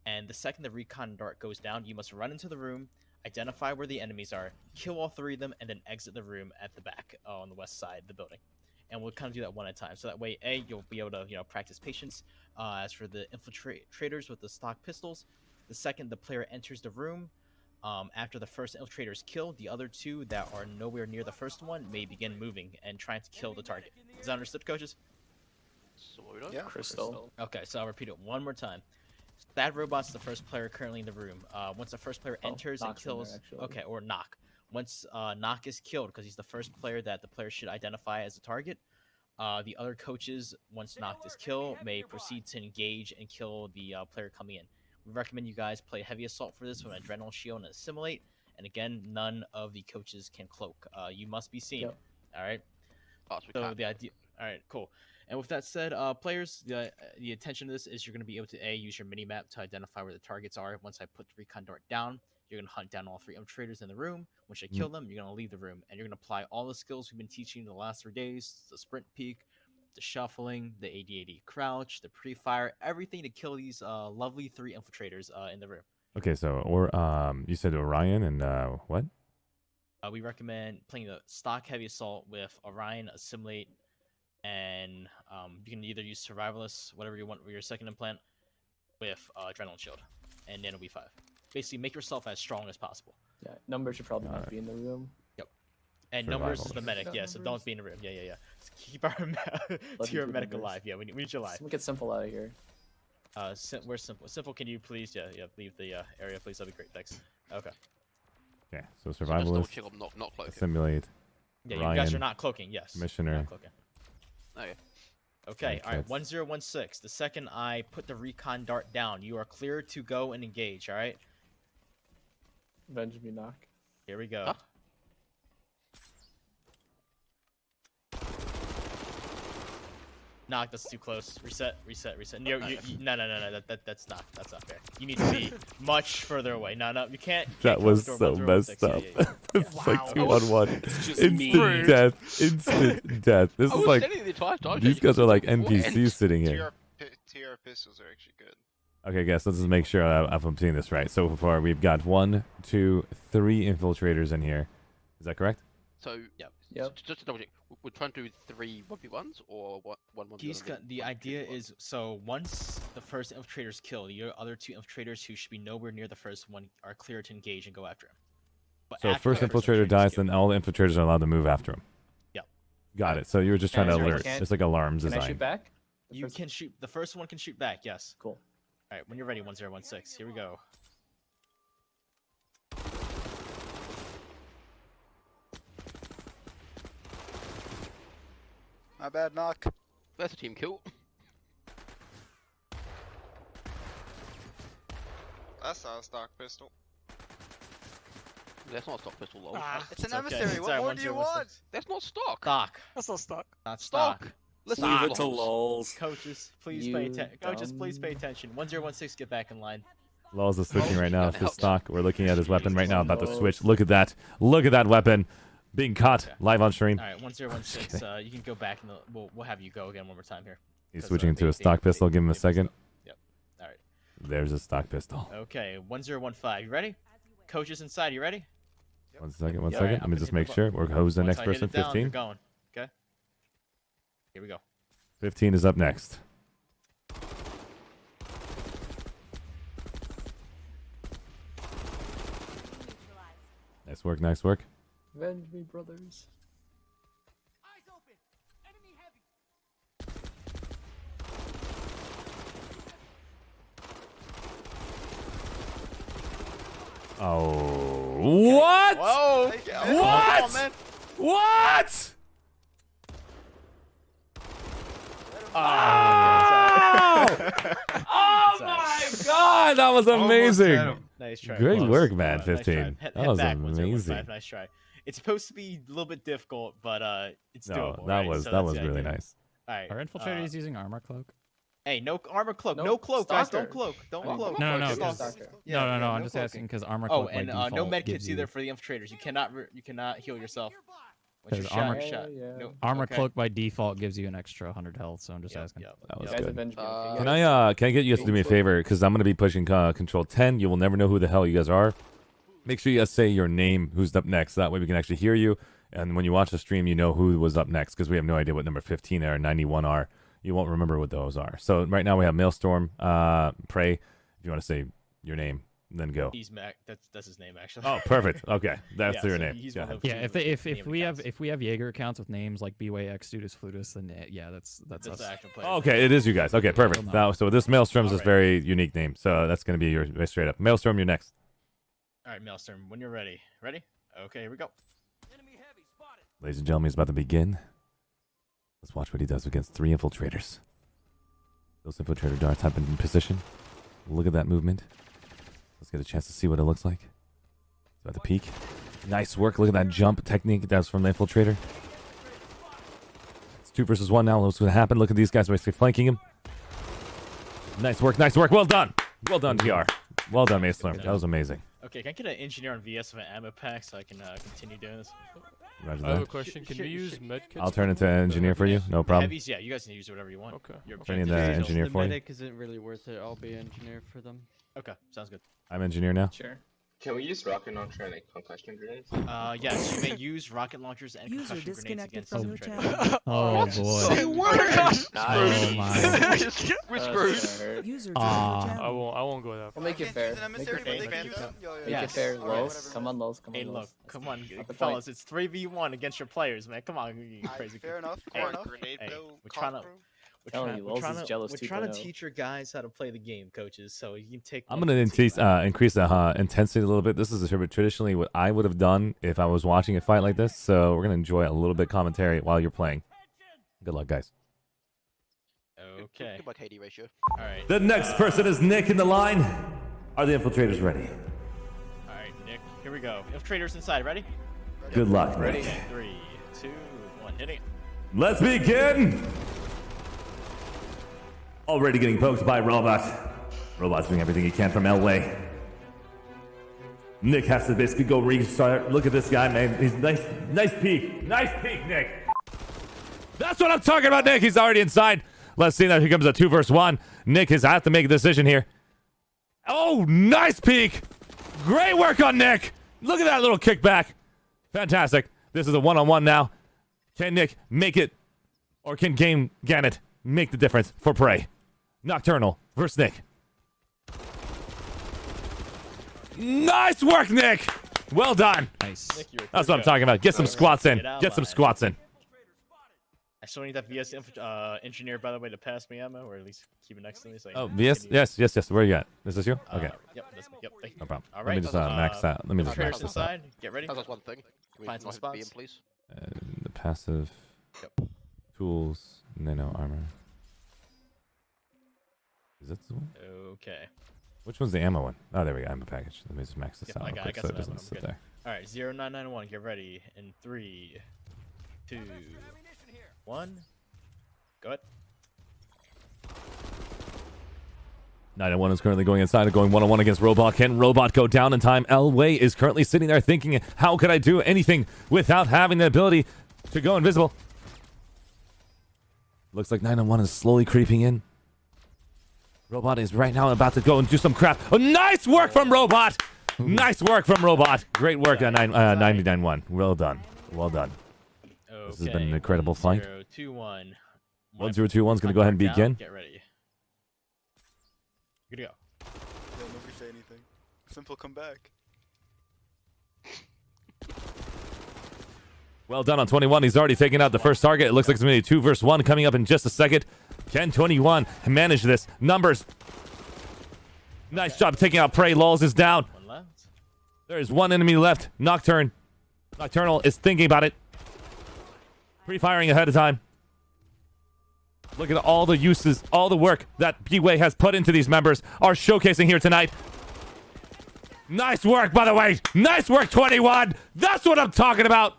O: and the second the recon dart goes down, you must run into the room, identify where the enemies are, kill all 3 of them, and then exit the room at the back on the west side of the building. And we'll kind of do that one at a time. So that way, you'll be able to, you know, practice patience. As for the infiltrators with the stock pistols, the second the player enters the room, after the first infiltrator is killed, the other 2 that are nowhere near the first one may begin moving and trying to kill the target. Is that understood, coaches?
C: So what we done?
S: Yeah.
L: Crystal.
O: Okay, so I'll repeat it one more time. That robot's the first player currently in the room. Once the first player enters and
L: Knock's in there,
O: kills,
L: actually.
O: okay, or Knock. Once Knock is killed, because he's the first player that the player should identify as a target, the other coaches, once Knock is killed, may proceed to engage and kill the player coming in. We recommend you guys play Heavy Assault for this with an Adrenaline Shield and Assimilate. And again, none of the coaches can cloak. You must be seen.
L: Yep.
O: All right. So the idea. All right, cool. And with that said, players, the intention of this is you're going to be able to use your mini map to identify where the targets are. Once I put the recon dart down, you're going to hunt down all 3 infiltrators in the room. Once you kill them, you're going to leave the room, and you're going to apply all the skills we've been teaching the last 3 days: the sprint peek, the shuffling, the AD crouch, the pre-fire, everything to kill these lovely 3 infiltrators in the room.
A: Okay, so you said Orion and what?
O: We recommend playing the stock Heavy Assault with Orion, Assimilate, and you can either use Survivalist, whatever you want with your second implant, with Adrenaline Shield and Nano B5. Basically, make yourself as strong as possible.
L: Yeah, numbers should probably not be in the room.
O: Yep. And numbers is the medic, yeah, so don't be in the room. Yeah. Just keep our your medic alive. Yeah, we need you alive.
L: Let's get Simple out of here.
O: Where's Simple? Simple, can you please, leave the area, please? That'd be great, thanks. Okay.
A: Yeah, so Survivalist,
C: not cloaking.
A: Simulate,
O: Yeah,
A: Ryan,
O: you guys are not cloaking, yes.
A: Commissioner.
O: Not cloaking.
C: Okay.
O: Okay, alright, 1016. The second I put the recon dart down, you are clear to go and engage, alright?
L: Avenge me, Knock.
O: Here we go.
C: Huh?
O: Knock, that's too close. Reset. No, that's not fair. You need to be much further away. No, you can't.
A: That was so messed up. It's like 2-on-1. Instant death. Instant death. This is like these guys are like NPCs sitting here.
U: TR pistols are actually good.
A: Okay, guys, let's just make sure I'm seeing this right. So far, we've got 1, 2, 3 infiltrators in here. Is that correct?
C: So just to double check, we're trying to do 3 1v1s or what? 1v1.
O: The idea is so once the first infiltrator's killed, your other 2 infiltrators who should be nowhere near the first one are clear to engage and go after him. But
A: So first infiltrator dies, then all the infiltrators are allowed to move after him.
O: Yep.
A: Got it. So you were just trying to alert. It's like alarms design.
L: Can I shoot back?
O: You can shoot. The first one can shoot back. Yes.
L: Cool.
O: All right. When you're ready, 1016. Here we go.
S: My bad, knock.
C: That's a team kill.
U: That's not a stock pistol.
C: That's not a stock pistol, lol.
S: It's an emissary. What more do you want?
C: That's not stock.
O: Stock.
I: That's not stock.
O: Not
C: Stock.
O: stock.
C: Let's
G: Leave it to lols.
O: Coaches, please pay attention. Coaches, please pay attention. 1016, get back in line.
A: Laws is switching right now. It's his stock. We're looking at his weapon right now. About to switch. Look at that. Look at that weapon being caught live on stream.
O: All right, 1016. You can go back and we'll have you go again one more time here.
A: He's switching into a stock pistol. Give him a second.
O: Yep. All right.
A: There's a stock pistol.
O: Okay, 1015. You ready? Coaches inside. You ready?
A: One second. Let me just make sure. We're who's the next
O: Once I hit
A: person?
O: it down, you're
A: 15.
O: going. Okay. Here we go.
A: 15 is up next. Nice work. Nice work.
L: Avenge me, brothers.
R: Eyes open. Enemy heavy.
A: Oh, what?
S: Whoa!
A: What?
S: On, man.
A: What?
O: Oh!
A: Oh my God, that was amazing.
O: Nice try.
A: Great
O: Close.
A: work, man.
O: Nice try.
A: 15.
O: Head
A: That was
O: back,
A: amazing.
O: 1015. Nice try. It's supposed to be a little bit difficult, but it's doable.
A: that
O: right?
A: was
O: So
A: that
O: that's
A: was
O: the
A: really
O: idea.
A: nice.
O: All right.
F: Are infiltrators using armor cloak?
O: Hey, no armor cloak.
L: Nope.
O: No cloak, guys.
L: Stalker.
O: Don't cloak. Don't
L: Oh,
O: cloak.
F: No, no,
O: Just
F: no.
O: stalker.
F: No, I'm just
L: cloaking.
F: asking because armor
O: Oh,
F: cloak by
O: and
F: default
O: no med
F: gives
O: kits either for the infiltrators. You cannot heal yourself. Once you're
F: Because
O: shot,
F: armor-
O: you're shot.
L: Yeah.
O: No,
F: Armor
O: okay.
F: cloak by default gives you an extra 100 health, so I'm just asking.
A: That was
L: Guys,
A: good.
L: avenge me.
A: Can I get you guys to do me a favor? Because I'm gonna be pushing control 10. You will never know who the hell you guys are. Make sure you guys say your name, who's up next. That way we can actually hear you. And when you watch the stream, you know who was up next because we have no idea what number 15 or 91 are. You won't remember what those are. So right now we have Maelstorm, Prey. If you want to say your name, then go.
O: He's Mac. That's his name actually.
A: Oh, perfect. Okay, that's
O: Yeah,
A: your
O: so
A: name.
O: he's
A: Go
O: one
A: ahead.
O: of
F: Yeah,
O: two
F: if
O: named
F: we
O: accounts.
F: have Jaeger accounts with names like BWAE Dudisfludis, then yeah, that's
O: That's
F: us.
O: the actual player.
A: Oh, okay, it is you guys. Okay, perfect.
F: no.
A: Now, so this Maelstrom's is
O: Alright.
A: very unique name. So that's gonna be your straight up Maelstrom. You're next.
O: All right, Maelstorm. When you're ready. Ready? Okay, here we go.
R: Enemy heavy. Spotted.
A: Ladies and gentlemen, he's about to begin. Let's watch what he does against 3 infiltrators. Those infiltrator darts have been in position. Look at that movement. Let's get a chance to see what it looks like. It's about to peek. Nice work. Look at that jump technique. That's from the infiltrator. It's 2 versus 1 now. What's going to happen? Look at these guys basically flanking him. Nice work. Nice work. Well done. Well done, PR. Well done, Maelstorm. That was amazing.
O: Okay, can I get an engineer on VS with an ammo pack so I can continue doing this?
A: Roger
I: I have a
A: that.
I: question. Can we use med kits?
A: I'll turn into engineer for you. No problem.
O: Heavies, yeah, you guys can use whatever you want.
I: Okay.
O: You're
A: Turning into engineer for you.
V: medic isn't really worth it. I'll be engineer for them.
O: Okay, sounds good.
A: I'm engineer now.
L: Sure.
W: Can we use rocket launcher and like concussion grenades?
O: Yes, you may use rocket launchers and
B: User
O: concussion grenades
B: disconnected
O: against
B: from your
O: infiltrators.
B: channel.
F: Oh boy.
C: Say words.
F: Oh my.
C: We're screwed.
B: User joined your
I: I
B: channel.
I: won't go that far.
L: We'll make it fair. Make it fair. Make it fair. Lows. Come on, lows. Come
O: Hey,
L: on,
O: look,
L: lows.
O: come on,
L: Not the
O: fellas, it's 3v1 against your players, man. Come on, you crazy.
S: Fair enough.
O: Hey,
S: Fair enough.
U: Grenade
O: Hey,
U: bill,
O: we're trying to.
U: cock, bro.
L: Telling you, Lulz is jealous
O: We're trying to
L: 2.0.
O: teach your guys how to play the game, coaches, so you can take.
A: I'm
O: one
A: going
O: for the
A: to
O: team.
A: increase the intensity a little bit. This is traditionally what I would have done if I was watching a fight like this. So we're going to enjoy a little bit commentary while you're playing. Good luck, guys.
O: Okay.
C: Goodbye, KD ratio.
O: All right.
A: The next person is Nick in the line. Are the infiltrators ready?
O: All right, Nick. Here we go. Infiltrators inside. Ready?
A: Good luck,
O: Ready?
A: Nick.
O: 3, 2, 1. Hitting it.
A: Let's begin. Already getting poked by Robot. Robot's doing everything he can from Elway. Nick has to basically go restart. Look at this guy, man. He's nice peek. Nice peek, Nick. That's what I'm talking about, Nick. He's already inside. Let's see that. Here comes a 2 versus 1. Nick has to make a decision here. Oh, nice peek. Great work on Nick. Look at that little kickback. Fantastic. This is a 1-on-1 now. Can Nick make it? Or can Gannett make the difference for Prey? Nocturnal versus Nick. Nice work, Nick. Well done.
F: Nice.
O: Nick, you're a
A: That's
O: good
A: what I'm
O: guy.
A: talking about. Get some squats in.
O: Get out
A: Get some
O: line.
A: squats in.
O: I still need that VS engineer, by the way, to pass me ammo, or at least keep it next to me. So I
A: Oh,
O: can
A: VS? Yes. Where you at? Is this you? Okay.
O: Yep, that's me. Yep, thank you.
A: No problem.
O: All
A: Let
O: right,
A: me just max that. Let me just
O: traders
A: max this out.
O: inside. Get ready.
C: That's one thing. Can we
O: Find some
C: mark
O: spots.
C: BM, please?
A: The passive. Tools. Nano armor. Is that the one?
O: Okay.
A: Which one's the ammo one? Oh, there we go. Ammo package. Let me just max this
O: Yep,
A: out
O: I
A: real
O: got
A: quick so
O: some
A: it
O: ammo.
A: doesn't
O: I'm
A: sit
O: good.
A: there.
O: All right, 0991. Get ready in 3, 2, 1. Go ahead.
A: 9-1 is currently going inside and going 1-on-1 against Robot. Can Robot go down in time? Elway is currently sitting there thinking, how could I do anything without having the ability to go invisible? Looks like 9-1 is slowly creeping in. Robot is right now about to go and do some crap. Oh, nice work from Robot! Nice work from Robot. Great work at 99-1. Well done. Well done.
O: Okay.
A: This has been an incredible fight.
O: 1021.
A: 1021 is going to go ahead and
O: Down,
A: begin.
O: Get ready. Good to go.
S: They'll never say anything. Simple come back.
A: Well done on 21. He's already taken out the first target. It looks like it's going to be 2 versus 1 coming up in just a second. Can 21 manage this? Numbers. Nice job taking out Prey. Lulz is down.
O: One left.
A: There is one enemy left. Nocturnal is thinking about it. Pre-firing ahead of time. Look at all the uses, all the work that BWAE has put into these members are showcasing here tonight. Nice work, by the way. Nice work, 21. That's what I'm talking about.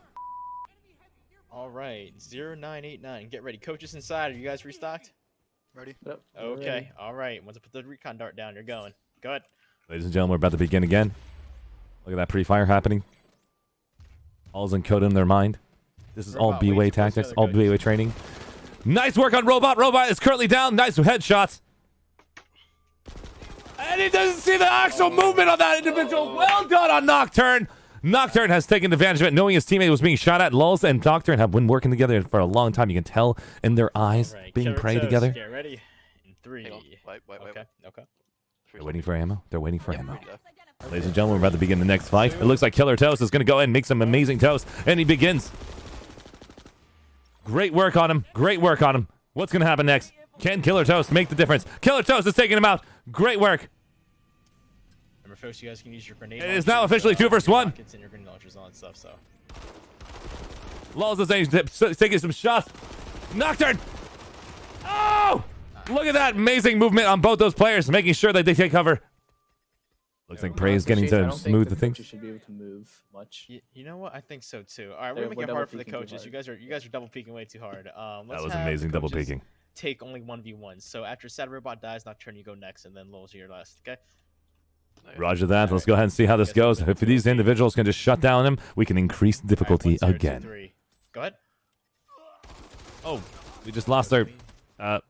O: All right, 0989. Get ready. Coaches inside. Are you guys restocked?
S: Ready?
L: Yep.
O: Okay. All right. Once I put the recon dart down, you're going. Go ahead.
A: Ladies and gentlemen, we're about to begin again. Look at that pre-fire happening. All's encoded in their mind. This is all
O: Robot, wait,
A: BWAE
O: what's the
A: tactics,
O: other
A: all
O: coaches?
A: BWAE training. Nice work on Robot. Robot is currently down. Nice headshots. And he doesn't see the actual movement of that individual. Well done on Nocturne. Nocturne has taken advantage of it, knowing his teammate was being shot at. Lulz and Nocturne have been working together for a long time. You can tell in their eyes,
O: All right,
A: being
O: killer
A: prey
O: toast.
A: together.
O: Get ready. In 3.
C: Hang on. Wait.
O: Okay. Okay.
A: They're waiting for ammo. They're waiting for ammo. Ladies and gentlemen, we're about to begin the next fight. It looks like Killer Toast is going to go ahead and make some amazing toast. And he begins. Great work on him. Great work on him. What's going to happen next? Can Killer Toast make the difference? Killer Toast is taking him out. Great work.
O: Remember, folks, you guys can use your grenade.
A: It is now officially 2 versus 1.
O: Rockets and your grenade launchers on and stuff. So.
A: Lulz is taking some shots. Nocturne. Oh! Look at that amazing movement on both those players, making sure that they take cover. Looks like Prey is getting to smooth the things.
L: You should be able to move much.
O: You know what? I think so too. All right,
L: They're
O: we're making it
L: double
O: hard for the
L: peeking too
O: coaches.
L: hard.
O: You guys are double peeking way too hard. Let's
A: was
O: have
A: amazing
O: the
A: double
O: coaches
A: peeking.
O: Take only 1v1. So after Sad Robot dies, Nocturne, you go next, and then Lulz, you're last. Okay.
A: Roger that. Let's go ahead and see how this goes. If these individuals can just shut down him, we can increase the difficulty
O: All right, 1, 0, 2,
A: again.
O: 3. Go ahead.
A: Oh, we just lost our
O: Yeah,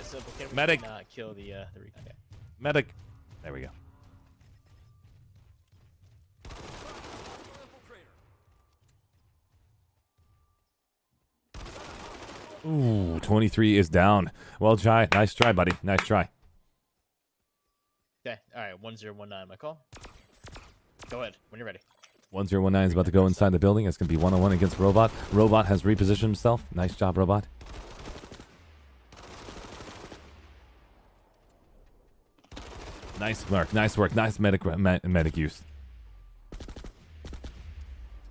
O: simple. Can we
A: Medic.
O: not kill the recon? Okay.
A: medic. There we go. Ooh, 23 is down. Well, try. Nice try, buddy. Nice try.
O: Okay. All right. 1019. My call. Go ahead when you're ready.
A: 1019 is about to go inside the building. It's going to be 1-on-1 against Robot. Robot has repositioned himself. Nice job, Robot. Nice work. Nice work. Nice medic use.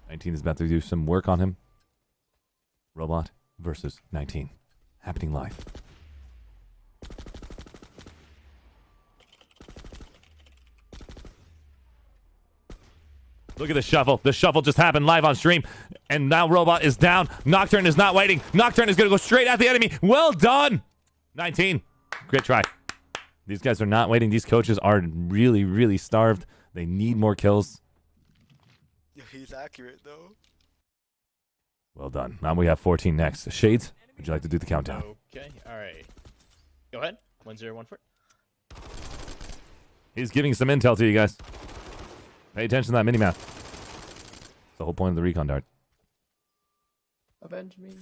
A: 19 is about to do some work on him. Robot versus 19. Happening live. Look at the shuffle. The shuffle just happened live on stream. And now Robot is down. Nocturne is not waiting. Nocturne is going to go straight at the enemy. Well done. 19. Great try. These guys are not waiting. These coaches are really, really starved. They need more kills.
S: Yo, he's accurate though.
A: Well done. Now we have 14 next. Shades, would you like to do the countdown?
O: Okay, alright. Go ahead. 1-0-1 for it.
A: He's giving some intel to you guys. Pay attention to that minimap. It's the whole point of the recon dart.
L: Avenge me.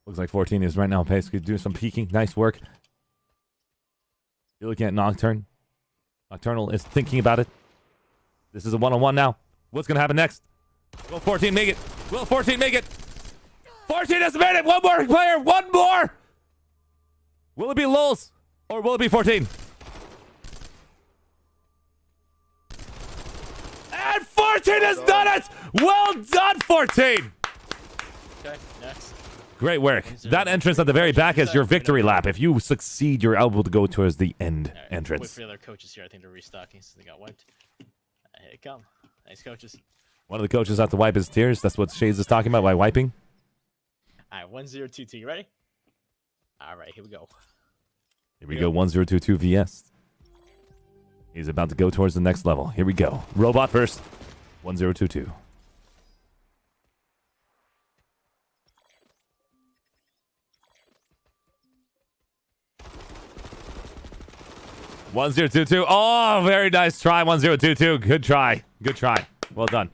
A: Looks like 14 is right now. Pace could do some peeking. Nice work. You're looking at Nocturne. Nocturnal is thinking about it. This is a one-on-one now. What's going to happen next? Will 14 make it? Will 14 make it? 14 has made it! One more player! One more! Will it be Lulz? Or will it be 14? And 14 has done it! Well done, 14!
O: Okay, next.
A: Great work. That entrance at the very back is your victory lap. If you succeed, you're able to go towards the end
O: Wait
A: entrance.
O: for the other coaches here. I think they're restocking since they got wiped. Here they come. Nice coaches.
A: One of the coaches has to wipe his tears. That's what Shades is talking about by wiping.
O: Alright, 1-0-2-2. You ready? Alright, here we go.
A: Here we go, 1022 VS. He's about to go towards the next level. Here we go. Robot first. 1022. One zero two two. Oh, very nice try. 1022. Good try. Good try. Well done.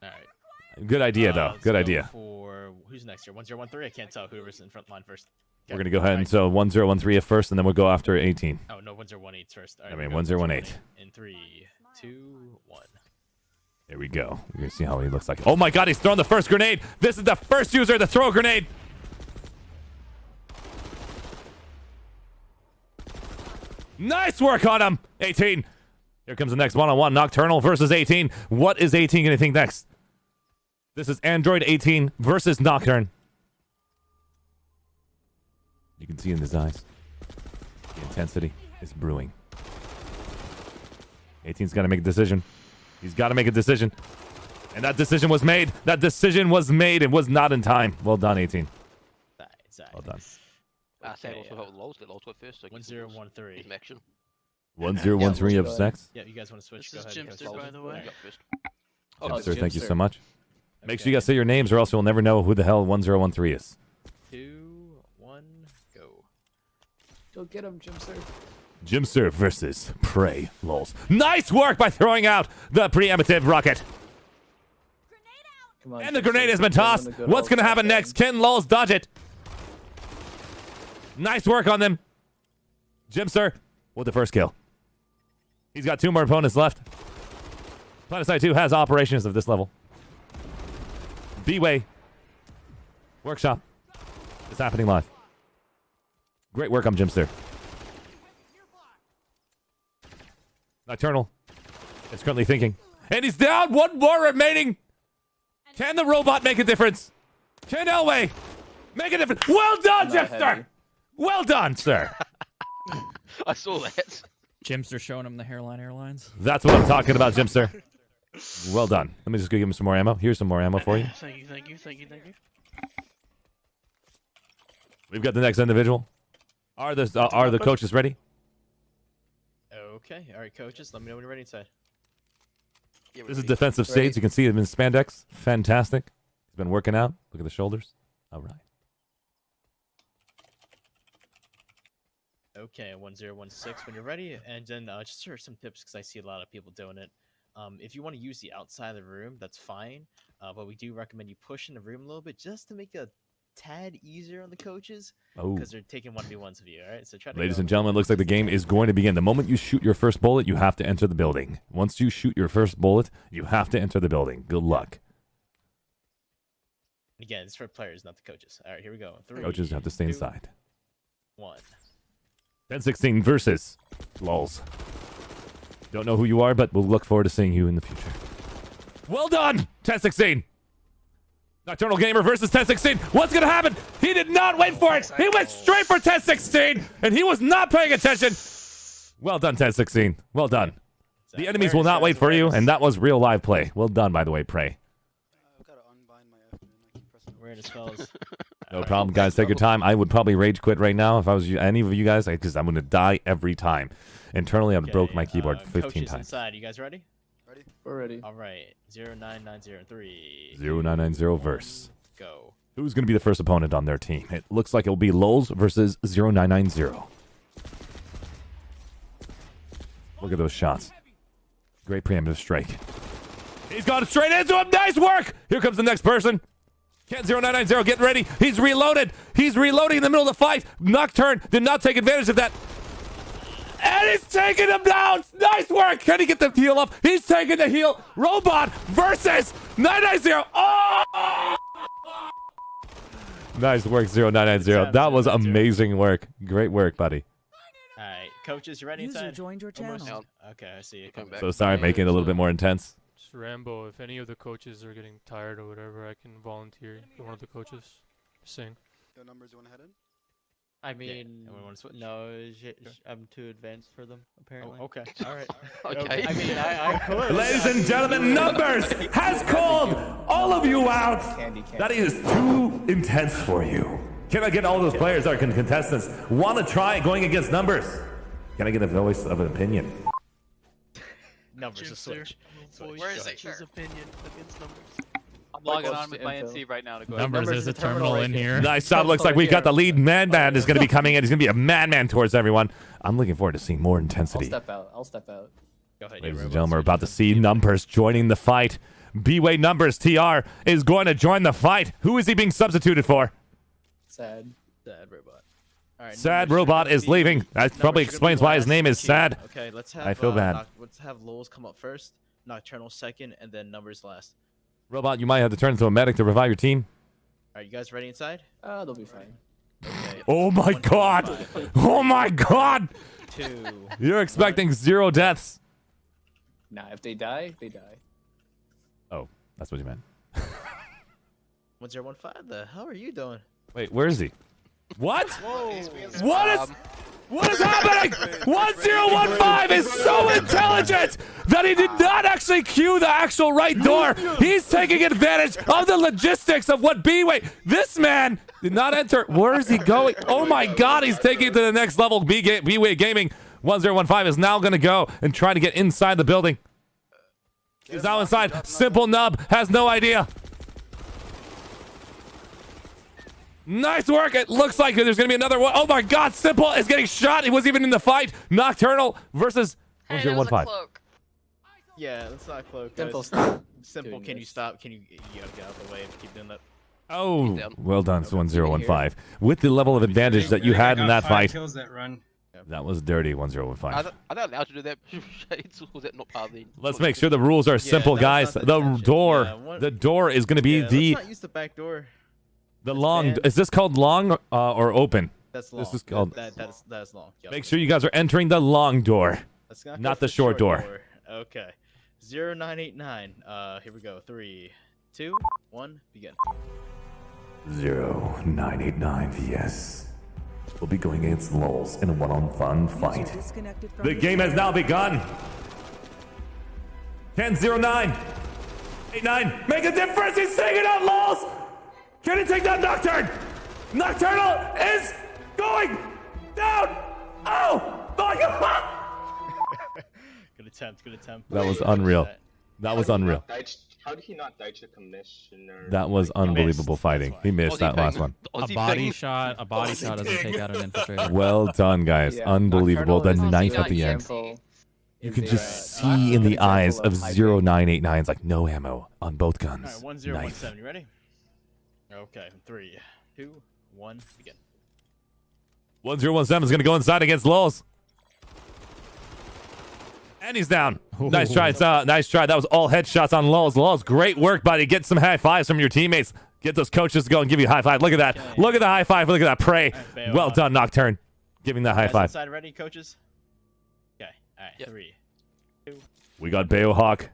O: Alright.
A: Good idea, though. Good idea.
O: For who's next here? 1-0-1-3. I can't tell whoever's in front line first.
A: We're going to go ahead and so 1013 at first, and then we'll go after 18.
O: Oh, no, 1-0-1-8 first. All right,
A: I mean,
O: we go.
A: 1018.
O: In 3, 2, 1.
A: Here we go. We're going to see how he looks like. Oh my god, he's thrown the first grenade. This is the first user to throw a grenade. Nice work on him. 18. Here comes the next one-on-one. Nocturnal versus 18. What is 18 going to think next? This is Android 18 versus Nocturne. You can see in his eyes. The intensity is brewing. 18's got to make a decision. He's got to make a decision. And that decision was made. That decision was made. It was not in time. Well done, 18. Well done.
C: I said also help Lulz. Let Lulz go first. So
O: 1-0-1-3.
C: Some action.
A: 1013 up next.
O: Yeah, you guys want to switch?
N: This
O: Go
N: is
O: ahead,
N: Jimster,
O: Coach.
N: by the way.
A: Jimster, thank you so much. Make sure you guys say your names or else you'll never know who the hell 1013 is.
O: 2, 1, go.
L: Go get him, Jimster.
A: Jimster versus Prey Lulz. Nice work by throwing out the preemptive rocket.
L: Come on,
A: And the
L: Jimster.
A: grenade has been
L: Give him
A: tossed.
L: the good
A: What's
L: old
A: going to happen
L: shotgun.
A: next? Can Lulz dodge it? Nice work on them. Jimster with the first kill. He's got 2 more opponents left. Planetside 2 has operations of this level. BWAE Workshop is happening live. Great work on Jimster. Nocturnal is currently thinking. And he's down. 1 more remaining. Can the robot make a difference? Can Elway make a difference? Well done, Jimster. Well done, sir.
C: I saw that.
F: Jimster showing him the hairline airlines.
A: That's what I'm talking about, Jimster. Well done. Let me just go give him some more ammo. Here's some more ammo for you.
N: Thank you, thank you, thank you, thank you.
A: We've got the next individual. Are the coaches ready?
O: Okay, alright, coaches. Let me know when you're ready inside.
A: This is defensive stage. You can see him in spandex. Fantastic. He's been working out. Look at the shoulders. All right.
O: Okay, 1016 when you're ready, and then just for some tips because I see a lot of people doing it. If you want to use the outside of the room, that's fine, but we do recommend you push in the room a little bit just to make it a tad easier on the coaches
A: Oh.
O: because they're taking 1v1s of you. All right, so try to.
A: Ladies
O: go
A: and gentlemen, it looks like the game is going to begin. The moment you shoot your first bullet, you have to enter the building. Once you shoot your first bullet, you have to enter the building. Good luck.
O: Again, it's for players, not the coaches. All right, here we go. 3,
A: Coaches have to stay
O: 2,
A: inside.
O: 1.
A: 1016 versus Lulz. Don't know who you are, but we'll look forward to seeing you in the future. Well done, 1016. Nocturnal Gamer versus 1016. What's going to happen? He did not wait for it. He went straight for 1016, and he was not paying attention. Well done, 1016. Well done. The enemies will not wait for you, and that was real live play. Well done, by the way, Prey.
S: I've got an
O: Awareness, fellas.
A: No problem, guys. Take your time. I would probably rage quit right now if I was any of you guys, because I'm going to die every time. Internally, I've broke my keyboard 15
O: coaches
A: times.
O: inside. You guys ready?
S: Ready?
L: We're ready.
O: All right. 09903.
A: 0990 verse.
O: Go.
A: Who's going to be the first opponent on their team? It looks like it'll be Lols versus 0990. Look at those shots. Great preemptive strike. He's gone straight into him. Nice work. Here comes the next person. Ken 0990 getting ready. He's reloaded. He's reloading in the middle of the fight. Nocturne did not take advantage of that. And he's taking him down. Nice work. Can he get the heal up? He's taking the heal. Robot versus 990. Oh! Nice work, 0990. That was amazing work. Great work, buddy.
O: All right, coaches, you ready
B: User
O: inside?
B: joined your channel.
O: Okay, I see you. Come
A: So sorry, making it a little bit more intense.
I: Just Rambo, if any of the coaches are getting tired or whatever, I can volunteer for one of the coaches. Just saying.
S: Your numbers, you want to head in?
V: I mean,
O: anyone wanna switch?
V: no, I'm too advanced for them, apparently.
O: Oh, okay, all right.
C: Okay.
V: I mean, I could.
A: Ladies and gentlemen, Numbers has called all of you out. That is too intense for you. Can I get all those players that are contestants want to try going against Numbers? Can I get a voice of an opinion?
O: Numbers to switch.
N: Where is it?
C: His opinion against numbers.
V: I'm logging on with my NC right now to go.
F: Numbers, there's a terminal in here.
A: Nice job. Looks like we've got the lead. Madman is going to be coming in. He's going to be a madman towards everyone. I'm looking forward to seeing more intensity.
L: I'll step out.
O: Go ahead,
A: Ladies and gentlemen, we're about to see Numbers joining the fight. BWAE Numbers TR is going to join the fight. Who is he being substituted for?
L: Sad.
O: Sad robot. All right,
A: Sad
O: Numbers,
A: Robot
O: you're
A: is
O: gonna be-
A: leaving. That
O: Numbers,
A: probably
O: you're gonna
A: explains
O: be
A: why his
O: last
A: name
O: in
A: is
O: queue.
A: Sad.
O: Okay, let's have.
A: I feel bad.
O: Let's have Lols come up first, Nocturnal second, and then Numbers last.
A: Robot, you might have to turn into a medic to revive your team.
O: All right, you guys ready inside?
L: They'll be fine.
O: Okay.
A: Oh my god! Oh my god!
O: 2.
A: You're expecting 0 deaths.
L: Nah, if they die, they die.
A: Oh, that's what you meant.
O: 1015. The hell are you doing?
A: Wait, where is he? What?
O: Whoa.
A: What is happening? 1015 is so intelligent that he did not actually cue the actual right door. He's taking advantage of the logistics of what BWAE. This man did not enter. Where is he going? Oh my god, he's taking it to the next level. BWAE Gaming 1015 is now going to go and try to get inside the building. He's now inside. Simple Nub has no idea. Nice work. It looks like there's going to be another one. Oh my god, Simple is getting shot. He wasn't even in the fight. Nocturnal versus
Q: Hey, there was a
A: 1015.
Q: cloak.
O: Yeah, that's not cloak.
L: Simple,
O: guys.
L: stop
O: Simple,
L: doing
O: can you
L: this.
O: stop? Can you gotta get out of the way and keep doing that?
A: Oh,
C: down.
A: well done, 1015. With the level of advantage that you had in that fight.
T: Kills that run.
A: That was dirty, 1015.
C: Are they allowed to do that? Was that not part of the...
A: Let's make sure the rules are simple, guys.
O: that's
A: The
O: not the
A: door,
O: intention. Yeah,
A: the door is going to be
O: Yeah,
A: the
O: let's not use the back door.
A: long.
O: banned.
A: Is this called long or open?
O: That's long.
A: This is called.
O: That's long. Yep.
A: Make sure you guys are entering the long door,
O: Let's go
A: not
O: for
A: the short door.
O: Okay. 0989. Here we go. 3, 2, 1, begin.
A: 0989 VS. We'll be going against Lols in a one-on-one fight.
B: User disconnected from
A: The
B: your
A: game has
B: channel.
A: now begun. 10-09. 8-9. Make a difference. He's taking out Lols. Can he take down Nocturne? Nocturnal is going down. Oh my god.
O: Good attempt. Good attempt.
A: That was unreal. That was unreal.
W: How did he not die to Commissioner?
A: That was unbelievable fighting. He missed that last one.
F: A body shot doesn't take out an infiltrator.
A: Well done, guys.
L: Yeah,
A: Unbelievable. The
L: Nocturnal is
A: knife
Q: not
A: at the end.
L: Simple
A: You
L: is
A: can
L: a,
A: just
L: uh,
A: see in
L: good
A: the eyes of
L: example of
A: 0989. It's like no ammo on both guns.
O: All right, 1017. You ready? Okay. 3, 2, 1, begin.
A: 1017 is going to go inside against Lols. And he's down. Nice try. Nice try. That was all headshots on Lols. Lols, great work, buddy. Get some high fives from your teammates. Get those coaches to go and give you a high five. Look at that.
O: Okay.
A: Look at the high five. Look at that prey.
O: Bail
A: Well
O: out.
A: done, Nocturne. Giving that high
O: Guys
A: five.
O: inside ready, coaches? Okay. All right.
C: Yep.
O: 3, 2.
A: We got Bayo Hawk.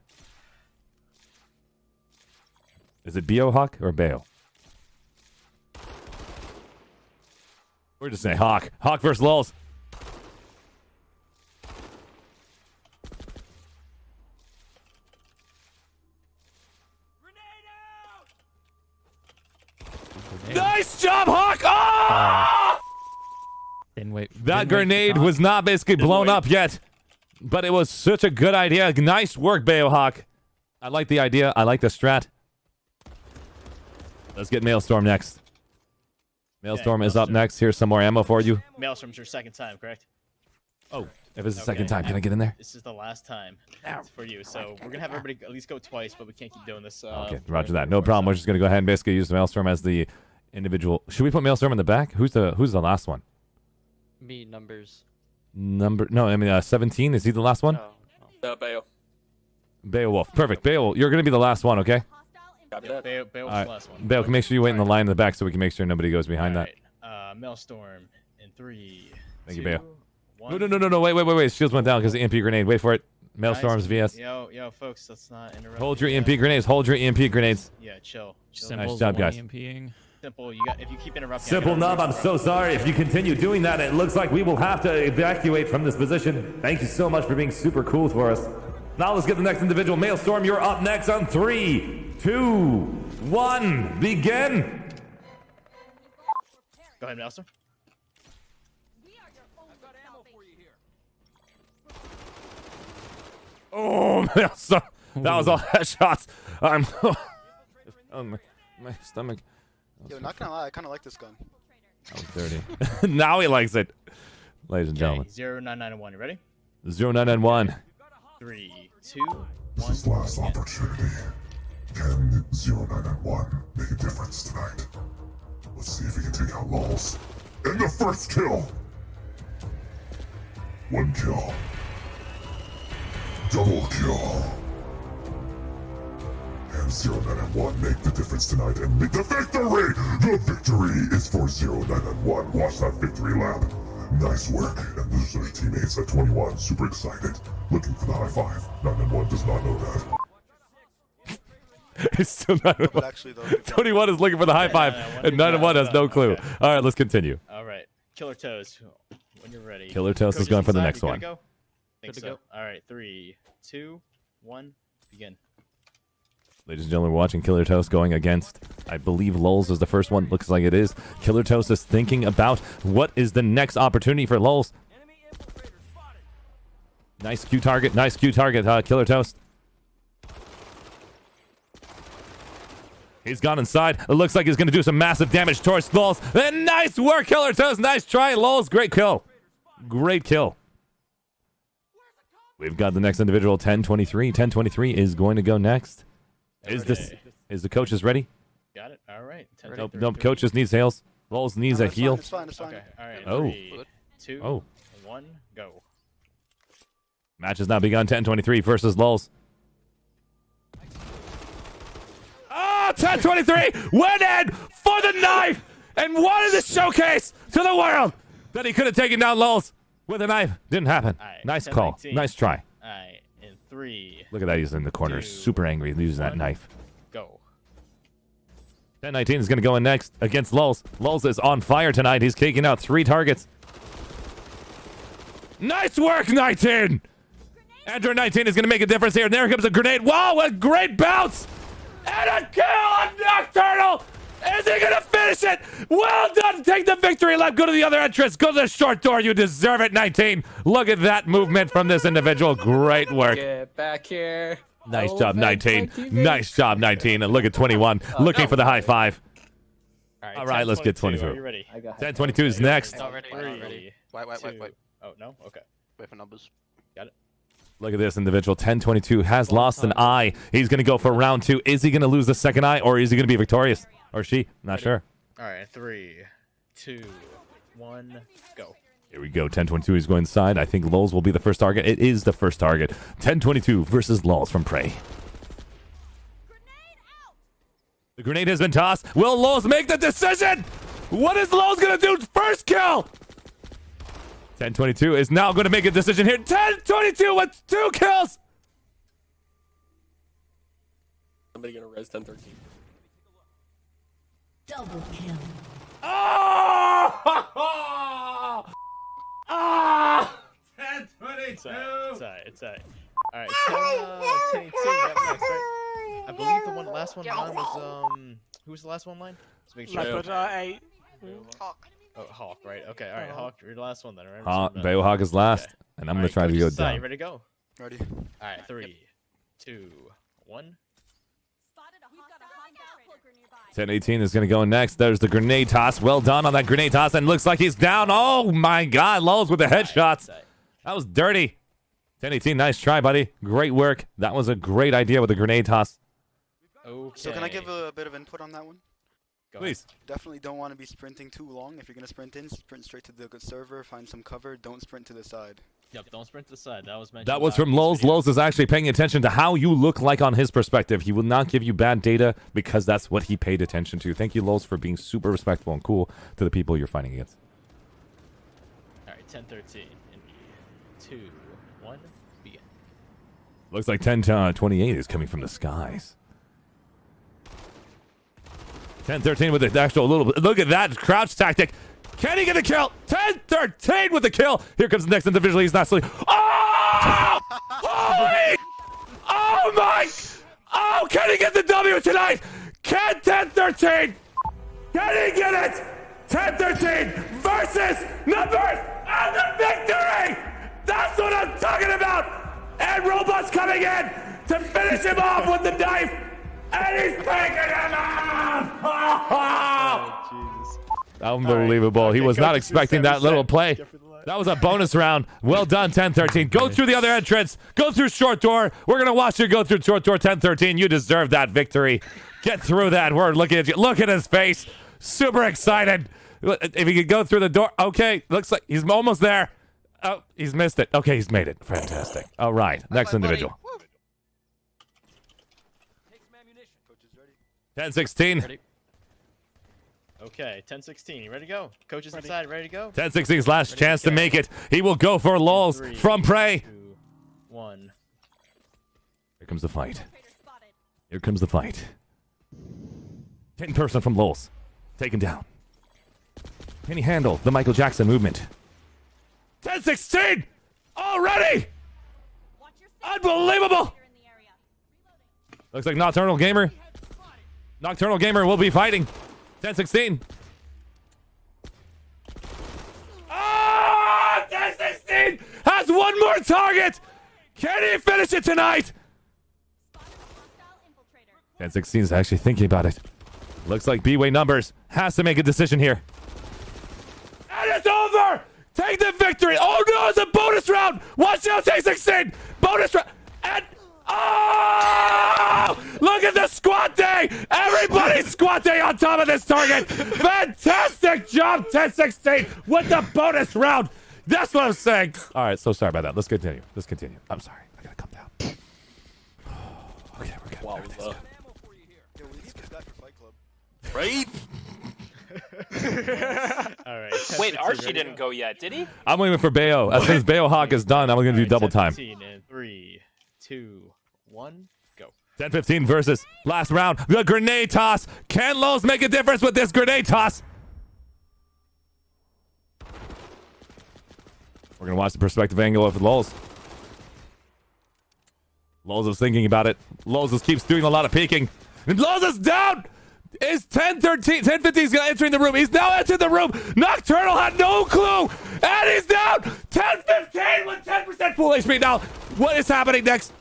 A: Is it Bio Hawk or Bayo? We're just saying Hawk. Hawk versus Lols. Nice job, Hawk! Oh!
F: Didn't wait.
A: That grenade was not basically blown up yet, but it was such a good idea. Nice work, Hawk. I like the idea. I like the strat. Let's get Maelstorm next. Maelstorm is up next. Here's some more ammo for you.
O: Maelstorm's your second time, correct?
A: Oh, if it's the second time, can I get in there?
O: This is the last time for you, so we're gonna have everybody at least go twice, but we can't keep doing this.
A: Okay, roger that. No problem. We're just gonna go ahead and basically use the Maelstorm as the individual. Should we put Maelstorm in the back? Who's the last one?
V: Me, numbers.
A: No, I mean 17. Is he the last one?
G: Bayo.
A: Beowulf. Perfect. Beowulf, you're gonna be the last one, okay?
G: Copy that.
O: Beowulf's the last one.
A: Beowulf, make sure you wait in the line in the back so we can make sure nobody goes behind that.
O: Maelstorm in 3.
A: Thank you, Beowulf. No. Wait. Shields went down because of the EMP grenade. Wait for it. Maelstorms VS.
O: Yo, folks, let's not interrupt.
A: Hold your EMP grenades. Hold your EMP grenades.
O: Yeah, chill.
A: Nice job, guys.
O: Simple. If you keep interrupting.
A: Simple Nub, I'm so sorry. If you continue doing that, it looks like we will have to evacuate from this position. Thank you so much for being super cool for us. Now let's get the next individual. Maelstorm, you're up next on 3, 2, 1. Begin.
O: Go ahead, Maelstorm.
A: Oh, Maelstorm. That was all headshots. I'm my stomach.
S: Yo, not gonna lie, I kind of like this gun.
A: That was dirty. Now he likes it. Ladies and gentlemen.
O: 0991, you ready?
A: 0991.
O: 3, 2, 1.
E: This is last opportunity. Can 0991 make a difference tonight? Let's see if we can take out Lulz. And the first kill! 1 kill. Double kill. And 0991 make the difference tonight and make the victory! The victory is for 0991. Watch that victory lap. Nice work. And this is their teammates at 21. Super excited. Looking for the high five. 991 does not know that.
A: It's still 991. 21 is looking for the high five, and 991 has no clue.
O: Okay.
A: All right, let's continue.
O: All right. Killer Toes, when you're ready.
A: Killer Toes is going for the next one.
O: Go? Think so. All right. 3, 2, 1. Begin.
A: Ladies and gentlemen, we're watching Killer Toast going against, I believe Lulz is the first one. Looks like it is. Killer Toast is thinking about what is the next opportunity for Lulz. Nice Q target. Nice Q target, Killer Toast. He's gone inside. It looks like he's going to do some massive damage towards Lulz. And nice work, Killer Toast. Nice try, Lulz. Great kill. Great kill. We've got the next individual, 1023. 1023 is going to go next. Is the coaches ready?
O: Got it. All right.
A: Nope. Coach just needs heals. Lulz needs a heal.
S: It's fine.
O: Okay. All right.
A: Oh.
O: 3, 2, 1, go.
A: Match has now begun. 1023 versus Lulz. Ah, 1023 went in for the knife and wanted to showcase to the world that he could have taken down Lulz with a knife. Didn't happen.
O: Right,
A: Nice call.
O: 10-19.
A: Nice try.
O: All right. In 3.
A: Look at that. He's in the corner.
O: 2,
A: Super angry using that knife.
O: Go.
A: 1019 is going to go in next against Lulz. Lulz is on fire tonight. He's taking out 3 targets. Nice work, 19! Andrew 19 is going to make a difference here. And there comes a grenade. Wow, a great bounce! And a kill on Nocturnal! Is he going to finish it? Well done! Take the victory lap. Go to the other entrance. Go to the short door. You deserve it, 19. Look at that movement from this individual. Great work.
V: Get back here.
A: Nice job, 19. Nice job, 19. And look at 21. Looking for the high five. All right, let's get 22.
O: Are you ready?
A: 1022 is next.
C: Not ready. Not ready. Wait.
O: Oh, no? Okay.
C: Wait for numbers.
O: Got it.
A: Look at this individual. 1022 has lost an eye. He's going to go for round 2. Is he going to lose the second eye, or is he going to be victorious? Or she? Not sure.
O: All right. 3, 2, 1, go.
A: Here we go. 1022 is going inside. I think Lulz will be the first target. It is the first target. 1022 versus Lulz from Prey. The grenade has been tossed. Will Lulz make the decision? What is Lulz going to do? First kill! 1022 is now going to make a decision here. 1022 with 2 kills!
G: Somebody gonna res 1013.
B: Double kill.
A: Oh! Ah! 1022!
O: It's alright. All right. 1022, we have next, right? I believe the last one line was, who was the last one line? Just make sure.
I: Leopard, A.
N: Hawk.
O: Oh, Hawk, right? Okay, all right, Hawk, you're the last one then, right?
A: Hawk, Bayohawk is last,
O: Okay.
A: and I'm gonna try to go
O: coaches decide,
A: down.
O: You ready to go?
S: Ready.
O: All right, 3, 2, 1.
A: 10-18 is going to go next. There's the grenade toss. Well done on that grenade toss, and looks like he's down. Oh my God, Lulz with the headshots. That was dirty. 10-18, nice try, buddy. Great work. That was a great idea with the grenade toss.
O: Okay.
S: So can I give a bit of input on that one?
A: Please.
S: Definitely don't want to be sprinting too long. If you're going to sprint in, sprint straight to the server, find some cover. Don't sprint to the side.
O: Yep, don't sprint to the side. That was mentioned.
A: That was from Lulz. Lulz is actually paying attention to how you look like on his perspective. He will not give you bad data because that's what he paid attention to. Thank you, Lulz, for being super respectful and cool to the people you're fighting against.
O: All right, 10-13 in 2, 1, begin.
A: Looks like 10-28 is coming from the skies. 10-13 with the actual little... Look at that crouch tactic. Can he get the kill? 10-13 with the kill. Here comes the next individual. He's not sleeping. Oh! Holy! Oh my! Oh, can he get the W tonight? Can 10-13? Can he get it? 10-13 versus numbers and the victory! That's what I'm talking about! And Robot's coming in to finish him off with the knife! And he's taking him off! Oh,
S: Jesus.
A: unbelievable.
S: Right.
A: He
S: Okay,
A: was not
S: coach,
A: expecting
S: just
A: that little
S: 7%.
A: play. That was a bonus round. Well done, 10-13. Go through the other entrance. Go through short door. We're going to watch you go through short door, 10-13. You deserve that victory. Get through that. We're looking at you. Look at his face. Super excited. If he could go through the door. Okay, looks like he's almost there. Oh, he's missed it. Okay, he's made it. Fantastic. All right, next individual. 10-16.
O: Okay, 10-16. You ready to go? Coaches inside, ready to go?
A: 10-16's last chance to make it. He will go for Lulz from Prey.
O: 2, 1.
A: Here comes the fight. Here comes the fight. 10-person from Lulz. Taken down. Can he handle the Michael Jackson movement? 10-16! Already! Unbelievable! Looks like Nocturnal Gamer. Nocturnal Gamer will be fighting. 10-16. Ah! 10-16 has one more target! Can he finish it tonight? 10-16 is actually thinking about it. Looks like BWAE Numbers has to make a decision here. And it's over! Take the victory! Oh no, it's a bonus round! Watch out, 10-16! Bonus round! And... Oh! Look at the squat day! Everybody's squat day on top of this target! Fantastic job, 10-16, with the bonus round! That's what I'm saying! Alright, so sorry about that. Let's continue. Let's continue. I'm sorry. I gotta come down. Okay, we're good.
G: Wow,
S: Yo, we need this guy for Fight Club.
G: Right?
O: All right.
V: Wait, Arshee didn't go yet, did he?
A: I'm waiting for Bayo. As soon as Bayo Hawk is done, I'm gonna do double time.
O: 10-15 in 3, 2, 1, go.
A: 10-15 versus last round. The grenade toss. Can Lulz make a difference with this grenade toss? We're going to watch the perspective angle of Lulz. Lulz is thinking about it. Lulz just keeps doing a lot of peeking. And Lulz is down! Is 10-13, 10-15 entering the room. He's now entered the room. Nocturnal had no clue. And he's down. 10-15 with 10% full HP. Now, what is happening next?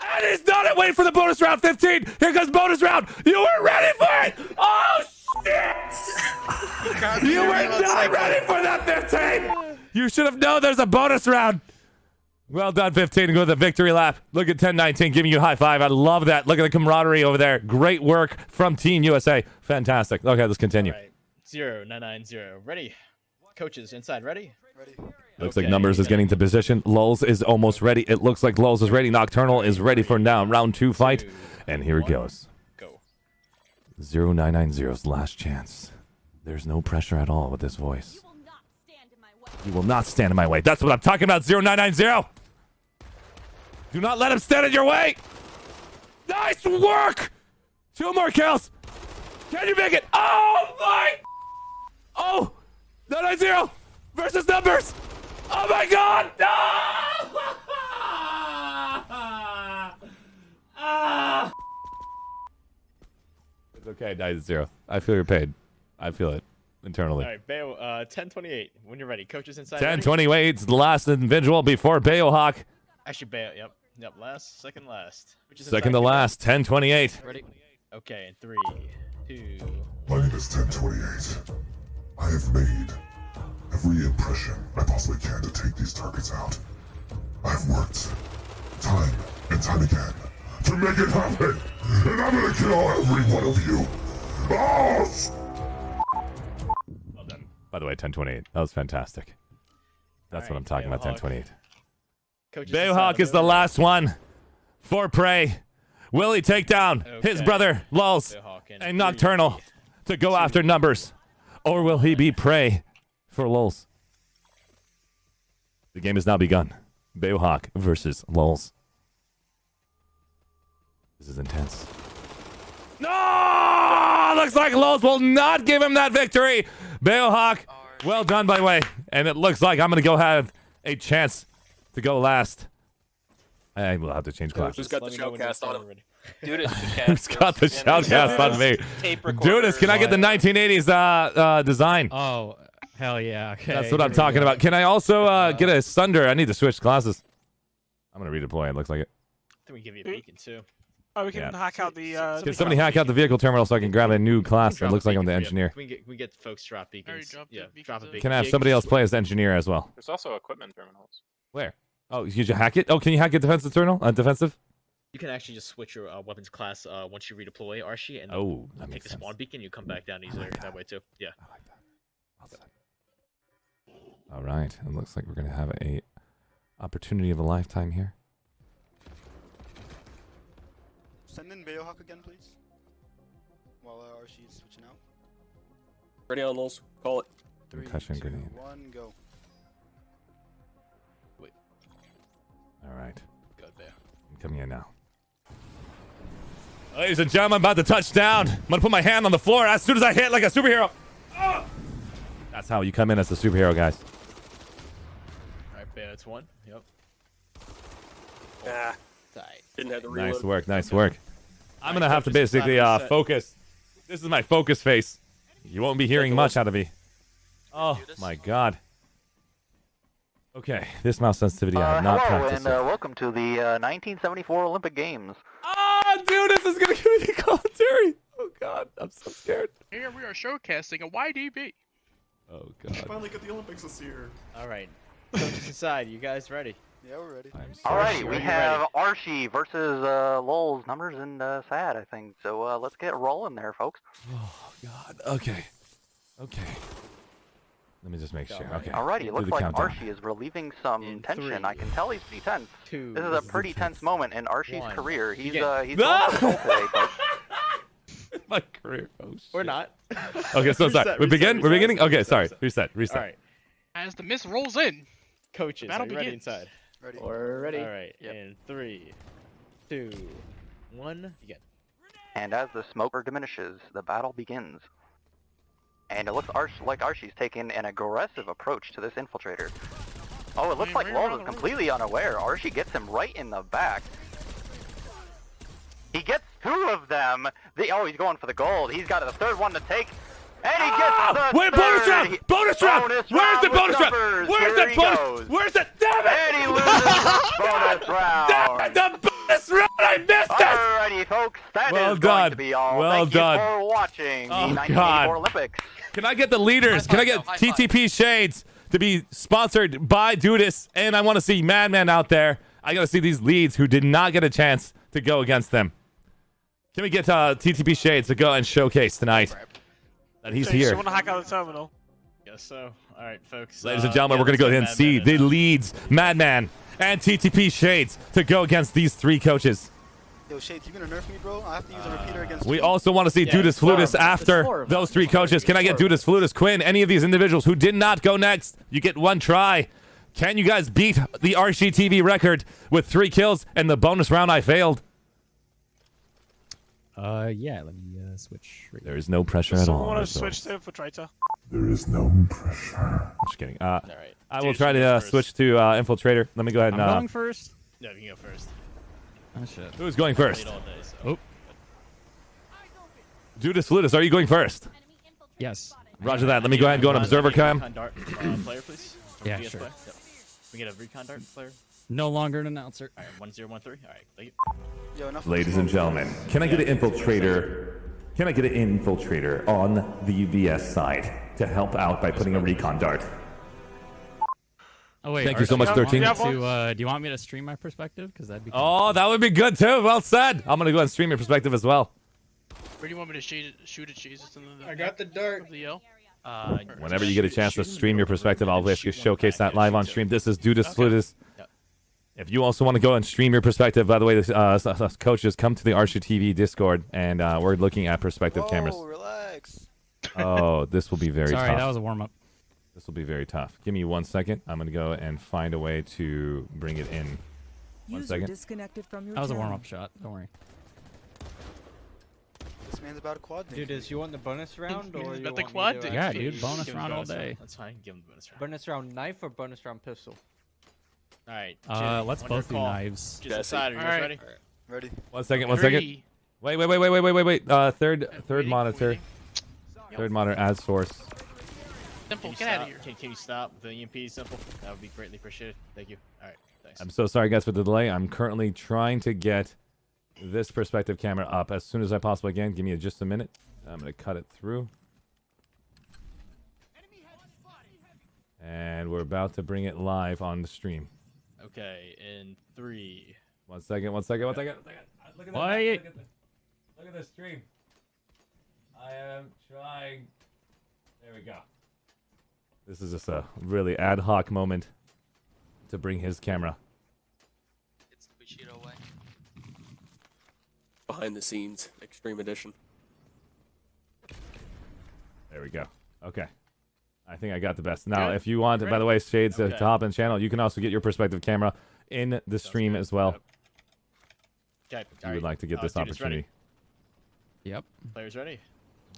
A: And he's done it. Waiting for the bonus round. 15. Here comes bonus round. You were ready for it. Oh, shit. You were not ready for that 15. You should have known there's a bonus round. Well done, 15, go with the victory lap. Look at 10-19 giving you a high five. I love that. Look at the camaraderie over there. Great work from Team USA. Fantastic. Okay, let's continue.
O: All right. 0-9-9-0. Ready? Coaches inside, ready?
S: Ready.
A: Looks like Numbers is getting to position. Lulz is almost ready. It looks like Lulz is ready. Nocturnal is ready for now round 2 fight. And here it goes.
O: Go.
A: 0990's last chance. There's no pressure at all with this voice. You will not stand in my way. That's what I'm talking about, 0990. Do not let him stand in your way. Nice work. 2 more kills. Can you make it? Oh, my. Oh, 990 versus Numbers. Oh, my God. No. It's okay, 9-0. I feel your pain. I feel it internally.
O: All right, Bayo, 10:28. When you're ready, coaches inside.
A: 10:28's the last individual before Bayohawk.
O: Actually, Bayo. Yep. Last, second last. Which is
A: Second to last. 10:28.
O: Ready? Okay, in 3, 2.
E: My name is 1028. I have made every impression I possibly can to take these targets out. I've worked time and time again to make it happen, and I'm gonna kill every one of you. Oh!
A: Well done. By the way, 10:28. That was fantastic. That's what I'm talking about. 10:28. Bayohawk is the last one for prey. Will he take down his brother Lulz and Nocturnal to go after numbers, or will he be prey for Lulz? The game has now begun. Bayohawk versus Lulz. This is intense. No! Looks like Lulz will not give him that victory. Bayohawk, well done, by the way. And it looks like I'm going to go have a chance to go last. I will have to change classes.
G: Who's got the shoutcast on him?
V: Dude,
A: Who's got the shoutcast on me? Dudis, can I get the 1980s design?
F: Oh, hell yeah. Okay.
A: That's what I'm talking about. Can I also get a Sunder? I need to switch classes. I'm going to redeploy. It looks like it.
O: I think we give you a beacon too.
H: Oh, we can hack out the.
A: Can somebody hack out the vehicle terminal so I can grab a new class? It looks like I'm the engineer.
O: We get folks drop beacons. Drop a beacon.
A: Can I have somebody else play as the engineer as well?
V: There's also equipment terminals.
A: Where? Oh, you hack it? Oh, can you hack it defensive terminal? Defensive?
O: You can actually just switch your weapons class once you redeploy Arshee, and
A: that
O: take the spawn beacon. You come back down easier that way too. Yeah.
A: I like that. All right. It looks like we're gonna have a opportunity of a lifetime here.
S: Send in Bayohawk again, please. While Arshee's switching out.
G: Ready on Lulz. Call it.
A: Concussion grenade.
S: 1, go.
O: Wait.
A: All right.
O: Go there.
A: I'm coming in now. Ladies and gentlemen, I'm about to touch down. I'm gonna put my hand on the floor as soon as I hit like a superhero. Oh! That's how you come in as a superhero, guys.
O: All right, Bayo, that's 1. Yep.
G: Ah. Didn't have to reload.
A: Nice work, nice work. I'm gonna have to basically focus. This is my focus face. You won't be hearing much out of me. Oh my god. Okay, this mouse sensitivity I have not practiced.
K: And welcome to the 1974 Olympic Games.
A: Oh, dude, this is gonna give me the commentary. Oh god, I'm so scared.
H: Here we are showcasing a YDB.
A: Oh god.
M: Finally get the Olympics this year.
O: All right, coaches inside. You guys ready?
S: Yeah, we're ready.
K: Alrighty, we have Arshee versus Lulz, numbers and sad, I think. So let's get rolling there, folks.
A: Oh god. Okay. Okay. Let me just make sure. Okay.
K: Alrighty, it looks like
A: countdown.
K: Arshee is relieving some tension.
O: 3,
K: I can tell he's pretty tense.
O: 2,
K: This is a pretty tense moment in Arshee's
O: 1.
K: career. He's
O: Begin.
K: he's going for the goal today, folks.
A: My career. Oh shit.
O: Or not.
A: Okay, so sorry. We begin? We're beginning? Okay, sorry. Reset.
O: All right,
H: As the mist rolls in,
O: coaches,
H: battle
O: are you ready
H: begins.
O: inside?
S: Ready.
L: We're ready.
O: All right, in 3, 2, 1, begin.
K: And as the smoker diminishes, the battle begins. And it looks like Arshee's taking an aggressive approach to this infiltrator. Oh, it looks like Lulz is completely unaware. Arshee gets him right in the back. He gets 2 of them. Oh, he's going for the gold. He's got a third one to take. And he gets the
A: Wait,
K: third.
A: bonus round! Bonus round! Where's the
K: with
A: bonus round?
K: numbers.
A: Where's
K: Here
A: the
K: he
A: bonus?
K: goes.
A: Where's the damn it?
K: And he loses the bonus round.
A: Damn it, the bonus round! I missed it!
K: Alrighty, folks, that
A: Well
K: is
A: done.
K: going to be all.
A: Well
K: Thank
A: done.
K: you for watching the
A: Oh,
K: 1984
A: God.
K: Olympics.
A: Can I get the leaders? Can I get TTP Shades to be sponsored by Dudis? And I want to see Madman out there. I got to see these leads who did not get a chance to go against them. Can we get TTP Shades to go and showcase tonight that he's
H: You
A: here?
H: want to hack out the terminal?
O: Guess so. All right, folks.
A: Ladies and gentlemen, we're going to go ahead and see the leads, Madman and TTP Shades, to go against these 3 coaches.
S: Yo, Shades, you gonna nerf me, bro? I have to use a repeater against
A: We
S: you.
A: also want to see Dudisfludis after those 3 coaches. Can I get Dudisfludis, Quinn, any of these individuals who did not go next? You get 1 try. Can you guys beat the ArsheeTV record with 3 kills and the bonus round I failed?
F: Yeah, let me switch.
A: There is no pressure
H: Does
A: at
H: someone
A: all.
H: want to
A: so-
H: switch to infiltrator?
E: There is no pressure.
A: I'm just kidding. I will
O: Dude,
A: try to
O: first.
A: switch to Infiltrator. Let me go ahead and...
F: I'm going first.
O: No, you can go first.
F: Oh, shit.
A: Who's going first?
O: Wait all day, so.
F: Oh.
A: Dudisfludis, are you going first?
F: Yes.
A: Roger that. Let me go ahead and go on observer cam.
O: Player, please.
F: Yeah,
O: VS
F: sure.
O: player. Yep. We get a recon dart player.
F: No longer an announcer.
O: All right, 1013. All right, thank you.
S: Yo, enough.
A: Ladies and gentlemen, can I get an infiltrator? Can I get an infiltrator on the VS side to help out by putting a recon dart?
F: Oh wait.
A: Thank you so much,
F: Arshee,
A: 13.
F: do you want me to stream my perspective? Because that'd be.
A: Oh, that would be good too. Well said. I'm gonna go and stream your perspective as well.
H: Where do you want me to shoot it, Jesus?
T: I got the dart.
H: Of the L?
A: Whenever you get a chance to stream your perspective, I'll basically showcase that live on stream. This is Dudisfludis.
O: Yep.
A: If you also want to go and stream your perspective, by the way, coaches, come to the ArsheeTV Discord, and we're looking at perspective cameras.
S: Relax.
A: Oh, this will be very tough.
F: Sorry, that was a warm up.
A: This will be very tough. Give me 1 second. I'm going to go and find a way to bring it in. 1
B: User
A: second.
B: disconnected from your
F: That was a
B: channel.
F: warm up shot. Don't worry.
S: This man's about a quad.
L: Dude, is you want the bonus round or you
H: About the
L: want
H: quad
L: me to
H: thing.
F: Yeah,
L: actually
F: dude. Bonus
O: Give him
F: round all
O: bonus round.
F: day.
O: That's fine. Give him the bonus round.
L: bonus round knife or bonus round pistol?
O: All right.
F: Let's
O: on your
F: both do
O: call.
F: knives.
O: Just decide. Are you guys
H: Alright.
O: ready?
S: Ready.
A: 1 second. 1 second.
H: Three.
A: Wait. Third
H: Waiting,
A: monitor.
H: waiting.
A: Third monitor add source.
H: Simple,
O: Can
H: get
O: you
H: out of
O: stop?
H: here.
O: Can you stop the EMP? Simple. That would be greatly appreciated. Thank you. All right. Thanks.
A: I'm so sorry, guys, for the delay. I'm currently trying to get this perspective camera up as soon as I possibly can. Give me just a minute. I'm going to cut it through. And we're about to bring it live on the stream.
O: Okay. In 3.
A: 1 second. Look at
F: Wait.
A: that. Look at the stream. I am trying. There we go. This is just a really ad hoc moment to bring his camera.
N: It's the Bushido way.
G: Behind the scenes, Extreme Edition.
A: There we go. Okay. I think I got the best. Now,
H: Good.
A: if you want, by the way, Shades,
O: Okay.
A: to hop in the channel, you can also get your perspective camera in the stream as well.
O: Okay.
A: If you would like to get this
O: dude, it's ready.
A: opportunity.
F: Yep.
O: Players ready?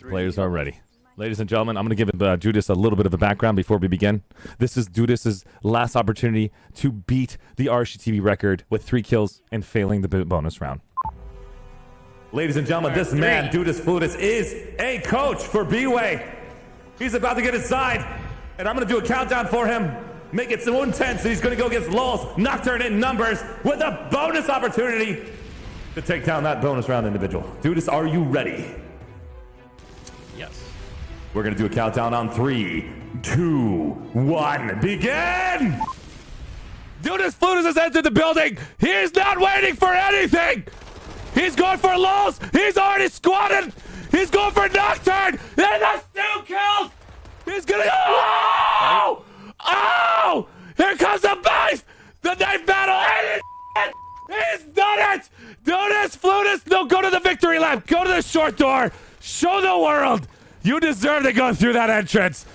A: Players are ready. Ladies and gentlemen, I'm going to give Judas a little bit of a background before we begin. This is Judas's last opportunity to beat the ArsheeTV record with 3 kills and failing the bonus round. Ladies and gentlemen, this man, Dudisfludis, is a coach for BWAE. He's about to get inside, and I'm going to do a countdown for him. Make it so intense that he's going to go against Lulz, Nocturne in numbers, with a bonus opportunity to take down that bonus round individual. Dudis, are you ready?
F: Yes.
A: We're going to do a countdown on 3, 2, 1, begin! Dudisfludis has entered the building. He is not waiting for anything. He's going for Lulz. He's already squatted. He's going for Nocturne. And that's 2 kills. He's going to... Oh! Oh! Here comes the knife. The knife battle. He's done it. Dudisfludis. No, go to the victory lap. Go to the short door. Show the world. You deserve to go through that entrance.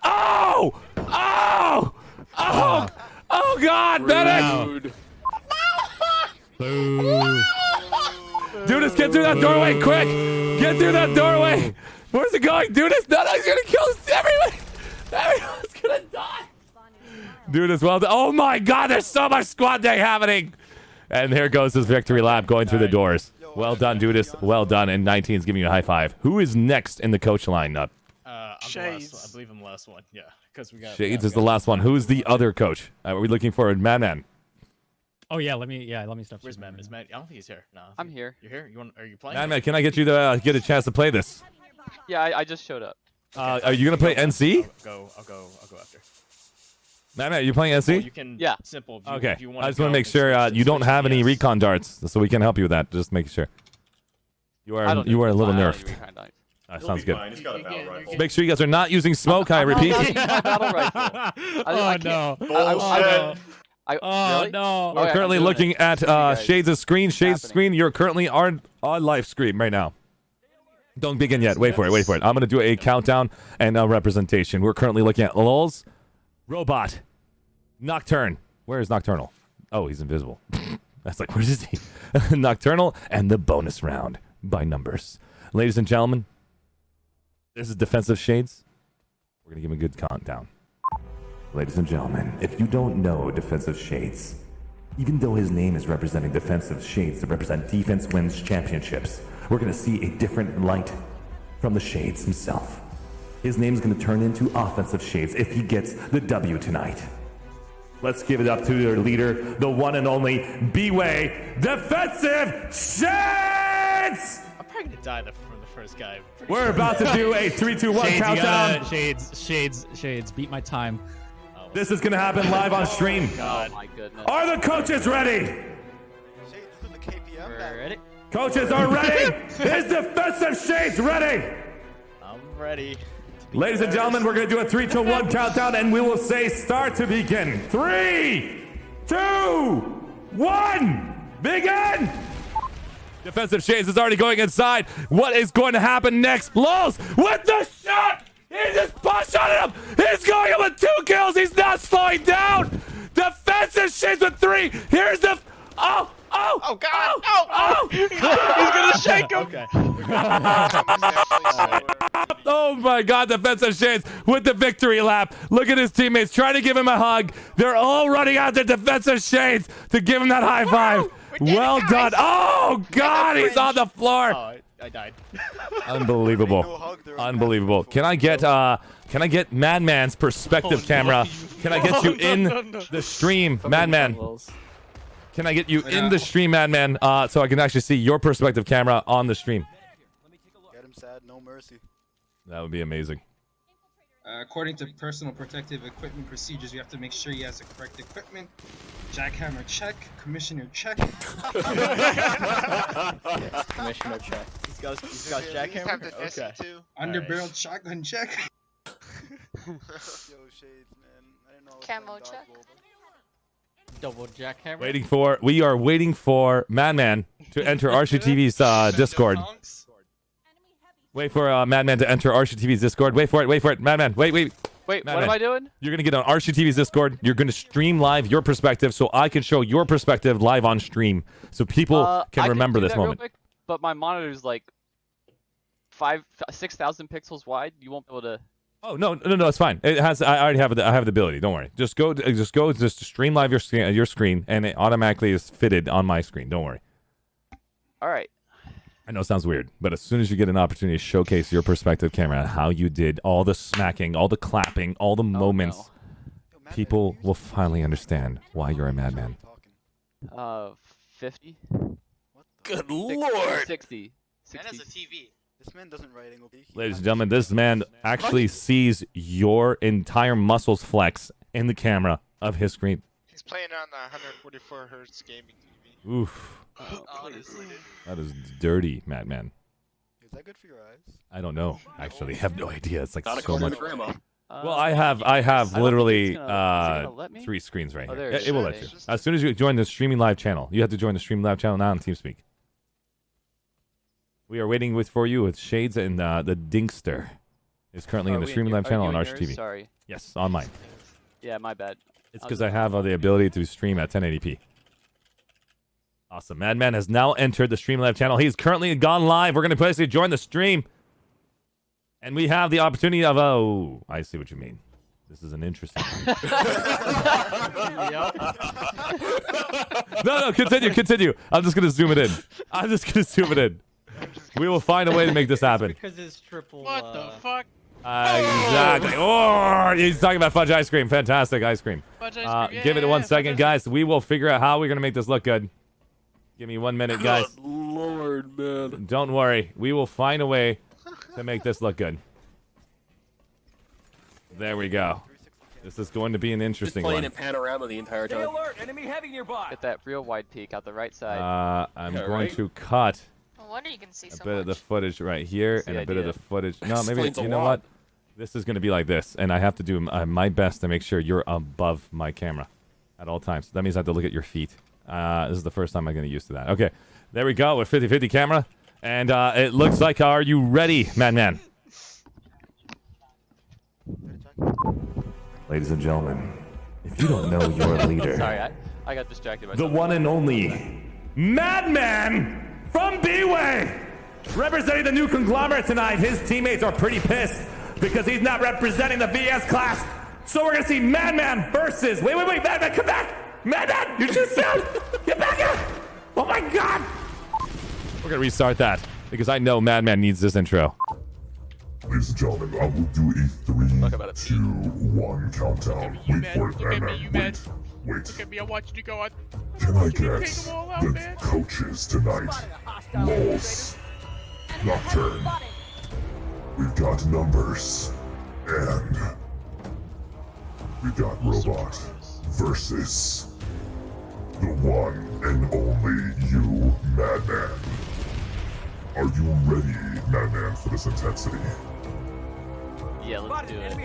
A: Oh! Oh! Oh! Oh, God, medic!
F: Boo.
A: Dudis, get through that doorway, quick! Get through that doorway! Where's it going? Dudis, no, he's gonna kill everyone! Everyone's gonna die! Dudis, well done. Oh my God, there's so much squad day happening! And here goes his victory lap going through the doors. Well done, Dudis. Well done. And 19 is giving you a high five. Who is next in the coach lineup?
O: I'm the last one. I believe I'm the last one. Yeah, because we got
A: Shades is the last one. Who's the other coach? Are we looking for Madman?
F: Oh yeah, let me stop.
O: Where's Matt? Is Matt? I don't think he's here. No.
N: I'm here.
O: You're here. You want? Are you playing?
A: Madman, can I get you to get a chance to play this?
N: Yeah, I just showed up.
A: Are you gonna play NC?
O: I'll go after.
A: Madman, are you playing NC?
O: You can.
N: Yeah.
O: Simple.
A: Okay.
O: If you want
A: I just want to make sure you don't have any recon darts, so we can help you with that. Just make sure. You are a little nerfed. That sounds good.
U: He's got a battle rifle.
A: Make sure you guys are not using smoke. I repeat.
F: Oh no.
N: Really?
F: no.
A: We're currently looking at Shades' screen. Shades' screen. You're currently on live stream right now. Don't begin yet. Wait for it. I'm going to do a countdown and a representation. We're currently looking at Lulz, Robot, Nocturne. Where is Nocturnal? Oh, he's invisible. That's like, where is he? Nocturnal and the bonus round by numbers. Ladies and gentlemen, this is Defensive Shades. We're going to give him a good countdown. Ladies and gentlemen, if you don't know Defensive Shades, even though his name is representing Defensive Shades to represent Defense Wins Championships, we're going to see a different light from the Shades himself. his name's going to turn into offensive shades if he gets the W tonight. Let's give it up to their leader, the one and only BWAE Defensive Shades!
O: I'm probably gonna die from the first guy.
A: We're about to do a 3, 2, 1 countdown.
F: Shades, beat my time.
A: This is going to happen live on stream.
N: Oh my goodness.
A: Are the coaches ready?
O: We're ready.
A: Coaches are ready. Is Defensive Shades ready?
O: I'm ready.
A: Ladies and gentlemen, we're going to do a 3, 2, 1 countdown, and we will say start to begin. 3, 2, 1, begin! Defensive Shades is already going inside. What is going to happen next? Lows with the shot! He just pushed on him! He's going up with 2 kills! He's not slowing down! Defensive Shades with 3! Here's the... Oh!
U: Oh God!
H: He's gonna shake him.
O: Okay.
A: Oh my God, Defensive Shades with the victory lap. Look at his teammates trying to give him a hug. They're all running out to Defensive Shades to give him that high five. Well done. Oh God, he's on the floor.
O: Oh, I died.
A: Unbelievable. Unbelievable. Can I get Madman's perspective camera? Can I get you in the stream, Madman? Can I get you in the stream, Madman, so I can actually see your perspective camera on the stream?
S: Get him sad, no mercy.
A: That would be amazing.
T: According to personal protective equipment procedures, you have to make sure he has the correct equipment. Jackhammer check. Commissioner check.
O: Commissioner check. He's got jackhammer. Okay.
T: Underbarreled shotgun check.
S: Yo, Shades, man. I didn't know.
Q: Camo check.
N: Double jackhammer.
A: We are waiting for Madman to enter ArsheeTV's Discord. Wait for Madman to enter ArsheeTV's Discord. Wait for it. Madman, wait.
N: Wait,
A: Madman,
N: what am I doing?
A: You're going to get on ArsheeTV's Discord. You're going to stream live your perspective so I can show your perspective live on stream so people can remember this moment.
N: Quick, but my monitor's like 6,000 pixels wide. You won't be able to...
A: Oh no, it's fine. It has. I already have I have the ability. Don't worry. Just stream live your screen, and it automatically is fitted on my screen. Don't worry.
N: All right.
A: I know it sounds weird, but as soon as you get an opportunity to showcase your perspective camera, how you did all the smacking, all the clapping, all the moments, people will finally understand why you're a madman.
N: 50.
G: Good lord.
N: 60.
H: That has a TV.
S: This man doesn't write angle.
A: Ladies and gentlemen, this man actually sees your entire muscles flex in the camera of his screen.
U: He's playing on the 144 hertz gaming TV.
A: Oof.
H: Honestly.
A: That is dirty, Madman.
S: Is that good for your eyes?
A: I don't know. Actually, I have no idea. It's like
G: Not
A: so much.
G: grandma.
A: Well, I have literally
N: is it gonna let me?
A: 3 screens right
N: Oh,
A: here.
N: there
A: It will let you. As soon as you join the streaming live channel, you have to join the streaming live channel now on TeamSpeak. We are waiting for you with Shades and the Dinkster is currently in the streaming live channel on ArsheeTV.
N: Sorry.
A: Yes, on mine.
N: Yeah, my bad.
A: It's because I have the ability to stream at 1080p. Awesome. Madman has now entered the stream live channel. He's currently gone live. We're going to basically join the stream. And we have the opportunity of... Oh, I see what you mean. This is an interesting No, continue. I'm just going to zoom it in. We will find a way to make this happen.
O: Because it's triple.
H: What the fuck?
A: Exactly. Oh, he's talking about fudge ice cream. Fantastic ice cream.
H: Fudge ice cream.
A: Give it 1 second, guys. We will figure out how we're going to make this look good. Give me 1 minute, guys.
G: Good lord, man.
A: Don't worry. We will find a way to make this look good. There we go. This is going to be an interesting
G: Just playing
A: one.
G: in panorama the entire time.
N: Enemy heavy nearby. Get that real wide peek out the right side.
A: I'm going to cut
Q: No wonder you can see so
A: a bit
Q: much.
A: of the footage right here and a bit of the footage. No, maybe
G: Explains a
A: you know
G: lot.
A: what? This is going to be like this, and I have to do my best to make sure you're above my camera at all times. That means I have to look at your feet. This is the first time I'm going to use to that. Okay, there we go with 50-50 camera, and it looks like. Are you ready, Madman? Ladies and gentlemen, if you don't know your leader,
N: Sorry, I got distracted by
A: the one and only Madman from BWAE, representing the new conglomerate tonight. His teammates are pretty pissed because he's not representing the VS class. So we're gonna see Madman versus. Wait, Madman, come back! Madman, you're too soon! Get back here! Oh my God! We're gonna restart that because I know Madman needs this intro.
E: Ladies and gentlemen, I will do a 3, 2, 1 countdown. Wait for it, Madman. Wait.
H: Look at me, I'm watching you go on.
E: Can I get
H: Take them all out,
E: the
H: man.
E: coaches tonight? Lols. Nocturne. We've got numbers. And we've got Robot versus the one and only you, Madman. Are you ready, Madman, for this intensity?
N: Yeah, let's do it.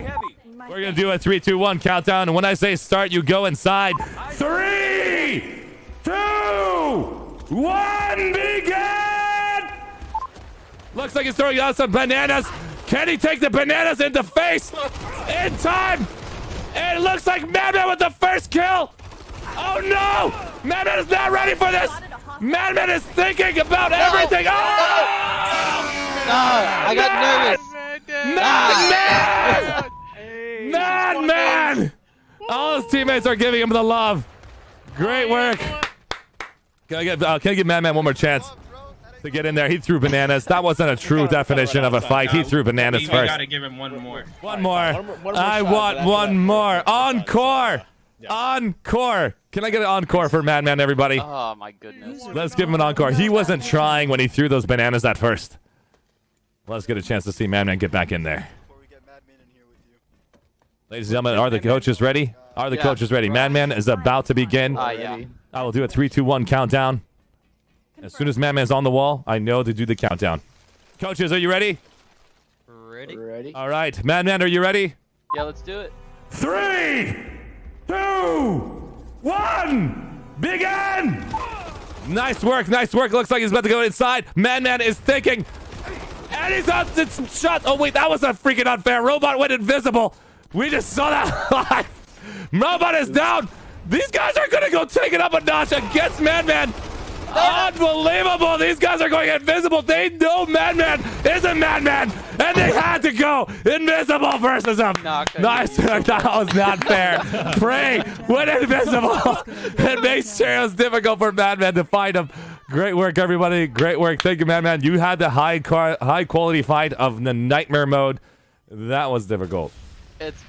A: We're going to do a 3, 2, 1 countdown. And when I say start, you go inside. 3, 2, 1, begin! Looks like he's throwing out some bananas. Can he take the bananas in the face in time? And it looks like Madman with the first kill. Oh no! Madman is not ready for this. Madman is thinking about everything. Oh!
N: I got nervous.
A: Madman! All his teammates are giving him the love. Great work. Can I give Madman one more chance to get in there? He threw bananas. That wasn't a true definition of a fight. He threw bananas
T: We
A: first.
T: gotta give him one more.
A: One more. I want one more. Encore. Encore. Can I get an encore for Madman, everybody?
N: Oh my goodness.
A: Let's give him an encore. He wasn't trying when he threw those bananas at first. Let's get a chance to see Madman get back in there. Ladies and gentlemen, are the coaches ready? Are the coaches ready? Madman is about to begin.
N: Yeah.
A: I will do a 3, 2, 1 countdown. As soon as Madman's on the wall, I know to do the countdown. Coaches, are you ready?
N: Ready?
A: All right. Madman, are you ready?
N: Yeah, let's do it.
A: 3, 2, 1, begin! Nice work, nice work. Looks like he's about to go inside. Madman is thinking. And he's out. It's shot. Oh, wait, that was a freaking unfair. Robot went invisible. We just saw that live. Robot is down. These guys are going to go take it up a notch against Madman. Unbelievable. These guys are going invisible. They know Madman is a madman. And they had to go invisible versus him. Nice. That was not fair. Prey went invisible. It makes it difficult for Madman to find him. Great work, everybody. Great work. Thank you, Madman. You had the high quality fight of the nightmare mode. That was difficult.
N: It's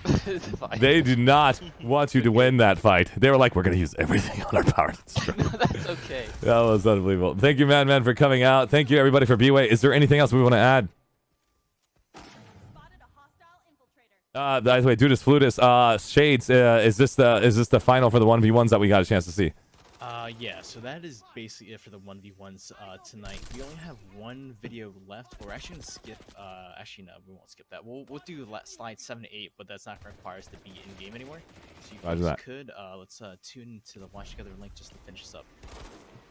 N: fine.
A: They do not want you to win that fight. They were like, we're going to use everything on our power.
N: That's okay.
A: That was unbelievable. Thank you, Madman, for coming out. Thank you, everybody, for BWAE. Is there anything else we want to add? By the way, Dudisfludis, Shades, is this the final for the 1v1s that we got a chance to see?
O: Yeah, so that is basically it for the 1v1s tonight. We only have one video left. We're actually going to skip, actually no, we won't skip that. We'll do slide 7 to 8, but that's not going to require us to be in-game anymore. So you guys could, let's tune to the Watch Together link just to finish this up.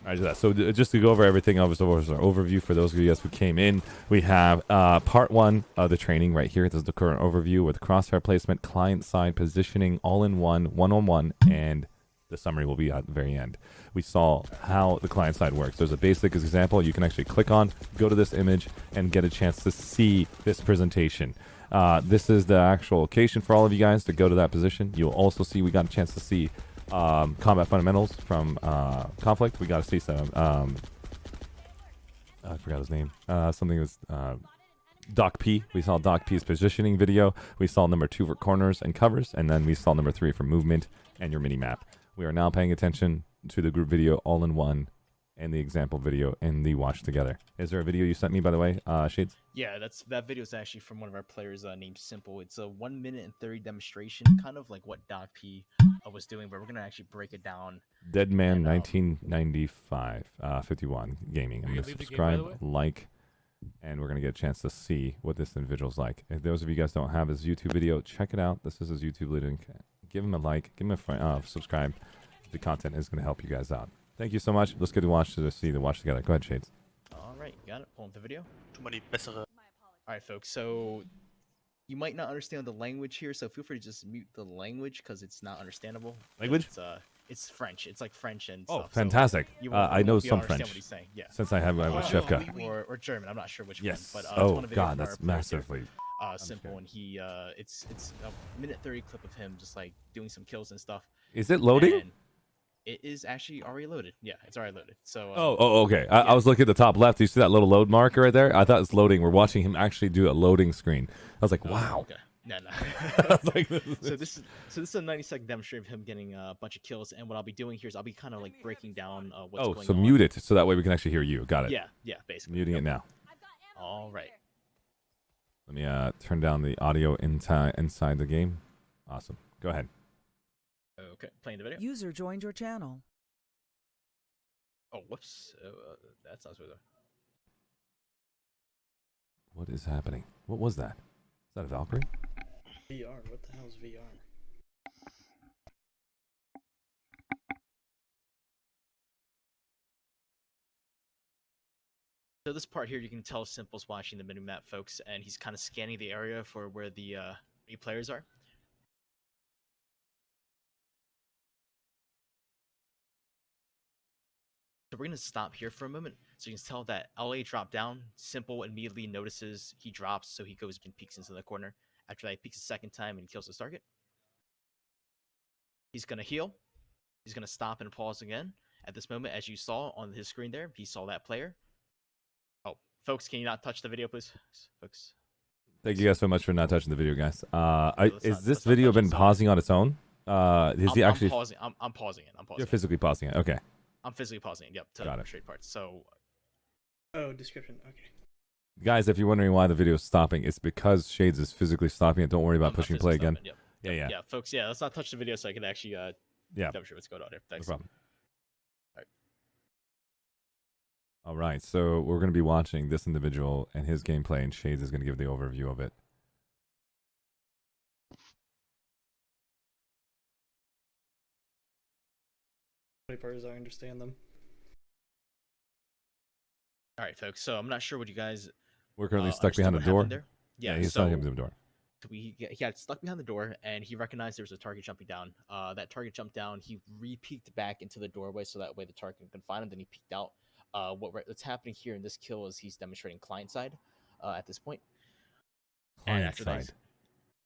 A: Roger that. So just to go over everything, over our overview for those of you guys who came in, we have part 1 of the training right here. This is the current overview with crosshair placement, client-side positioning, all-in-one, one-on-one, and the summary will be at the very end. We saw how the client side works. There's a basic example you can actually click on, go to this image, and get a chance to see this presentation. This is the actual location for all of you guys to go to that position. You'll also see we got a chance to see combat fundamentals from Conflict. We got to see some, I forgot his name. Something was Doc P. We saw Doc P's positioning video. We saw number 2 for corners and covers, and then we saw number 3 for movement and your mini map. We are now paying attention to the group video all in one and the example video and the watch together. Is there a video you sent me, by the way, Shades?
O: Yeah, that video is actually from one of our players named Simple. It's a 1 minute and 30 demonstration, kind of like what Doc P was doing, but we're going to actually break it down.
A: Deadman 1995, 51 Gaming. I'm going to subscribe, like, and we're going to get a chance to see what this individual's like. If those of you guys don't have his YouTube video, check it out. This is his YouTube link. Give him a like, give him a subscribe. The content is going to help you guys out. Thank you so much. Let's get to see the watch together. Go ahead, Shades.
O: All right, you got it. Pull up the video. All right, folks. So you might not understand the language here, so feel free to just mute the language because it's not understandable.
A: Language?
O: It's French. It's like French and
A: oh,
O: stuff.
A: fantastic.
O: So
A: I know some French.
O: What he's saying. Yeah.
A: Since I have Chefka.
O: Or German. I'm not sure which
A: one.
O: But,
A: oh God, that's massively.
O: Simple, and he it's a minute 30 clip of him just like doing some kills and stuff.
A: Is it loading?
O: It is actually already loaded. Yeah, it's already loaded. So.
A: Okay. I was looking at the top left. You see that little load marker right there? I thought it's loading. We're watching him actually do a loading screen. I was like, wow.
O: Okay. No.
A: I was like,
O: so this is a 90-second demonstration of him getting a bunch of kills, and what I'll be doing here is I'll be kind of like breaking down what's going on.
A: So mute it so that way we can actually hear you. Got it.
O: Yeah, basically.
A: Muting it now.
O: All right.
A: Let me turn down the audio inside the game. Awesome. Go ahead.
O: Okay, playing the video.
B: User joined your channel.
O: Oh, whoops. That's not supposed to.
A: What is happening? What was that? Is that a Valkyrie?
L: VR. What the hell is VR?
O: So this part here, you can tell Simple's watching the minimap, folks, and he's kind of scanning the area for where the new players are. So we're going to stop here for a moment. So you can tell that LA dropped down. Simple immediately notices he drops, so he goes and peeks into the corner. After that, he peeks a second time and kills his target. He's going to heal. He's going to stop and pause again. At this moment, as you saw on his screen there, he saw that player. Oh, folks, can you not touch the video, please? Folks.
A: Thank you guys so much for not touching the video, guys. Is this video been pausing on its own? Is he actually?
O: I'm pausing it.
A: You're physically pausing it. Okay.
O: I'm physically pausing it. Yep. To demonstrate parts. So.
L: Oh, description. Okay.
A: Guys, if you're wondering why the video is stopping, it's because Shades is physically stopping it. Don't worry about pushing play again.
O: Yep.
A: Yeah.
O: Yeah, folks. Yeah, let's not touch the video so I can actually demonstrate what's going on here. Thanks.
A: No problem. All right, so we're going to be watching this individual and his gameplay, and Shades is going to give the overview of it.
L: Part as I understand them.
O: All right, folks. So I'm not sure what you guys.
A: We're currently stuck behind the door.
O: Yeah,
A: he's stuck behind the door.
O: He got stuck behind the door, and he recognized there was a target jumping down. That target jumped down. He re-peeked back into the doorway, so that way the target can find him. Then he peeked out. What's happening here in this kill is he's demonstrating client side at this point.
A: Client
O: and after
A: side.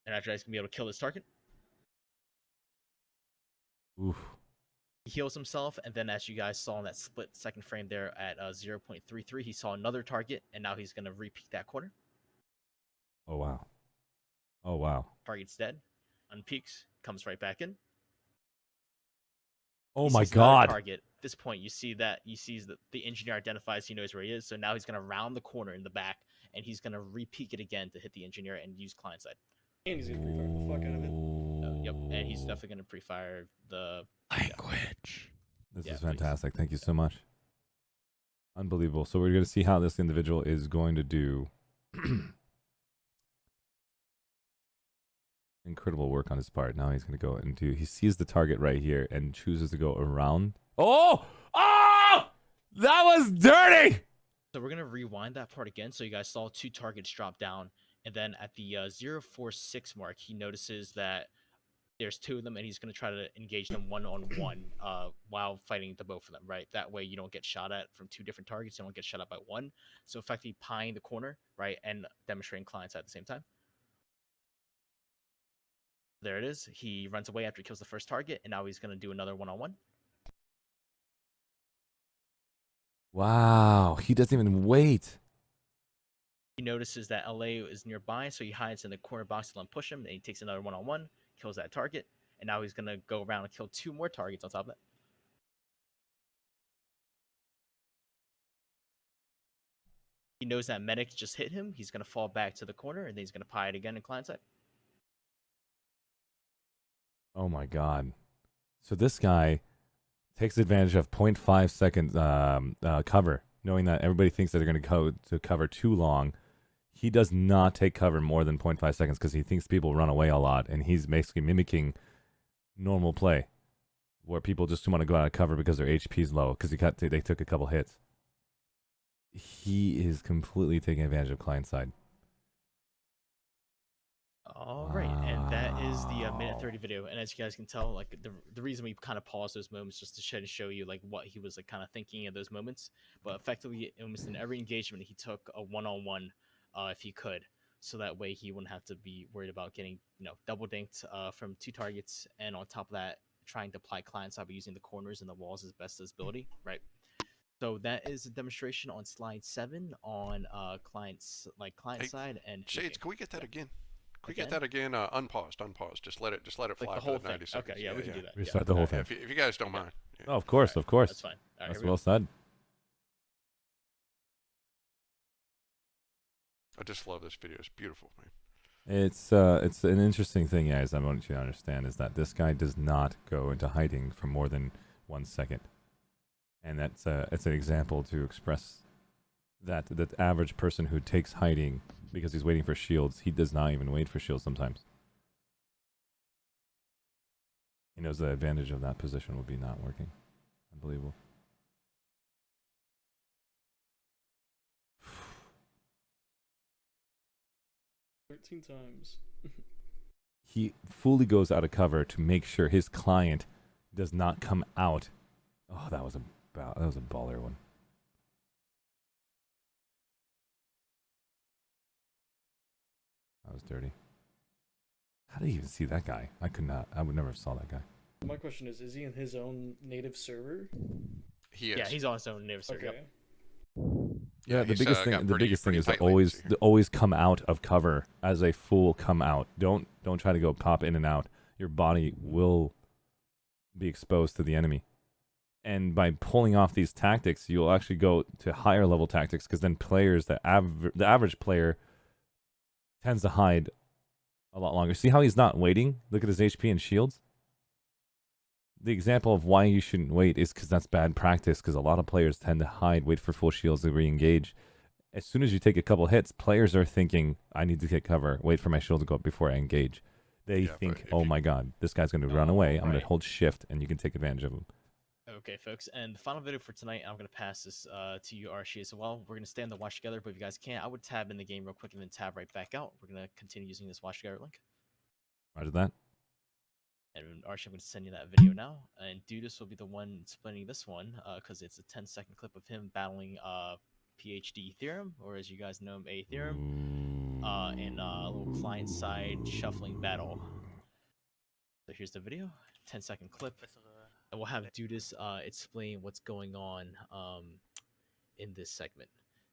O: That, he's gonna be able to kill his target.
A: Oof.
O: He heals himself, and then as you guys saw in that split second frame there at 0.33, he saw another target, and now he's gonna re-peek that corner.
A: Oh wow. Oh wow.
O: Target's dead. Unpeaks, comes right back in.
A: Oh my god.
O: Target. At this point, you see that the engineer identifies, he knows where he is, so now he's gonna round the corner in the back, and he's gonna re-peek it again to hit the engineer and use client side.
L: And he's gonna pre-fire the fuck out of it.
O: Yep, and he's definitely gonna pre-fire the
A: language. This is fantastic. Thank you so much. Unbelievable. So we're going to see how this individual is going to do. Incredible work on his part. Now he's going to go into. He sees the target right here and chooses to go around. Oh! Oh! That was dirty!
O: So we're going to rewind that part again. So you guys saw two targets drop down. And then at the 0.46 mark, he notices that there's two of them, and he's going to try to engage them one-on-one while fighting the both of them, right? That way you don't get shot at from two different targets. You don't get shot at by one. So effectively pieing the corner, right, and demonstrating clients at the same time. There it is. He runs away after he kills the first target, and now he's going to do another one-on-one.
A: Wow. He doesn't even wait.
O: He notices that LA is nearby, so he hides in the corner box to let him push him, and he takes another one-on-one. Kills that target, and now he's gonna go around and kill two more targets on top of that. He knows that medic just hit him. He's gonna fall back to the corner, and then he's gonna pie it again in client side.
A: Oh my god. So this guy takes advantage of 0.5 second cover, knowing that everybody thinks that they're going to go to cover too long. He does not take cover more than 0.5 seconds because he thinks people run away a lot, and he's basically mimicking normal play, where people just want to go out of cover because their HP is low because they took a couple hits. He is completely taking advantage of client side.
O: All right, and that is the minute 30 video. And as you guys can tell, like the reason we kind of paused those moments just to try to show you like what he was like kind of thinking at those moments. But effectively, almost in every engagement, he took a one-on-one if he could, so that way he wouldn't have to be worried about getting double dinked from two targets. And on top of that, trying to apply client side by using the corners and the walls as best as ability, right? So that is a demonstration on slide 7 on client side and
D: Shades. Can we get that again? Can we
O: Again?
D: get that again? Unpaused. Just let it fly
O: the
D: for
O: whole
D: 90
O: thing.
D: seconds.
O: Okay, yeah, we can do that.
A: Restart the whole thing.
D: If you guys don't mind. Yeah.
A: Oh, of course, of course.
O: That's fine. All right,
A: That's
O: here we
A: well
O: go.
A: said.
D: I just love this video. It's beautiful, man.
A: It's an interesting thing, guys. I want you to understand is that this guy does not go into hiding for more than 1 second, and it's an example to express that the average person who takes hiding because he's waiting for shields, he does not even wait for shields sometimes. He knows the advantage of that position would be not working. Unbelievable.
J: times.
A: He fully goes out of cover to make sure his client does not come out. Oh, that was a baller one. That was dirty. How did he even see that guy? I could not. I would never have saw that guy.
J: My question is he in his own native server?
D: He is.
O: Yeah, he's on his own native server.
J: Okay.
O: Yep.
A: Yeah, the biggest thing is to
D: tight
A: always come out of cover as a full come out. Don't try to go pop in and out. Your body will be exposed to the enemy. And by pulling off these tactics, you'll actually go to higher level tactics because then players, the average player tends to hide a lot longer. See how he's not waiting? Look at his HP and shields. The example of why you shouldn't wait is because that's bad practice, because a lot of players tend to hide, wait for full shields to re-engage. As soon as you take a couple hits, players are thinking, I need to get cover, wait for my shield to go up before I engage. They think, oh my god, this guy's going to run away, I'm going to hold shift, and you can take advantage of him.
O: Okay, folks, and the final video for tonight, I'm going to pass this to you, Arshee, as well. We're going to stay on the Watch Together, but if you guys can, I would tab in the game real quick and then tab right back out. We're going to continue using this Watch Together link.
A: Roger that.
O: And Arshee, I'm going to send you that video now. And Dudis will be the one explaining this one, because it's a 10-second clip of him battling PhD Theorem, or as you guys know him, A Theorem, in a little client-side shuffling battle. So here's the video, 10-second clip. And we'll have Dudis explain what's going on in this segment.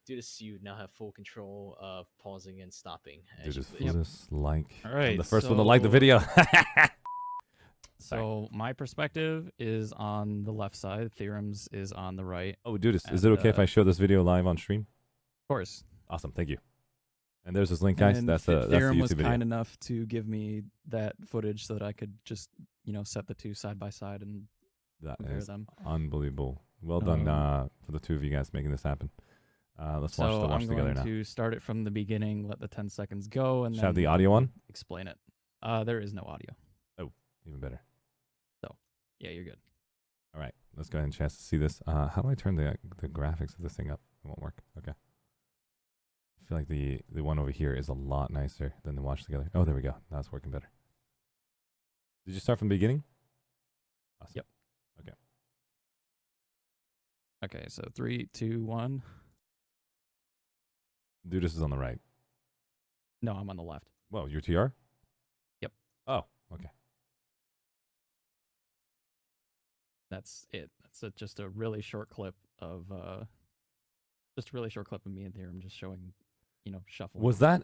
O: Dudis, you now have full control of pausing and stopping.
A: Dudisfludis, like.
F: All right,
A: I'm the first one to like the video.
F: So my perspective is on the left side. Theorem's is on the right.
A: Oh, Dudis, is it okay if I show this video live on stream?
F: Of course.
A: Awesome, thank you. And there's this link, guys.
F: And
A: That's the YouTube
F: Theorem was
A: video.
F: kind enough to give me that footage so that I could just, set the two side by side and compare
A: is
F: them.
A: unbelievable. Well done for the two of you guys making this happen. Let's watch
F: So I'm
A: together
F: going
A: now.
F: to start it from the beginning, let the 10 seconds go, and
A: Should
F: then
A: have the audio on?
F: explain it. There is no audio.
A: Oh, even better.
F: So, yeah, you're good.
A: All right, let's go ahead and chance to see this. How do I turn the graphics of this thing up? It won't work. Okay. I feel like the one over here is a lot nicer than the watch together. Oh, there we go. Now it's working better. Did you start from the beginning? Awesome.
F: Yep.
A: Okay.
F: Okay, so 3, 2, 1.
A: Dudis is on the right.
F: No, I'm on the left.
A: Whoa, your TR?
F: Yep.
A: Oh, okay.
F: That's it. That's just a really short clip of me and Theorem just showing, shuffling.
A: Was that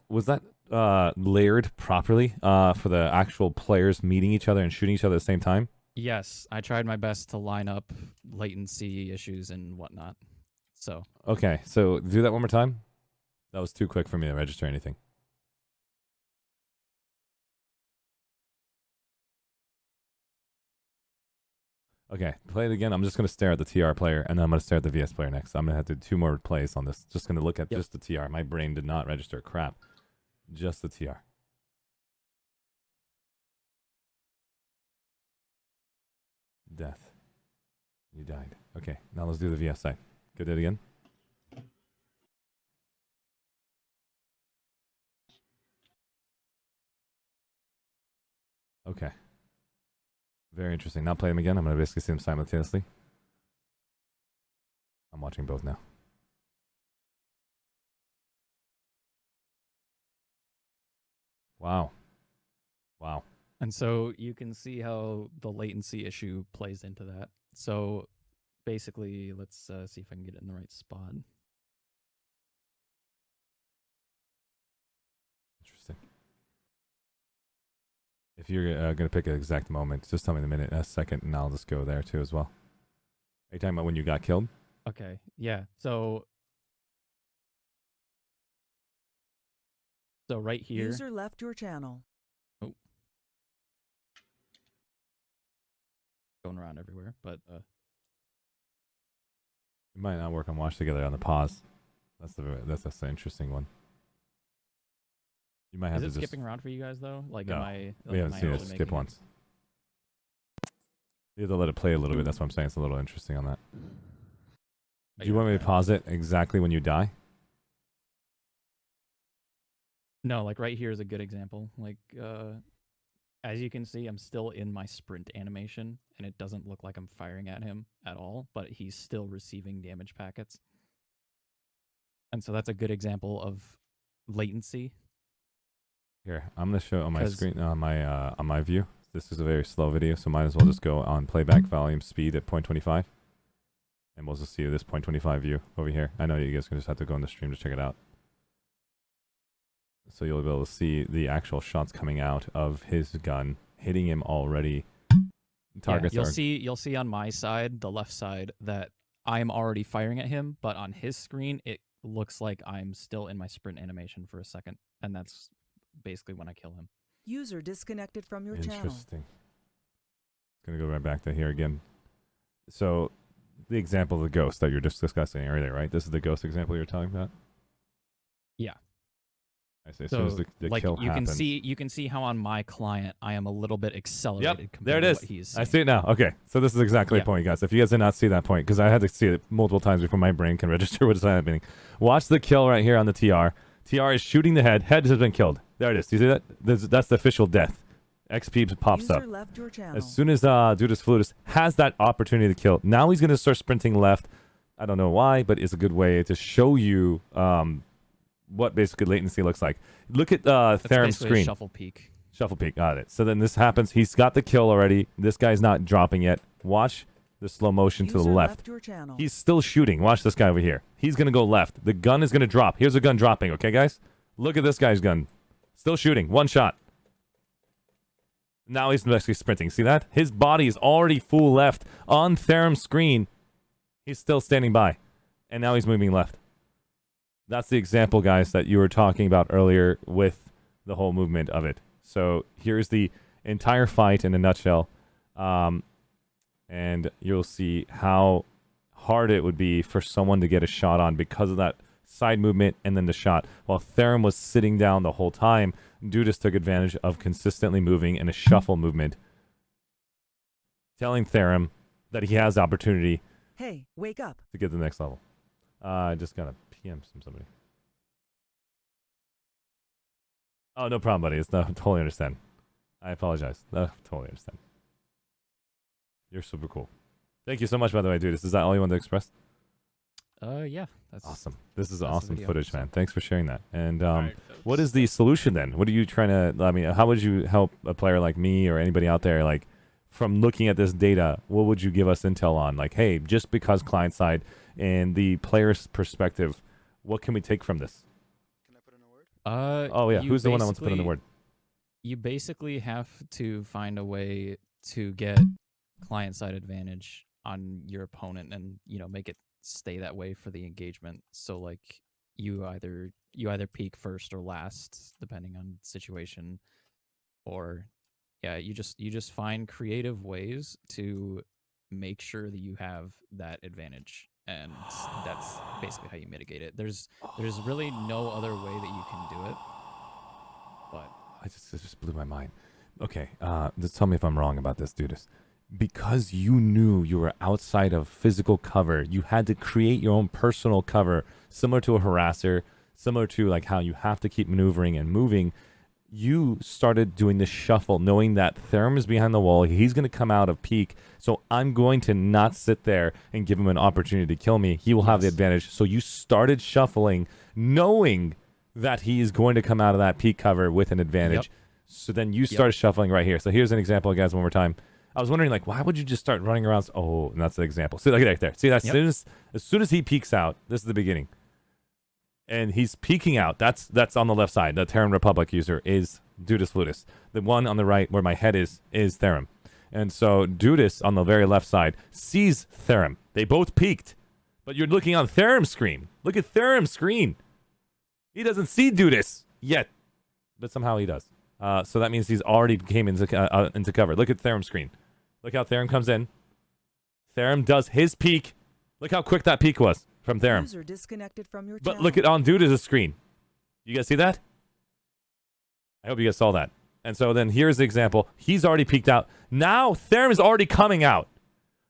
A: layered properly for the actual players meeting each other and shooting each other at the same time?
F: Yes, I tried my best to line up latency issues and whatnot. So
A: Okay, so do that one more time. That was too quick for me to register anything. Okay, play it again. I'm just going to stare at the TR player, and then I'm going to stare at the VS player next. I'm going to have to do 2 more plays on this. Just going to look at just the TR. My brain did not register crap. Just the TR. Death. You died. Okay, now let's do the VS side. Go do it again. Okay. Very interesting. Now play them again. I'm going to basically see them simultaneously. I'm watching both now. Wow. Wow.
F: And so you can see how the latency issue plays into that. So basically, let's see if I can get it in the right spot.
A: Interesting. If you're going to pick an exact moment, just tell me the minute and a second, and I'll just go there too as well. Are you talking about when you got killed?
F: Okay, yeah. So right here.
B: User left your channel.
F: Oh. Going around everywhere, but
A: You might not work on watch together on the pause. That's the interesting one. You might have
F: is
A: to
F: it
A: just
F: quipping around for you guys though? Like,
A: no,
F: am I?
A: we haven't seen it
F: actually
A: skip
F: making
A: once. You have to let it play a little bit. That's what I'm saying. It's a little interesting on that. Do you want me to pause it exactly when you die?
F: No, like right here is a good example. Like, as you can see, I'm still in my sprint animation, and it doesn't look like I'm firing at him at all, but he's still receiving damage packets. And so that's a good example of latency.
A: Here, I'm gonna show on my screen on my view. This is a very slow video, so might as well just go on playback volume speed at 0.25, and we'll just see this 0.25 view over here. I know you guys can just have to go on the stream to check it out. So you'll be able to see the actual shots coming out of his gun, hitting him already. Targets
F: yeah, you'll see on my side, the left side, that I'm already firing at him, but on his screen, it looks like I'm still in my sprint animation for a second, and that's basically when I kill him.
B: User disconnected from your channel.
A: Interesting. Gonna go right back to here again. So, the example of the ghost that you're just discussing earlier, right? This is the ghost example you're talking about?
F: Yeah.
A: I see. As soon as the
F: like
A: kill happens.
F: you can see how on my client I am a little bit accelerated.
A: Yep,
F: compared
A: there it
F: to
A: is.
F: what he's
A: I see it now. Okay, so this is exactly the point, guys. If you guys did not see that point, because I had to see it multiple times before my brain can register what is happening. Watch the kill right here on the TR. TR is shooting the head. Head has been killed. There it is. Do you see that? That's the official death. XP pops
B: User
A: up.
B: left your channel.
A: As soon as Dudisfludis has that opportunity to kill, now he's going to start sprinting left. I don't know why, but it's a good way to show you what basically latency looks like. Look at Theron's screen.
F: Shuffle peek.
A: Shuffle peek, got it. So then this happens. He's got the kill already. This guy's not dropping yet. Watch the slow motion to the
B: User
A: left.
B: left your channel.
A: He's still shooting. Watch this guy over here. He's going to go left. The gun is going to drop. Here's a gun dropping, okay, guys? Look at this guy's gun. Still shooting. One shot. Now he's basically sprinting. See that? His body is already full left on Theron's screen. He's still standing by. And now he's moving left. That's the example, guys, that you were talking about earlier with the whole movement of it. So here's the entire fight in a nutshell. And you'll see how hard it would be for someone to get a shot on because of that side movement and then the shot. While Theron was sitting down the whole time, Dudis took advantage of consistently moving in a shuffle movement, telling Theron that he has opportunity
B: Hey, wake up.
A: to get to the next level. I just got a PM from somebody. Oh, no problem, buddy. It's no, totally understand. I apologize. No, totally understand. You're super cool. Thank you so much, by the way, dude. Is that all you wanted to express?
F: Yeah. That's
A: awesome. This is
F: that's the
A: awesome
F: video,
A: footage,
F: so.
A: man. Thanks for sharing that. And what is the solution then? What are you trying to? I mean, how would you help a player like me or anybody out there, like, from looking at this data? What would you give us intel on? Like, hey, just because client side and the player's perspective, what can we take from this? Oh yeah, who's the one that wants to put in the word?
F: You basically have to find a way to get client-side advantage on your opponent, and make it stay that way for the engagement. So like you either peak first or last, depending on situation, or you just find creative ways to make sure that you have that advantage. And that's basically how you mitigate it. There's really no other way that you can do it. But
A: It just blew my mind. Okay, just tell me if I'm wrong about this, Dudis. Because you knew you were outside of physical cover, you had to create your own personal cover, similar to a harasser, similar to like how you have to keep maneuvering and moving. You started doing the shuffle, knowing that Theron is behind the wall. He's going to come out of peak. So I'm going to not sit there and give him an opportunity to kill me. He will have the advantage. So you started shuffling, knowing that he is going to come out of that peak cover with an advantage. So then you start shuffling right here. So here's an example, guys, one more time. I was wondering, like, why would you just start running around? Oh, and that's the example. See, look at that there. See, that as soon as he peeks out, this is the beginning. And he's peeking out. That's on the left side. The Terran Republic user is Dudisfludis. The one on the right where my head is Therum. And so Dudis on the very left side sees Therum. They both peeked. But you're looking on Therum's screen. Look at Therum's screen. He doesn't see Dudis yet. But somehow he does. So that means he's already came into cover. Look at Therum's screen. Look how Therum comes in. Therum does his peek. Look how quick that peek was from Therum.
B: User disconnected from your
A: But
B: channel.
A: look at on Dudis' screen. You guys see that? I hope you guys saw that. And so then here's the example. He's already peeked out. Now Therum is already coming out.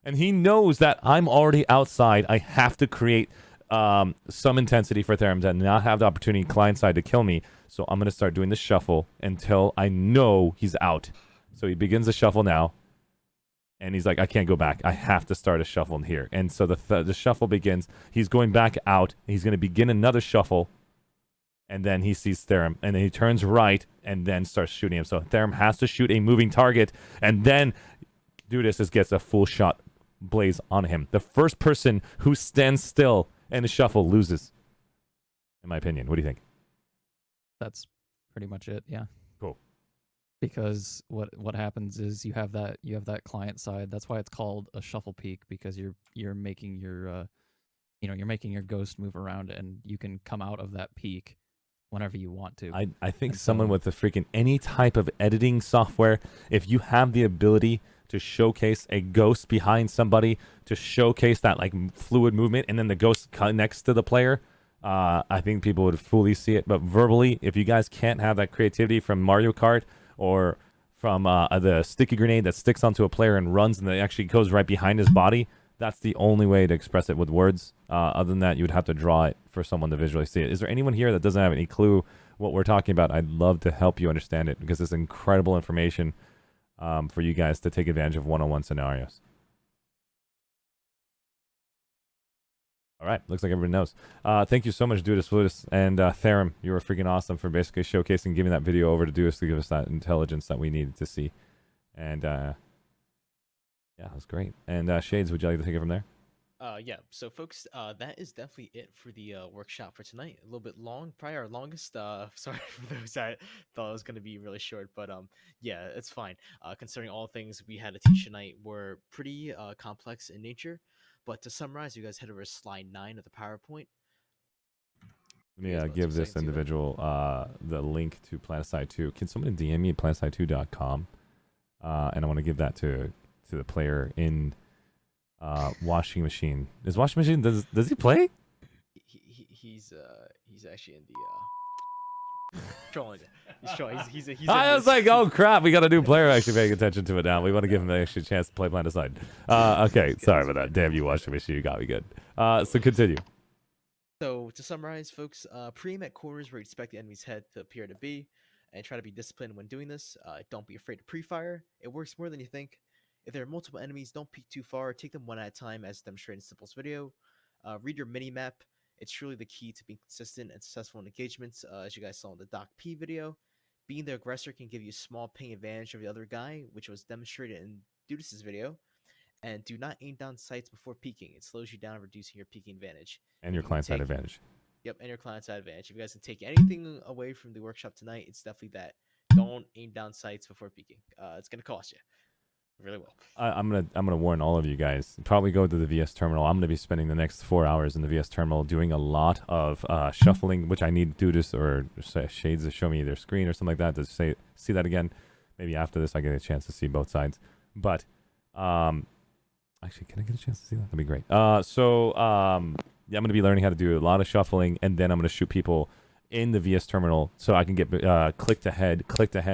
A: And he knows that I'm already outside. I have to create some intensity for Therum to not have the opportunity client side to kill me. So I'm going to start doing the shuffle until I know he's out. So he begins the shuffle now. And he's like, I can't go back. I have to start a shuffle in here. And so the shuffle begins. He's going back out. He's going to begin another shuffle. And then he sees Therum. And then he turns right and then starts shooting him. So Therum has to shoot a moving target. And then Dudis gets a full shot blaze on him. The first person who stands still in the shuffle loses. In my opinion. What do you think?
F: That's pretty much it. Yeah.
A: Cool.
F: Because what happens is you have that client side. That's why it's called a shuffle peek, because you're making your you're making your ghost move around, and you can come out of that peek whenever you want to.
A: I think someone with a freaking any type of editing software, if you have the ability to showcase a ghost behind somebody, to showcase that like fluid movement, and then the ghost connects to the player, I think people would fully see it. But verbally, if you guys can't have that creativity from Mario Kart or from the sticky grenade that sticks onto a player and runs and that actually goes right behind his body, that's the only way to express it with words. Other than that, you would have to draw it for someone to visually see it. Is there anyone here that doesn't have any clue what we're talking about? I'd love to help you understand it, because it's incredible information for you guys to take advantage of one-on-one scenarios. All right, looks like everybody knows. Thank you so much, Dudisfludis and Therum. You were freaking awesome for basically showcasing, giving that video over to Dudis to give us that intelligence that we needed to see. And yeah, that was great. And Shades, would you like to take it from there?
O: Yeah, so folks, that is definitely it for the workshop for tonight. A little bit long, probably our longest. Sorry for those that thought it was going to be really short, but yeah, it's fine. Considering all things we had to teach tonight were pretty complex in nature. But to summarize, you guys head over to slide 9 of the PowerPoint.
A: Let me give this individual the link to Planeticide 2. Can someone DM me at planeticide2.com? And I want to give that to the player in Washing Machine. Is Washing Machine, does he play?
O: He's actually in the trolling. He's trolling. He's
A: I was like, oh crap, we got a new player actually paying attention to it now. We want to give him an extra chance to play Planeticide. Okay, sorry about that. Damn you, Washing Machine, you got me good. So continue.
O: So to summarize, folks, pre-aim at corners where you expect the enemy's head to appear to be, and try to be disciplined when doing this. Don't be afraid to pre-fire. It works more than you think. If there are multiple enemies, don't peek too far. Take them one at a time, as demonstrated in Simple's video. Read your mini-map. It's truly the key to being consistent and successful in engagements, as you guys saw in the Doc P video. Being the aggressor can give you a small ping advantage over the other guy, which was demonstrated in Dudis' video. And do not aim down sights before peeking. It slows you down, reducing your peeking advantage.
A: And your client-side advantage.
O: Yep, and your client-side advantage. If you guys can take anything away from the workshop tonight, it's definitely that. Don't aim down sights before peeking. It's going to cost you. Really will.
A: I'm gonna warn all of you guys. Probably go to the VS terminal. I'm gonna be spending the next 4 hours in the VS terminal doing a lot of shuffling, which I need Dudis or Shades to show me their screen or something like that to see that again. Maybe after this I get a chance to see both sides. But actually, can I get a chance to see that? That'd be great. Yeah, I'm gonna be learning how to do a lot of shuffling, and then I'm gonna shoot people in the VS terminal so I can get clicked ahead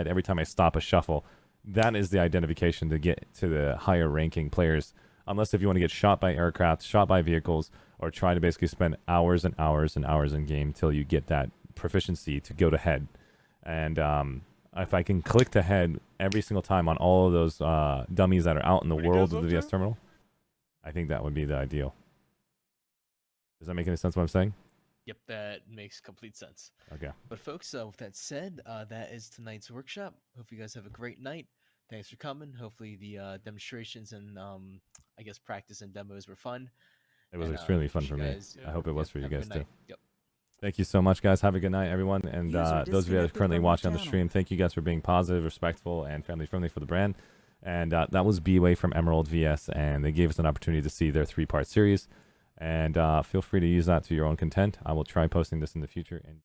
A: every time I stop a shuffle. That is the identification to get to the higher ranking players. Unless if you want to get shot by aircraft, shot by vehicles, or try to basically spend hours and hours and hours in game till you get that proficiency to go to head. And if I can click to head every single time on all of those dummies that are out in the world of the VS terminal, I think that would be the ideal. Does that make any sense what I'm saying?
M: Yep, that makes complete sense.
A: Okay.
M: But folks, with that said, that is tonight's workshop. Hope you guys have a great night. Thanks for coming. Hopefully the demonstrations and I guess practice and demos were fun.
A: It was
M: And,
A: extremely fun
M: wish
A: for
M: you
A: me.
M: guys-
A: I hope it was
M: yep,
A: for you
M: have a
A: guys
M: good
A: too.
M: night. Yep.
A: Thank you so much, guys. Have a good night, everyone. And
B: User
A: those of you that are
B: disconnected
A: currently
B: from your
A: watching on the
B: channel.
A: stream, thank you guys for being positive, respectful, and family friendly for the brand. And that was BWAE from Emerald VS, and they gave us an opportunity to see their 3-part series. And feel free to use that to your own content. I will try posting this in the future. And